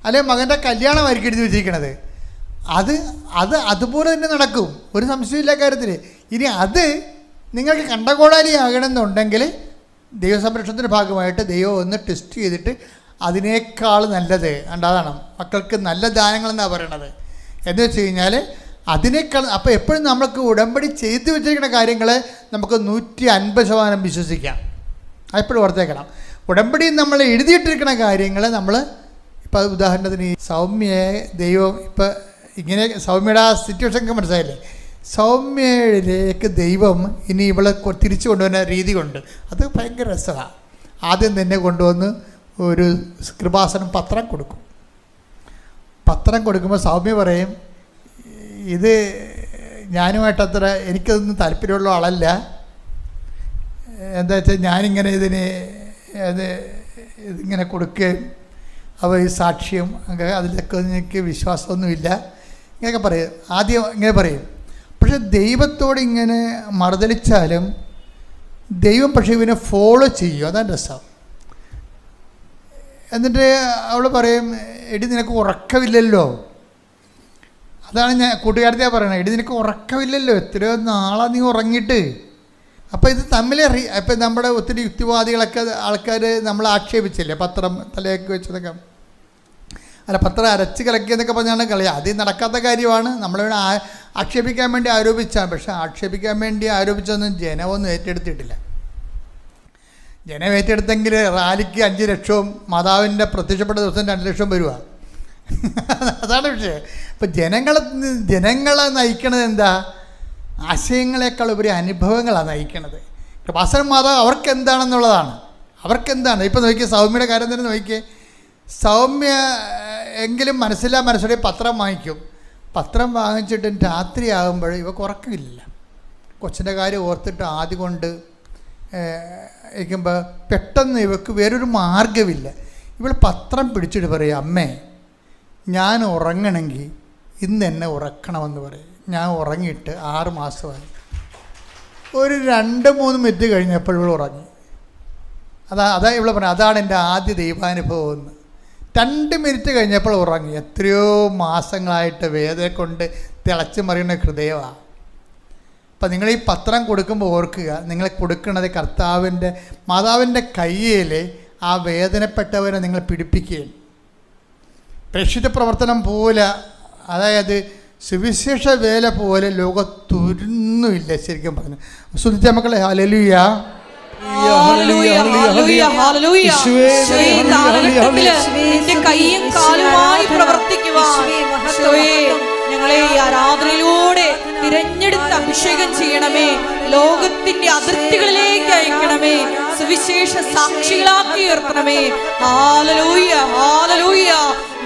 അല്ലെങ്കിൽ മകൻ്റെ കല്യാണമായിരിക്കും എഴുതി വെച്ചിരിക്കണത്. അത് അതുപോലെ തന്നെ നടക്കും, ഒരു സംശയമില്ല കാര്യത്തിൽ. ഇനി അത് നിങ്ങൾക്ക് കണ്ടകോടാരി ആകണമെന്നുണ്ടെങ്കിൽ ദൈവസംരക്ഷണത്തിൻ്റെ ഭാഗമായിട്ട് ദൈവം ഒന്ന് ടെസ്റ്റ് ചെയ്തിട്ട് അതിനേക്കാൾ നല്ലത് അതാണ് മക്കൾക്ക് നല്ല ദാനങ്ങളെന്നാണ് പറയണത്. എന്ന് വെച്ച് കഴിഞ്ഞാൽ അതിനേക്കാൾ അപ്പോൾ എപ്പോഴും നമ്മൾക്ക് ഉടമ്പടി ചെയ്തു വെച്ചിരിക്കുന്ന കാര്യങ്ങൾ നമുക്ക് 150% വിശ്വസിക്കാം. അതെപ്പോഴും ഓർത്തേക്കണം. ഉടമ്പടി നമ്മൾ എഴുതിയിട്ടിരിക്കുന്ന കാര്യങ്ങൾ നമ്മൾ ഇപ്പോൾ ഉദാഹരണത്തിന് ഈ സൗമ്യയെ ദൈവം ഇപ്പോൾ ഇങ്ങനെ സൗമ്യയുടെ ആ സിറ്റുവേഷനൊക്കെ മനസ്സിലായില്ലേ, സൗമ്യയിലേക്ക് ദൈവം ഇനി ഇവളെ തിരിച്ചു കൊണ്ടുവരുന്ന രീതി കൊണ്ട് അത് ഭയങ്കര രസമാണ്. ആദ്യം തന്നെ കൊണ്ടുവന്ന് ഒരു കൃപാസനം പത്രം കൊടുക്കും. പത്രം കൊടുക്കുമ്പോൾ സൗമ്യ പറയും, ഇത് ഞാനുമായിട്ട് അത്ര എനിക്കതൊന്നും താല്പര്യമുള്ള ആളല്ല, എന്താ വെച്ചാൽ ഞാനിങ്ങനെ ഇതിങ്ങനെ കൊടുക്കുകയും അവ ഈ സാക്ഷ്യം അങ്ങനെ അതിലൊക്കെ എനിക്ക് വിശ്വാസമൊന്നുമില്ല ഇങ്ങനെയൊക്കെ പറയും. ആദ്യം ഇങ്ങനെ പറയും. പക്ഷെ ദൈവത്തോട് ഇങ്ങനെ മറുതലിച്ചാലും ദൈവം പക്ഷേ ഇവനെ ഫോളോ ചെയ്യും. അതാണ് രസം. എന്നിട്ട് അവൾ പറയും, എടി നിനക്ക് ഉറക്കമില്ലല്ലോ. അതാണ് ഞാൻ കൂട്ടുകാരത്തെയാണ് പറയണത്, എടി നിനക്ക് ഉറക്കമില്ലല്ലോ, എത്രയോ നാളെ നീ ഉറങ്ങിയിട്ട്. അപ്പോൾ ഇത് തമ്മിൽ ഇപ്പം നമ്മുടെ ഒത്തിരി യുക്തിവാദികളൊക്കെ ആൾക്കാർ നമ്മളെ ആക്ഷേപിച്ചില്ലേ, പത്രം തലയൊക്കെ വെച്ചതൊക്കെ, അല്ല പത്രം അരച്ച് കലക്കിയെന്നൊക്കെ പറഞ്ഞാണ് കളി. അത് നടക്കാത്ത കാര്യമാണ്. നമ്മളിവിടെ ആക്ഷേപിക്കാൻ വേണ്ടി ആരോപിച്ചാണ്. പക്ഷേ ആക്ഷേപിക്കാൻ വേണ്ടി ആരോപിച്ചൊന്നും ജനമൊന്നും ഏറ്റെടുത്തിട്ടില്ല. ജനം ഏറ്റെടുത്തെങ്കിൽ റാലിക്ക് 5 ലക്ഷവും മാതാവിൻ്റെ പ്രത്യക്ഷപ്പെട്ട ദിവസം 2 ലക്ഷം വരുക. അതാണ് വിഷയം. ഇപ്പം ജനങ്ങളെ നയിക്കണത് എന്താ? ആശയങ്ങളെക്കാൾ ഉപരി അനുഭവങ്ങളാണ് നയിക്കണത്. കൃപാസനം മാതാവ് അവർക്കെന്താണെന്നുള്ളതാണ്. അവർക്കെന്താണ് ഇപ്പം നോക്കിയേ, സൗമ്യയുടെ കാര്യം തന്നെ നോക്കിയേ. സൗമ്യ എങ്കിലും മനസ്സിലോടെ പത്രം വാങ്ങിക്കും. പത്രം വാങ്ങിച്ചിട്ടും രാത്രി ആകുമ്പോൾ ഇവക്ക് ഉറക്കമില്ല. കൊച്ചിൻ്റെ കാര്യം ഓർത്തിട്ട് ആദ്യം കൊണ്ട് ഇരിക്കുമ്പോൾ പെട്ടെന്ന് ഇവക്ക് വേറൊരു മാർഗ്ഗമില്ല. ഇവൾ പത്രം പിടിച്ചിട്ട് പറയും, അമ്മേ ഞാൻ ഉറങ്ങണമെങ്കിൽ ഇന്ന് എന്നെ ഉറക്കണമെന്ന് പറയും. ഞാൻ ഉറങ്ങിയിട്ട് 6 മാസമായി. ഒരു 2-3 മിനിറ്റ് കഴിഞ്ഞപ്പോൾ ഇവൾ ഉറങ്ങി. അതാ ഇവൾ പറഞ്ഞു, അതാണ് എൻ്റെ ആദ്യ ദൈവാനുഭവം എന്ന്. 2 മിനിറ്റ് കഴിഞ്ഞപ്പോൾ ഉറങ്ങി. എത്രയോ മാസങ്ങളായിട്ട് വേദന കൊണ്ട് തിളച്ച് മറിയുന്ന ഹൃദയമാണ്. അപ്പം നിങ്ങൾ ഈ പത്രം കൊടുക്കുമ്പോൾ ഓർക്കുക, നിങ്ങൾ കൊടുക്കുന്നത് മാതാവിൻ്റെ കയ്യിൽ ആ വേദനപ്പെട്ടവരെ നിങ്ങൾ പിടിപ്പിക്കുകയും പ്രേക്ഷിത പ്രവർത്തനം പോലെ, അതായത് സുവിശേഷ വേല പോലെ ലോകത്തൊരുന്നുമില്ല ശരിക്കും പറഞ്ഞു. സുനിച്ച മക്കളെ ഹല്ലേലൂയ. കൈയും കാലുമായി പ്രവർത്തിക്കുവാൻ ഞങ്ങളെ ഈ ആരാധനയിലൂടെ തിരഞ്ഞെടുത്ത് അഭിഷേകം ചെയ്യണമേ. ലോകത്തിന്റെ അതിർത്തികളിലേക്ക് അയക്കണമേ. സുവിശേഷ സാക്ഷികളാക്കി ഉയർത്തണമേ. ഹല്ലേലൂയ, ഹല്ലേലൂയ.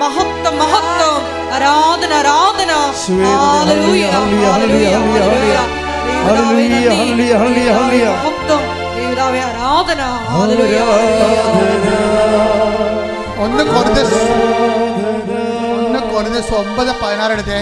മഹത്വം, മഹത്വം. ആരാധന, ആരാധന. ഹല്ലേലൂയ, ഹല്ലേലൂയ, ഹല്ലേലൂയ. മഹത്വം ദൈവമേ, ആരാധന. ഹല്ലേലൂയ. ഒന്ന് കൊരിന്ത്യർ 9:16 എടുത്തേ.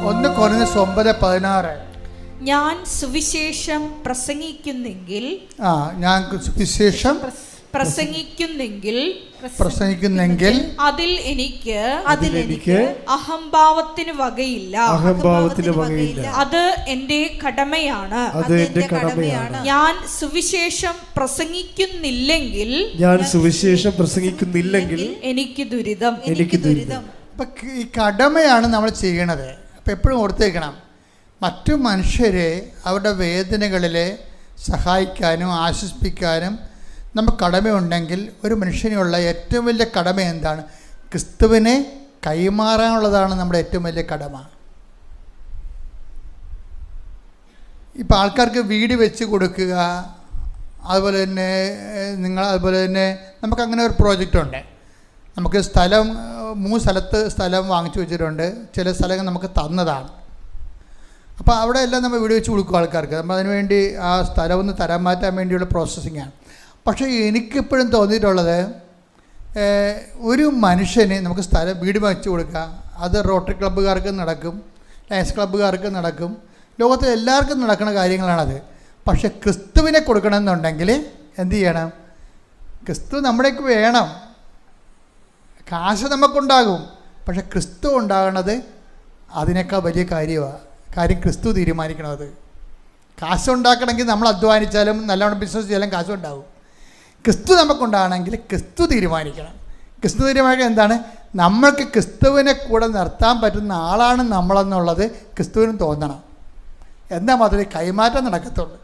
ഒന്ന് കൊരിന്ത്യർ 9:16. ഞാൻ സുവിശേഷം പ്രസംഗിക്കുന്നെങ്കിൽ അതിൽ എനിക്ക് അഹംഭാവത്തിന് വകയില്ല. അത് എന്റെ കടമയാണ്. ഞാൻ സുവിശേഷം പ്രസംഗിക്കുന്നില്ലെങ്കിൽ എനിക്ക് ദുരിതം. അപ്പം ഈ കടമയാണ് നമ്മൾ ചെയ്യണത്. അപ്പം എപ്പോഴും ഓർത്തേക്കണം, മറ്റു മനുഷ്യരെ അവരുടെ വേദനകളിൽ സഹായിക്കാനും ആശ്വസിപ്പിക്കാനും നമുക്ക് കടമയുണ്ടെങ്കിൽ ഒരു മനുഷ്യനുള്ള ഏറ്റവും വലിയ കടമ എന്താണ്? ക്രിസ്തുവിനെ കൈമാറാനുള്ളതാണ് നമ്മുടെ ഏറ്റവും വലിയ കടമ. ഇപ്പോൾ ആൾക്കാർക്ക് വീട് വെച്ച് കൊടുക്കുക, അതുപോലെ തന്നെ നമുക്കങ്ങനെ ഒരു പ്രോജക്റ്റ് ഉണ്ട്. നമുക്ക് സ്ഥലം 3 സ്ഥലത്ത് സ്ഥലം വാങ്ങിച്ചു വെച്ചിട്ടുണ്ട്. ചില സ്ഥലങ്ങൾ നമുക്ക് തന്നതാണ്. അപ്പോൾ അവിടെ എല്ലാം നമ്മൾ വീട് വെച്ച് കൊടുക്കും ആൾക്കാർക്ക്. നമ്മൾ അതിനുവേണ്ടി ആ സ്ഥലം ഒന്ന് തരാൻ മാറ്റാൻ വേണ്ടിയുള്ള പ്രോസസ്സിങ്ങാണ്. പക്ഷേ എനിക്കെപ്പോഴും തോന്നിയിട്ടുള്ളത്, ഒരു മനുഷ്യന് നമുക്ക് വീട് വെച്ച് കൊടുക്കുക, അത് റോട്ടറി ക്ലബ്ബുകാർക്ക് നടക്കും, ലയൺസ് ക്ലബ്ബുകാർക്ക് നടക്കും, ലോകത്തിൽ എല്ലാവർക്കും നടക്കുന്ന കാര്യങ്ങളാണത്. പക്ഷേ ക്രിസ്തുവിനെ കൊടുക്കണമെന്നുണ്ടെങ്കിൽ എന്ത് ചെയ്യണം? ക്രിസ്തു നമ്മുടേക്ക് വേണം. കാശ് നമുക്കുണ്ടാകും, പക്ഷെ ക്രിസ്തു ഉണ്ടാകണത് അതിനേക്കാൾ വലിയ കാര്യമാണ്. കാര്യം ക്രിസ്തു തീരുമാനിക്കണത്. കാശുണ്ടാക്കണമെങ്കിൽ നമ്മൾ അധ്വാനിച്ചാലും നല്ലവണ്ണം ബിസിനസ് ചെയ്യാലും കാശുണ്ടാകും. ക്രിസ്തു നമുക്കുണ്ടാകണമെങ്കിൽ ക്രിസ്തു തീരുമാനിക്കണം. ക്രിസ്തു തീരുമാനിക്കണം എന്താണ്? നമ്മൾക്ക് ക്രിസ്തുവിനെ കൂടെ നിർത്താൻ പറ്റുന്ന ആളാണ് നമ്മളെന്നുള്ളത് ക്രിസ്തുവിനും തോന്നണം. എന്നാൽ മാത്രമേ കൈമാറ്റം നടക്കത്തുള്ളൂ.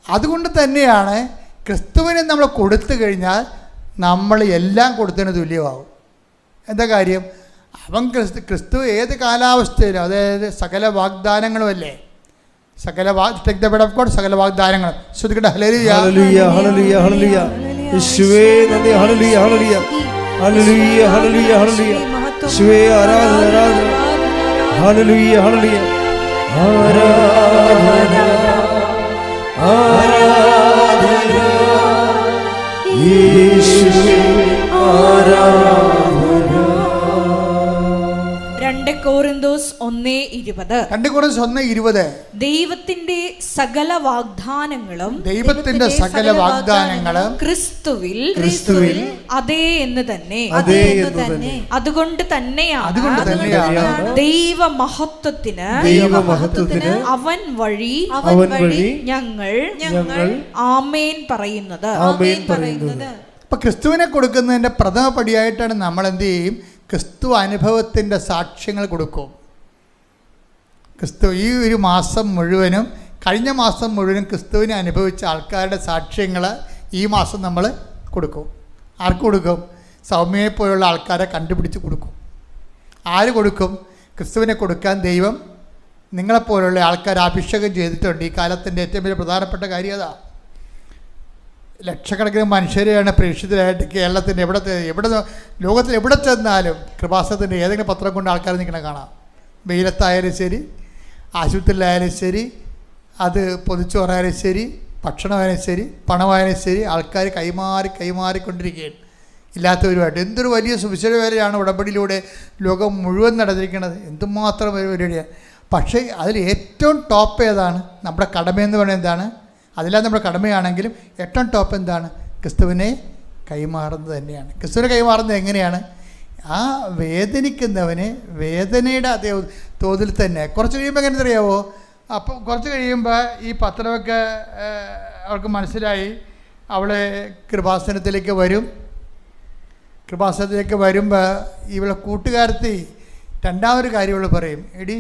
അതുകൊണ്ട് തന്നെയാണ് ക്രിസ്തുവിനെ നമ്മൾ കൊടുത്തു കഴിഞ്ഞാൽ നമ്മൾ എല്ലാം കൊടുത്തതിന് തുല്യമാകും. എന്താ കാര്യം? അവൻ ക്രിസ്തു ഏത് കാലാവസ്ഥയിലും, അതായത് സകല വാഗ്ദാനങ്ങളും അല്ലേ, സകല വാഗ്ദാനങ്ങളും ശ്രദ്ധിക്കട്ടെ. ഹല്ലേലൂയ ഹല്ലേലൂയ ഹല്ലേലൂയ ഹല്ലേലൂയ യേശുവേ നന്ദി. ഹല്ലേലൂയ ഹല്ലേലൂയ ഹല്ലേലൂയ ഹല്ലേലൂയ ഹല്ലേലൂയ യേശുവേ ആരാധന ആരാധന. ഹല്ലേലൂയ ഹല്ലേലൂയ ആരാധന ആരാധന യേശുവേ ആരാധന. 2 കൊരിന്തോസ് 1:20 ദൈവത്തിന്റെ സകല വാഗ്ദാനങ്ങളും ക്രിസ്തുവിൽ അതേ എന്ന് തന്നെ. അതുകൊണ്ട് തന്നെയാണ് ദൈവമഹത്വത്തിന് അവൻ വഴി ഞങ്ങൾ ആമേൻ പറയുന്നത്. അപ്പം ക്രിസ്തുവിനെ കൊടുക്കുന്നതിൻ്റെ പ്രഥമ പടിയായിട്ടാണ് നമ്മൾ എന്ത് ചെയ്യും? ക്രിസ്തു അനുഭവത്തിൻ്റെ സാക്ഷ്യങ്ങൾ കൊടുക്കും. ക്രിസ്തു ഈ ഒരു മാസം മുഴുവനും, കഴിഞ്ഞ മാസം മുഴുവനും ക്രിസ്തുവിനെ അനുഭവിച്ച ആൾക്കാരുടെ സാക്ഷ്യങ്ങൾ ഈ മാസം നമ്മൾ കൊടുക്കും. ആർക്ക് കൊടുക്കും? സൗമ്യയെപ്പോലുള്ള ആൾക്കാരെ കണ്ടുപിടിച്ച് കൊടുക്കും. ആര് കൊടുക്കും? ക്രിസ്തുവിനെ കൊടുക്കാൻ ദൈവം നിങ്ങളെപ്പോലുള്ള ആൾക്കാർ അഭിഷേകം ചെയ്തിട്ടുണ്ട്. ഈ കാലത്തിൻ്റെ ഏറ്റവും വലിയ പ്രധാനപ്പെട്ട കാര്യം അതാണ്. ലക്ഷക്കണക്കിന് മനുഷ്യരെയാണ് പ്രേക്ഷിതരായിട്ട് കേരളത്തിൻ്റെ എവിടെ ലോകത്തിൽ എവിടെ ചെന്നാലും കൃപാസനത്തിൻ്റെ ഏതെങ്കിലും പത്രം കൊണ്ട് ആൾക്കാർ നിൽക്കണ കാണാം. വെയിലത്തായാലും ശരി, ആശുപത്രിയിലായാലും ശരി, അത് പൊതിച്ചോറായാലും ശരി, ഭക്ഷണമായാലും ശരി, പണമായാലും ശരി, ആൾക്കാർ കൈമാറിക്കൊണ്ടിരിക്കുകയാണ് ഇല്ലാത്തവരുമായിട്ട്. എന്തൊരു വലിയ സുവിശേഷ വേലയാണ് ഉടമ്പടിയിലൂടെ ലോകം മുഴുവൻ നടന്നിരിക്കുന്നത്. എന്തുമാത്രം ഒരു പരിപാടിയാണ്. പക്ഷേ അതിൽ ഏറ്റവും ടോപ്പ് ഏതാണ്? നമ്മുടെ കടമയെന്ന് പറയുന്നത് എന്താണ്? അതില്ലാതെ നമ്മുടെ കടമയാണെങ്കിലും ഏറ്റവും ടോപ്പ് എന്താണ്? ക്രിസ്തുവിനെ കൈമാറുന്നത് തന്നെയാണ്. ക്രിസ്തുവിനെ കൈമാറുന്നത് എങ്ങനെയാണ്? ആ വേദനിക്കുന്നവന് വേദനയുടെ അതേ തോതിൽ തന്നെ. കുറച്ച് കഴിയുമ്പോൾ എങ്ങനെ അറിയാവോ? അപ്പോൾ കുറച്ച് കഴിയുമ്പോൾ ഈ പത്രമൊക്കെ അവൾക്ക് മനസ്സിലായി. അവൾ കൃപാസനത്തിലേക്ക് വരുമ്പോൾ ഇവളെ കൂട്ടുകാരത്തി രണ്ടാമൊരു കാര്യം അവൾ പറയും, എടി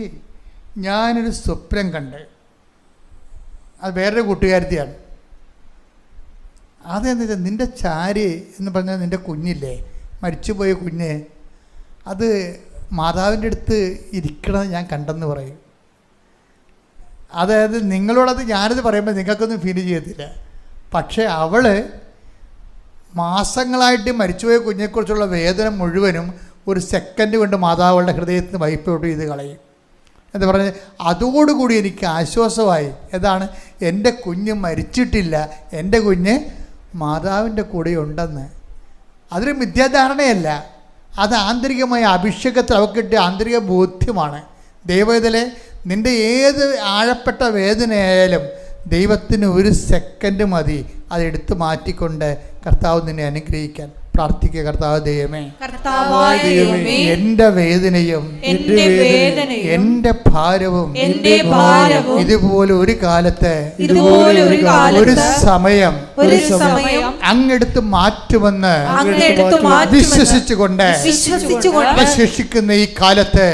ഞാനൊരു സ്വപ്നം കണ്ട്. അത് വേറൊരു കൂട്ടുകാരത്തിയാണ്. അതെന്താ വെച്ചാൽ നിൻ്റെ ചാരി എന്ന് പറഞ്ഞാൽ നിൻ്റെ കുഞ്ഞില്ലേ, മരിച്ചുപോയ കുഞ്ഞ്, അത് മാതാവിൻ്റെ അടുത്ത് ഇരിക്കണമെന്ന് ഞാൻ കണ്ടെന്ന് പറയും. അതായത് നിങ്ങളോടത് ഞാനത് പറയുമ്പോൾ നിങ്ങൾക്കൊന്നും ഫീൽ ചെയ്യത്തില്ല. പക്ഷേ അവൾ മാസങ്ങളായിട്ട് മരിച്ചുപോയ കുഞ്ഞിനെക്കുറിച്ചുള്ള വേദന മുഴുവനും ഒരു സെക്കൻഡ് കൊണ്ട് മാതാവുകളുടെ ഹൃദയത്തിന് വൈപ്പ് ഔട്ട് ചെയ്ത് കളയും. എന്താ പറഞ്ഞത്? അതോടുകൂടി എനിക്ക് ആശ്വാസമായി. ഏതാണ്? എൻ്റെ കുഞ്ഞ് മരിച്ചിട്ടില്ല, എൻ്റെ കുഞ്ഞ് മാതാവിൻ്റെ കൂടെ ഉണ്ടെന്ന്. അതൊരു മിഥ്യാധാരണയല്ല, അത് ആന്തരികമായ അഭിഷേകത്തിൽ അവർക്ക് കിട്ടിയ ആന്തരിക ബോധ്യമാണ്. ദൈവത്തിലെ നിൻ്റെ ഏത് ആഴപ്പെട്ട വേദനയായാലും ദൈവത്തിന് ഒരു സെക്കൻഡ് മതി അതെടുത്ത് മാറ്റിക്കൊണ്ട് കർത്താവ് നിന്നെ അനുഗ്രഹിക്കാൻ. പ്രാർത്ഥിക്കുക. കർത്താവ് ദൈവമേ, എൻ്റെ വേദനയും എൻ്റെ ഭാരവും ഇതുപോലെ ഒരു കാലത്ത് ഒരു സമയം അങ്ങെടുത്ത് മാറ്റുമെന്ന് വിശ്വസിച്ചുകൊണ്ട് അവശേഷിക്കുന്ന ഈ കാലത്ത്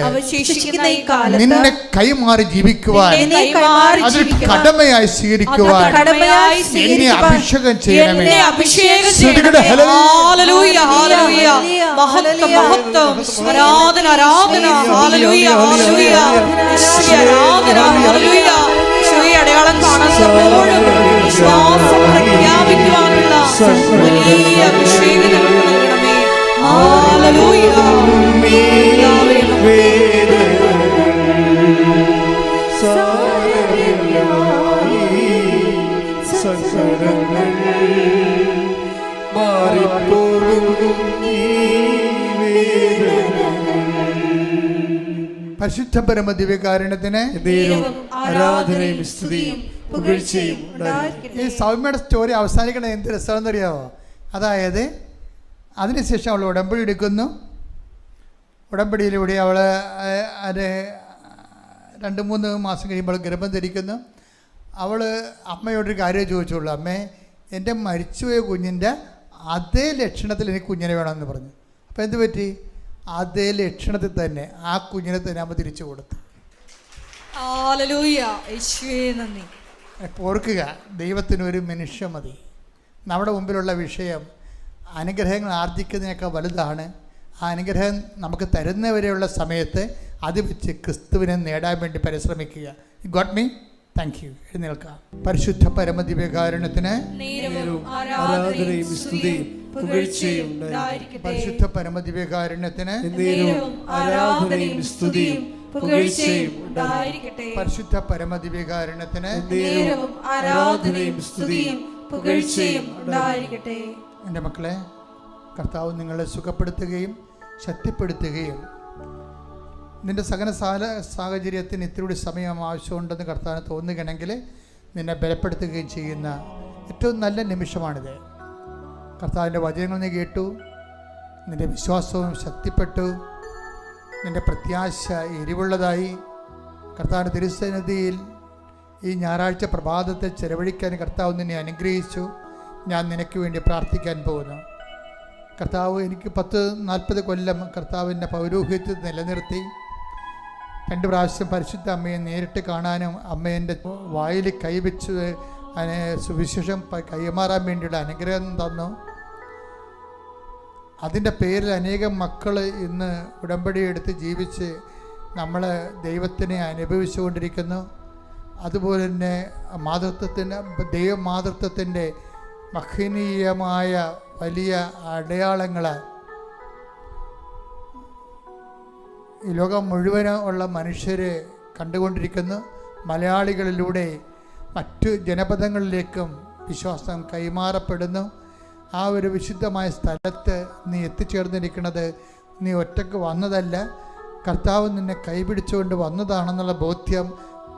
നിന്നെ കൈമാറി ജീവിക്കുവാൻ, അതൊരു കടമയായി സ്വീകരിക്കുവാൻ എന്നെ അഭിഷേകം ചെയ്യണമേ. ഹല്ലേലൂയ ഹല്ലേലൂയ മഹത്വം മഹത്വം ആരാധന ആരാധന ഹല്ലേലൂയ ഹല്ലേലൂയ ആരാധന ഹല്ലേലൂയ. ഈശോയെ അടയാളം കാണാൻ വിശ്വാസം പ്രഖ്യാപിക്കുവാനുള്ള വലിയ അഭിഷേകം ഞങ്ങൾക്ക് നൽകണമേ. ഹല്ലേലൂയ. പരിശുദ്ധ പരമ ദിവ്യകാരുണ്യത്തിന് ആരാധനയും സ്തുതിയും പുകഴ്ചയും ഉണ്ടായിരിക്കട്ടെ. ഈ സൗമ്യയുടെ സ്റ്റോറി അവസാനിക്കണത് എന്ത് രസമാണെന്ന് അറിയാമോ? അതായത് അതിനുശേഷം അവൾ ഉടമ്പടി എടുക്കുന്നു. ഉടമ്പടിയിലൂടെ അവൾ അത് 2-3 മാസം കഴിയുമ്പോൾ ഗർഭം ധരിക്കുന്നു. അവൾ അമ്മയോടൊരു കാര്യം ചോദിച്ചുള്ളൂ, അമ്മേ എൻ്റെ മരിച്ചുപോയ കുഞ്ഞിൻ്റെ അതേ ലക്ഷണത്തിൽ എനിക്ക് കുഞ്ഞിനെ വേണമെന്ന് പറഞ്ഞു. അപ്പോൾ എന്ത് പറ്റി? അതേ ലക്ഷണത്തിൽ തന്നെ ആ കുഞ്ഞിനെ തന്നെ അമ്മ തിരിച്ചു കൊടുത്തു. ഹല്ലേലൂയ. യേശുവേ നന്ദി. ഓർക്കുക, ദൈവത്തിനൊരു മനുഷ്യ മതി. നമ്മുടെ മുമ്പിലുള്ള വിഷയം അനുഗ്രഹങ്ങൾ ആർജിക്കുന്നതിനേക്കാൾ വലുതാണ്. ആ അനുഗ്രഹം നമുക്ക് തരുന്നവരെയുള്ള സമയത്ത് അത് വെച്ച് ക്രിസ്തുവിനെ നേടാൻ വേണ്ടി പരിശ്രമിക്കുക. God me. Thank you. എഴുന്നേൽക്കാം. പരിശുദ്ധ പരമ ദിവ്യകാരുണ്യത്തിന് ആരാധനയും സ്തുതിയും പുകഴ്ചയും ഉണ്ടായിരിക്കട്ടെ. പരിശുദ്ധ പരമ ദിവ്യകാരുണ്യത്തിന് ആരാധനയും സ്തുതിയും പുകഴ്ചയും ഉണ്ടായിരിക്കട്ടെ. പരിശുദ്ധ പരമ ദിവ്യകാരുണ്യത്തിന് ആരാധനയും സ്തുതിയും പുകഴ്ചയും ഉണ്ടായിരിക്കട്ടെ. എൻ്റെ മക്കളെ, കർത്താവ് നിങ്ങളെ സുഖപ്പെടുത്തുകയും ശക്തിപ്പെടുത്തുകയും നിൻ്റെ സകല സാഹചര്യത്തിന് ഇത്തിരി സമയം ആവശ്യമുണ്ടെന്ന് കർത്താവിന് തോന്നുകയാണെങ്കിൽ നിന്നെ ബലപ്പെടുത്തുകയും ചെയ്യുന്ന ഏറ്റവും നല്ല നിമിഷമാണിത്. കർത്താവിൻ്റെ വചനങ്ങൾ നീ കേട്ടു, നിൻ്റെ വിശ്വാസവും ശക്തിപ്പെട്ടു, നിൻ്റെ പ്രത്യാശ എരിവുള്ളതായി. കർത്താവിൻ്റെ തിരുസന്നിധിയിൽ ഈ ഞായറാഴ്ച പ്രഭാതത്തെ ചെലവഴിക്കാൻ കർത്താവ് നിന്നെ അനുഗ്രഹിച്ചു. ഞാൻ നിനക്ക് വേണ്ടി പ്രാർത്ഥിക്കാൻ പോകുന്നു. കർത്താവ് എനിക്ക് 40 കൊല്ലം കർത്താവിൻ്റെ പൗരോഹിത്യത്തിൽ നിലനിർത്തി 2 പ്രാവശ്യം പരിശുദ്ധ അമ്മയെ നേരിട്ട് കാണാനും അമ്മേൻ്റെ വായിൽ കൈവച്ച് അതിനെ സുവിശേഷം കൈമാറാൻ വേണ്ടിയുള്ള അനുഗ്രഹം തന്നു. അതിൻ്റെ പേരിൽ അനേകം മക്കൾ ഇന്ന് ഉടമ്പടി എടുത്ത് ജീവിച്ച് നമ്മൾ ദൈവത്തിനെ അനുഭവിച്ചുകൊണ്ടിരിക്കുന്നു. അതുപോലെ തന്നെ ദൈവമാതൃത്വത്തിൻ്റെ മഹനീയമായ വലിയ അടയാളങ്ങൾ ഈ ലോകം മുഴുവനും ഉള്ള മനുഷ്യർ കണ്ടുകൊണ്ടിരിക്കുന്നു. മലയാളികളിലൂടെ മറ്റു ജനപദങ്ങളിലേക്കും വിശ്വാസം കൈമാറപ്പെടുന്നു. ആ ഒരു വിശുദ്ധമായ സ്ഥലത്ത് നീ എത്തിച്ചേർന്നിരിക്കുന്നത് നീ ഒറ്റയ്ക്ക് വന്നതല്ല, കർത്താവ് നിന്നെ കൈപിടിച്ചുകൊണ്ട് വന്നതാണെന്നുള്ള ബോധ്യം,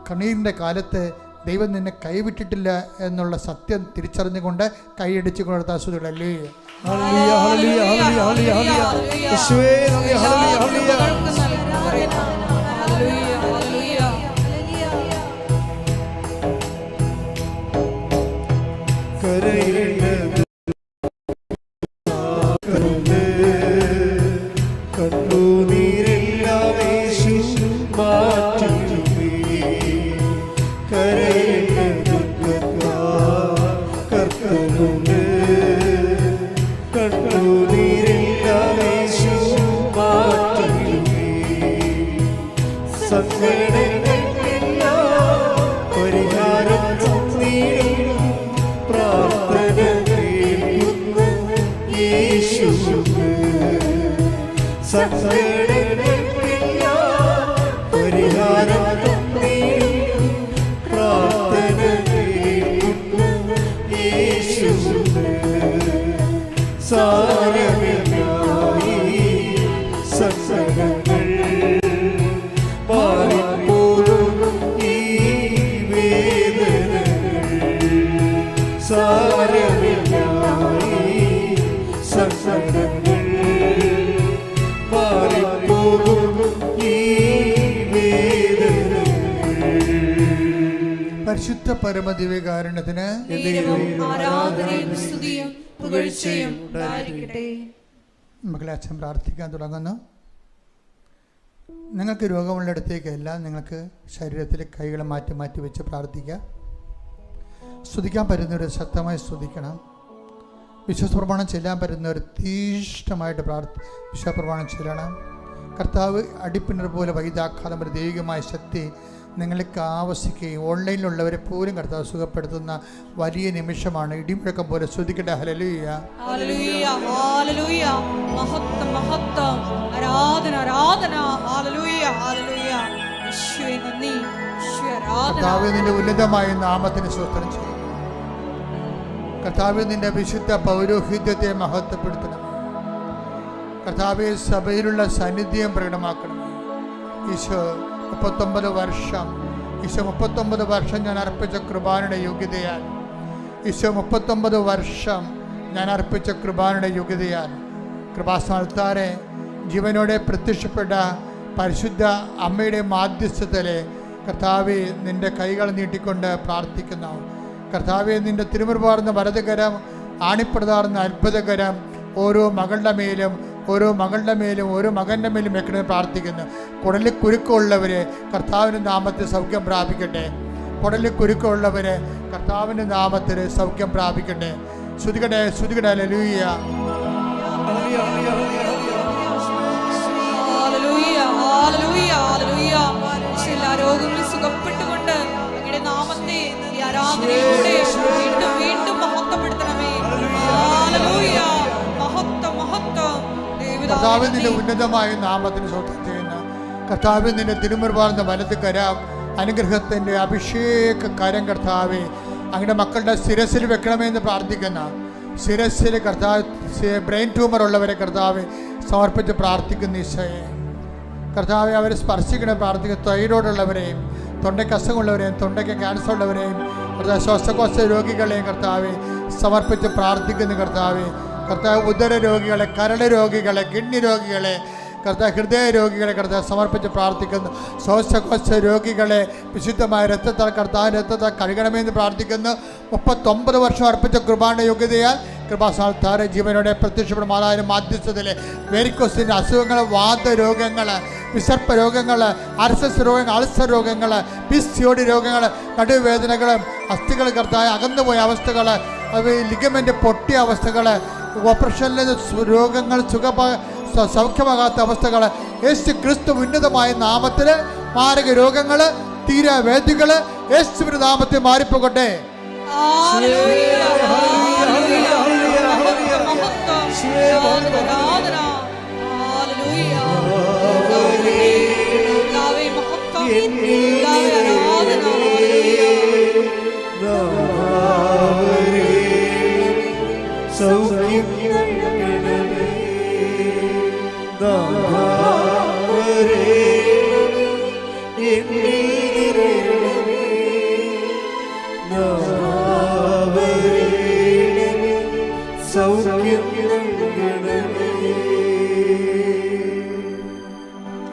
കണ്ണീരിൻ്റെ കാലത്ത് ദൈവം നിന്നെ കൈവിട്ടിട്ടില്ല എന്നുള്ള സത്യം തിരിച്ചറിഞ്ഞുകൊണ്ട് കൈയടിച്ചു കൊടുത്ത സുഖല്ലേ. പരിശുദ്ധ പരമദിവ്യകാരുണ്യത്തിന് ആരാധനയും സ്തുതിയും പുകഴ്ചയും ഉണ്ടായിരിക്കട്ടെ. മക്കളെ, അച്ഛൻ പ്രാർത്ഥിക്കാൻ തുടങ്ങുന്നു. നിങ്ങൾക്ക് രോഗമുള്ളിടത്തേക്കല്ല, നിങ്ങൾക്ക് ശരീരത്തിൽ കൈകൾ മാറ്റി വെച്ച് പ്രാർത്ഥിക്കുക. സ്തുതിക്കാൻ പറ്റുന്നവർ ശക്തമായി സ്തുതിക്കണം. വിശ്വാസപ്രമാണം ചെല്ലാൻ പറ്റുന്നവർ തീഷ്ണമായിട്ട് വിശ്വാസപ്രമാണം ചെല്ലണം. കർത്താവ് അടിപ്പിണർ പോലെ വൈദാഘാതം ഒരു ദൈവികമായ ശക്തി നിങ്ങൾക്ക് ആവശ്യിക്കുകയും ഓൺലൈനിലുള്ളവരെ പോലും കർത്താവ് സുഖപ്പെടുത്തുന്ന വലിയ നിമിഷമാണ്. ഇടിമുഴക്കം പോലെ ശ്രദ്ധിക്കട്ടെ. ഹല്ലേലൂയ, ഹല്ലേലൂയ, ഹല്ലേലൂയ. മഹത്വം, മഹത്വം, ആരാധന, ആരാധന. ഹല്ലേലൂയ, ഹല്ലേലൂയ. യേശുവേ നന്ദി, യേശുവേ ആരാധന. കർത്താവേ, നിന്റെ ഉന്നതമായ നാമത്തിന് സ്തോത്രം ചെയ്യുന്നു. കർത്താവേ, നിന്റെ വിശുദ്ധ പൗരോഹിത്യത്തെ മഹത്വപ്പെടുത്തണം. കർത്താവേ, സഭയിലുള്ള സാന്നിധ്യം പ്രകടമാക്കണം. ഈശോ 39 വർഷം, ഈശോ 39 വർഷം ഞാൻ അർപ്പിച്ച കൃപാനയുടെ യോഗ്യതയാൽ, ഈശോ 39 വർഷം ഞാൻ അർപ്പിച്ച കൃപാനയുടെ യോഗ്യതയാൽ കൃപാസ്ഥാനത്താരെ ജീവനോടെ പ്രത്യക്ഷപ്പെട്ട പരിശുദ്ധ അമ്മയുടെ മാധ്യസ്ഥത്തിലെ കർത്താവെ നിൻ്റെ കൈകൾ നീട്ടിക്കൊണ്ട് പ്രാർത്ഥിക്കുന്നു. കർത്താവെ, നിൻ്റെ തിരുമുറുപാർന്ന വലതുകരം, ആണിപ്രതാർന്ന അത്ഭുതകരം ഓരോ മകളുടെ മേലും ഓരോ മകൻ്റെ മേലും വെക്കണമെന്ന് പ്രാർത്ഥിക്കുന്നു. കുടലിൽ കുരുക്കമുള്ളവരെ കർത്താവിൻ്റെ നാമത്തിൽ സൗഖ്യം പ്രാപിക്കട്ടെ. കുടലിൽ കുരുക്കമുള്ളവരെ കർത്താവിൻ്റെ നാമത്തിൽ സൗഖ്യം പ്രാപിക്കട്ടെ. ശ്രുതികട്ടെ, ശ്രുതികട്ടെ. ഹല്ലേലൂയ, ഹല്ലേലൂയ, ഹല്ലേലൂയ, ഹല്ലേലൂയ. എല്ലാ രോഗങ്ങളും സുഖപ്പെട്ടുകൊണ്ട് അങ്ങയുടെ നാമത്തെ ഈ ആരാധനയിലൂടെ വീണ്ടും വീണ്ടും മഹത്വപ്പെടുത്തണമേ. ഹല്ലേലൂയ, മഹത്വം, മഹത്വം. കർത്താവിൽ നിന്റെ ഉന്നതമായ നാമത്തിന് സ്വന്തം ചെയ്യുന്ന കർത്താവിൽ നിന്റെ തിരുമുറുപാർന്ന വലത് കരം, അനുഗ്രഹത്തിൻ്റെ അഭിഷേക കരം കർത്താവെ അങ്ങയുടെ മക്കളുടെ ശിരസിൽ വെക്കണമെന്ന് പ്രാർത്ഥിക്കുന്ന ശിരസിൽ കർത്താവ് ബ്രെയിൻ ട്യൂമർ ഉള്ളവരെ കർത്താവെ സമർപ്പിച്ച് പ്രാർത്ഥിക്കുന്ന ഈശോയെ കർത്താവെ അവരെ സ്പർശിക്കണം പ്രാർത്ഥിക്കുന്ന തൈറോയ്ഡുള്ളവരെയും തൊണ്ടയ്ക്കസുഖമുള്ളവരെയും തൊണ്ടയ്ക്ക് ക്യാൻസർ ഉള്ളവരെയും കർത്താവ് ശ്വാസകോശ രോഗികളെയും കർത്താവെ സമർപ്പിച്ച് പ്രാർത്ഥിക്കുന്ന കർത്താവെ ഉദര രോഗികളെ, കരട് രോഗികളെ, കിഡ്നി രോഗികളെ ഹൃദയ രോഗികളെ സമർപ്പിച്ച് പ്രാർത്ഥിക്കുന്നു. ശ്വാസകോശ രോഗികളെ വിശുദ്ധമായ രക്തത്താൽ രക്തത്താൽ കഴുകണമെന്ന് പ്രാർത്ഥിക്കുന്നു. 39 വർഷം അർപ്പിച്ച കൃപാന്റെ യോഗ്യതയാൽ കൃപാസ്ഥാനത്താരെ ജീവനോടെ പ്രത്യക്ഷപ്പെടും മാതാവിന്റെ മാധ്യസ്ഥതയിലെ വെരിക്കോസിൻ്റെ അസുഖങ്ങൾ, വാതരോഗങ്ങൾ, വിസർപ്പ രോഗങ്ങൾ, അൾസർ രോഗങ്ങൾ, PCOD രോഗങ്ങൾ, നടുവേദനകൾ, അസ്ഥികൾ അകന്നുപോയ അവസ്ഥകൾ, ലിഗമെന്റ് പൊട്ടിയ അവസ്ഥകൾ, ഓപ്പറേഷനിലെ രോഗങ്ങൾ, സൗഖ്യമാകാത്ത അവസ്ഥകൾ യേശു ക്രിസ്തു ഉന്നതമായ നാമത്തിൽ മാരക രോഗങ്ങൾ, തീരാവേദികൾ യേശുവിന്റെ നാമത്തിൽ മാറിപ്പോകട്ടെ.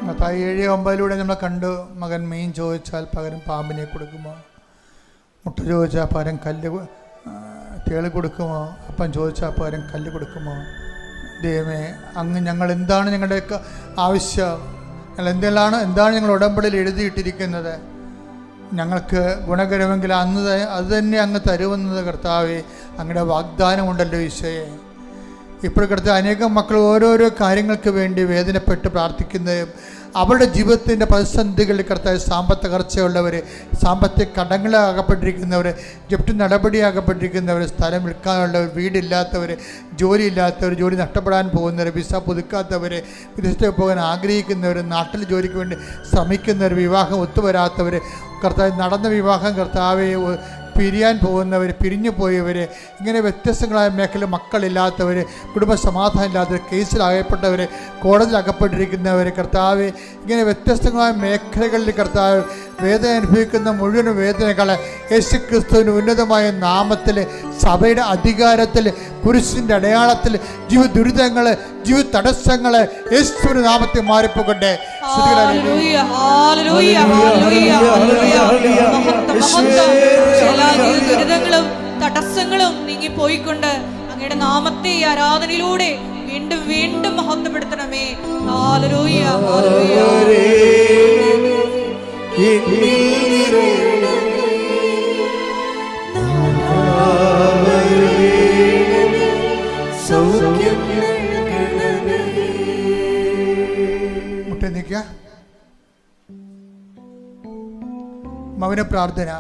മത്തായി 7:9 നമ്മൾ കണ്ടു. മകൻ മീൻ ചോദിച്ചാൽ പകരം പാമ്പിനെ കൊടുക്കുമോ? മുട്ട ചോദിച്ചാൽ പകരം തേള് കൊടുക്കുമോ? അപ്പം ചോദിച്ചാൽ പകരം കല്ല് കൊടുക്കുമോ? ദൈവമേ, അങ്ങ് ഞങ്ങൾ എന്താണ് ഞങ്ങളുടെയൊക്കെ ആവശ്യം, ഞങ്ങൾ എന്താണ് ഞങ്ങൾ ഉടമ്പടിയിൽ എഴുതിയിട്ടിരിക്കുന്നത്, ഞങ്ങൾക്ക് ഗുണകരമെങ്കിൽ അത് തന്നെ അങ്ങ് തരുമെന്നത് കർത്താവേ അങ്ങയുടെ വാഗ്ദാനമുണ്ടല്ലോ ഈശോയെ. ഇപ്പോൾ കർത്താവ് അനേകം മക്കൾ ഓരോരോ കാര്യങ്ങൾക്ക് വേണ്ടി വേദനപ്പെട്ട് പ്രാർത്ഥിക്കുന്നതും അവരുടെ ജീവിതത്തിൻ്റെ പ്രതിസന്ധികളിൽ കർത്താവ് സാമ്പത്തികർച്ചയുള്ളവർ, സാമ്പത്തിക കടങ്ങളാകപ്പെട്ടിരിക്കുന്നവർ, ജപ്തി നടപടിയാകപ്പെട്ടിരിക്കുന്നവർ, സ്ഥലം വിൽക്കാനുള്ളവർ, വീടില്ലാത്തവർ, ജോലിയില്ലാത്തവർ, ജോലി നഷ്ടപ്പെടാൻ പോകുന്നവർ, വിസ പുതുക്കാത്തവർ, വിദേശത്തേക്ക് പോകാൻ ആഗ്രഹിക്കുന്നവർ, നാട്ടിൽ ജോലിക്ക് വേണ്ടി ശ്രമിക്കുന്നവർ, വിവാഹം ഒത്തുവരാത്തവർ, കർത്താവ് നടന്ന വിവാഹം കർത്താവെ പിരിയാൻ പോകുന്നവർ, പിരിഞ്ഞു പോയവർ, ഇങ്ങനെ വ്യത്യസ്തങ്ങളായ മേഖല മക്കളില്ലാത്തവർ, കുടുംബ സമാധാനം ഇല്ലാത്തവർ, കേസിലകപ്പെട്ടവർ, കോടതിയിൽ അകപ്പെട്ടിരിക്കുന്നവർ, കർത്താവ് ഇങ്ങനെ വ്യത്യസ്തങ്ങളായ മേഖലകളിൽ കർത്താവ് വേദന അനുഭവിക്കുന്ന മുഴുവൻ വേദനകൾ യേശു ക്രിസ്തുവിൻ്റെ ഉന്നതമായ നാമത്തിൽ, സഭയുടെ അധികാരത്തിൽ, കുരിശിൻ്റെ അടയാളത്തിൽ, ജീവ ദുരിതങ്ങൾ, ജീവ തടസ്സങ്ങൾ യേശുവിൻ്റെ നാമത്തിൽ മാറിപ്പോകട്ടെ. ദുരിതങ്ങളും തടസ്സങ്ങളും നീങ്ങിപ്പോയിക്കൊണ്ട് അങ്ങയുടെ നാമത്തെ ഈ ആരാധനയിലൂടെ വീണ്ടും വീണ്ടും മഹത്വപ്പെടുത്തണമേ. Hallelujah, hallelujah. മുട്ട നിൽക്കുക. മൗന പ്രാർത്ഥന.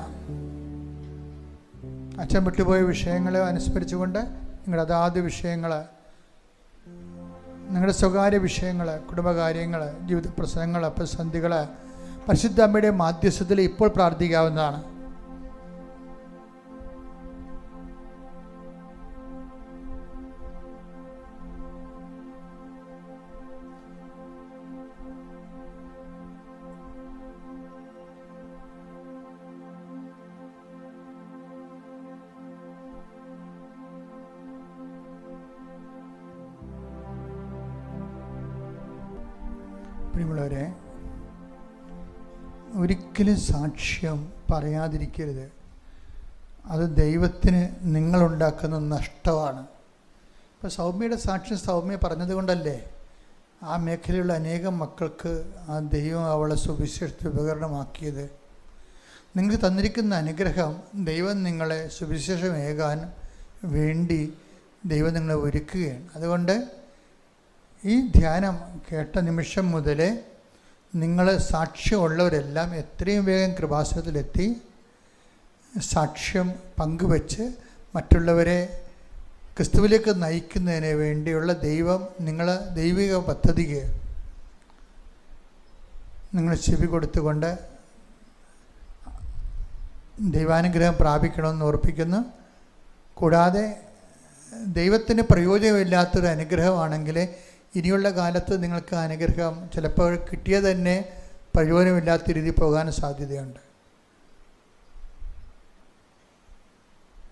അച്ഛൻ വിട്ടുപോയ വിഷയങ്ങൾ അനുസ്മരിച്ചുകൊണ്ട് നിങ്ങളുടെ അതാത് വിഷയങ്ങൾ, നിങ്ങളുടെ സ്വകാര്യ വിഷയങ്ങൾ, കുടുംബകാര്യങ്ങൾ, ജീവിത പ്രശ്നങ്ങൾ, പ്രതിസന്ധികൾ പരിശുദ്ധ അമ്മയുടെ മാധ്യസ്ഥത്തിൽ ഇപ്പോൾ പ്രാർത്ഥിക്കാവുന്നതാണ്. പ്രിയമുള്ളവരെ, ഒരിക്കലും സാക്ഷ്യം പറയാതിരിക്കരുത്. അത് ദൈവത്തിന് നിങ്ങളുണ്ടാക്കുന്ന നഷ്ടമാണ്. ഇപ്പോൾ സൗമ്യയുടെ സാക്ഷ്യം സൗമ്യ പറഞ്ഞതുകൊണ്ടല്ലേ ആ മേഖലയിലുള്ള അനേകം മക്കൾക്ക് ആ ദൈവം അവളെ സുവിശേഷ ഉപകരണമാക്കിയത്. നിങ്ങൾക്ക് തന്നിരിക്കുന്ന അനുഗ്രഹം ദൈവം നിങ്ങളെ സുവിശേഷമേകാൻ വേണ്ടി ദൈവം നിങ്ങളെ ഒരുക്കുകയാണ്. അതുകൊണ്ട് ഈ ധ്യാനം കേട്ട നിമിഷം മുതൽ നിങ്ങൾ സാക്ഷ്യമുള്ളവരെല്ലാം എത്രയും വേഗം കൃപാസനത്തിലെത്തി സാക്ഷ്യം പങ്കുവച്ച് മറ്റുള്ളവരെ ക്രിസ്തുവിലേക്ക് നയിക്കുന്നതിന് വേണ്ടിയുള്ള ദൈവിക പദ്ധതിക്ക് നിങ്ങൾ ചെവി കൊടുത്തുകൊണ്ട് ദൈവാനുഗ്രഹം പ്രാപിക്കണമെന്ന് ഓർപ്പിക്കുന്നു. കൂടാതെ ദൈവത്തിന് പ്രയോജനമില്ലാത്തൊരു അനുഗ്രഹമാണെങ്കിൽ ഇനിയുള്ള കാലത്ത് നിങ്ങൾക്ക് അനുഗ്രഹം ചിലപ്പോൾ കിട്ടിയത് തന്നെ പ്രയോജനമില്ലാത്ത രീതിയിൽ പോകാൻ സാധ്യതയുണ്ട്.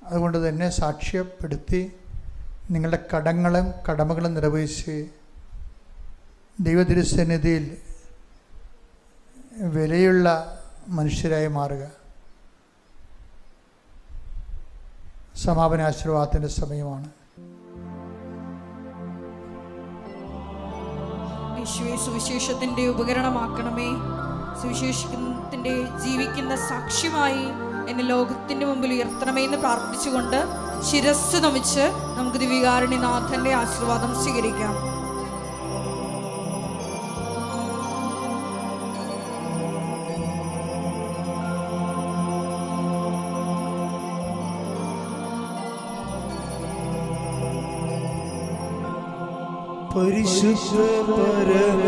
അതുകൊണ്ട് തന്നെ സാക്ഷ്യപ്പെടുത്തി നിങ്ങളുടെ കടമകളും നിർവഹിച്ച് ദൈവതിരുസന്നിധിയിൽ വിലയുള്ള മനുഷ്യരായി മാറുക. സമാപന ആശീർവാദത്തിൻ്റെ സമയമാണ്. യേശുവേ, സുവിശേഷത്തിൻ്റെ ഉപകരണമാക്കണമേ. സുവിശേഷത്തിൻ്റെ ജീവിക്കുന്ന സാക്ഷ്യമായി എന്നെ ലോകത്തിൻ്റെ മുമ്പിൽ ഉയർത്തണമേ എന്ന് പ്രാർത്ഥിച്ചുകൊണ്ട് ശിരസ്സ് നമിച്ച് നമുക്ക് ദിവ്യകാരുണ്യനാഥൻ്റെ ആശീർവാദം സ്വീകരിക്കാം. പരിശുദ്ധ പരമ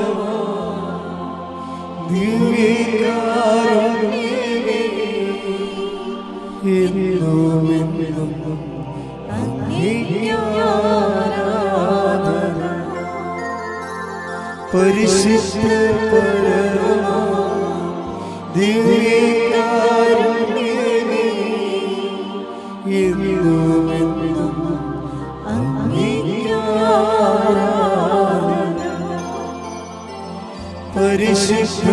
ദിവ്യകാരുണ്യമേ, എന്നും എന്നും അങ്ങേക്ക് ആരാധന. പരിശുദ്ധ പരമ ദിവ്യകാരുണ്യമേ, എന്നും എന്നും അങ്ങേക്ക് ആരാധന. പരിശുദ്ധ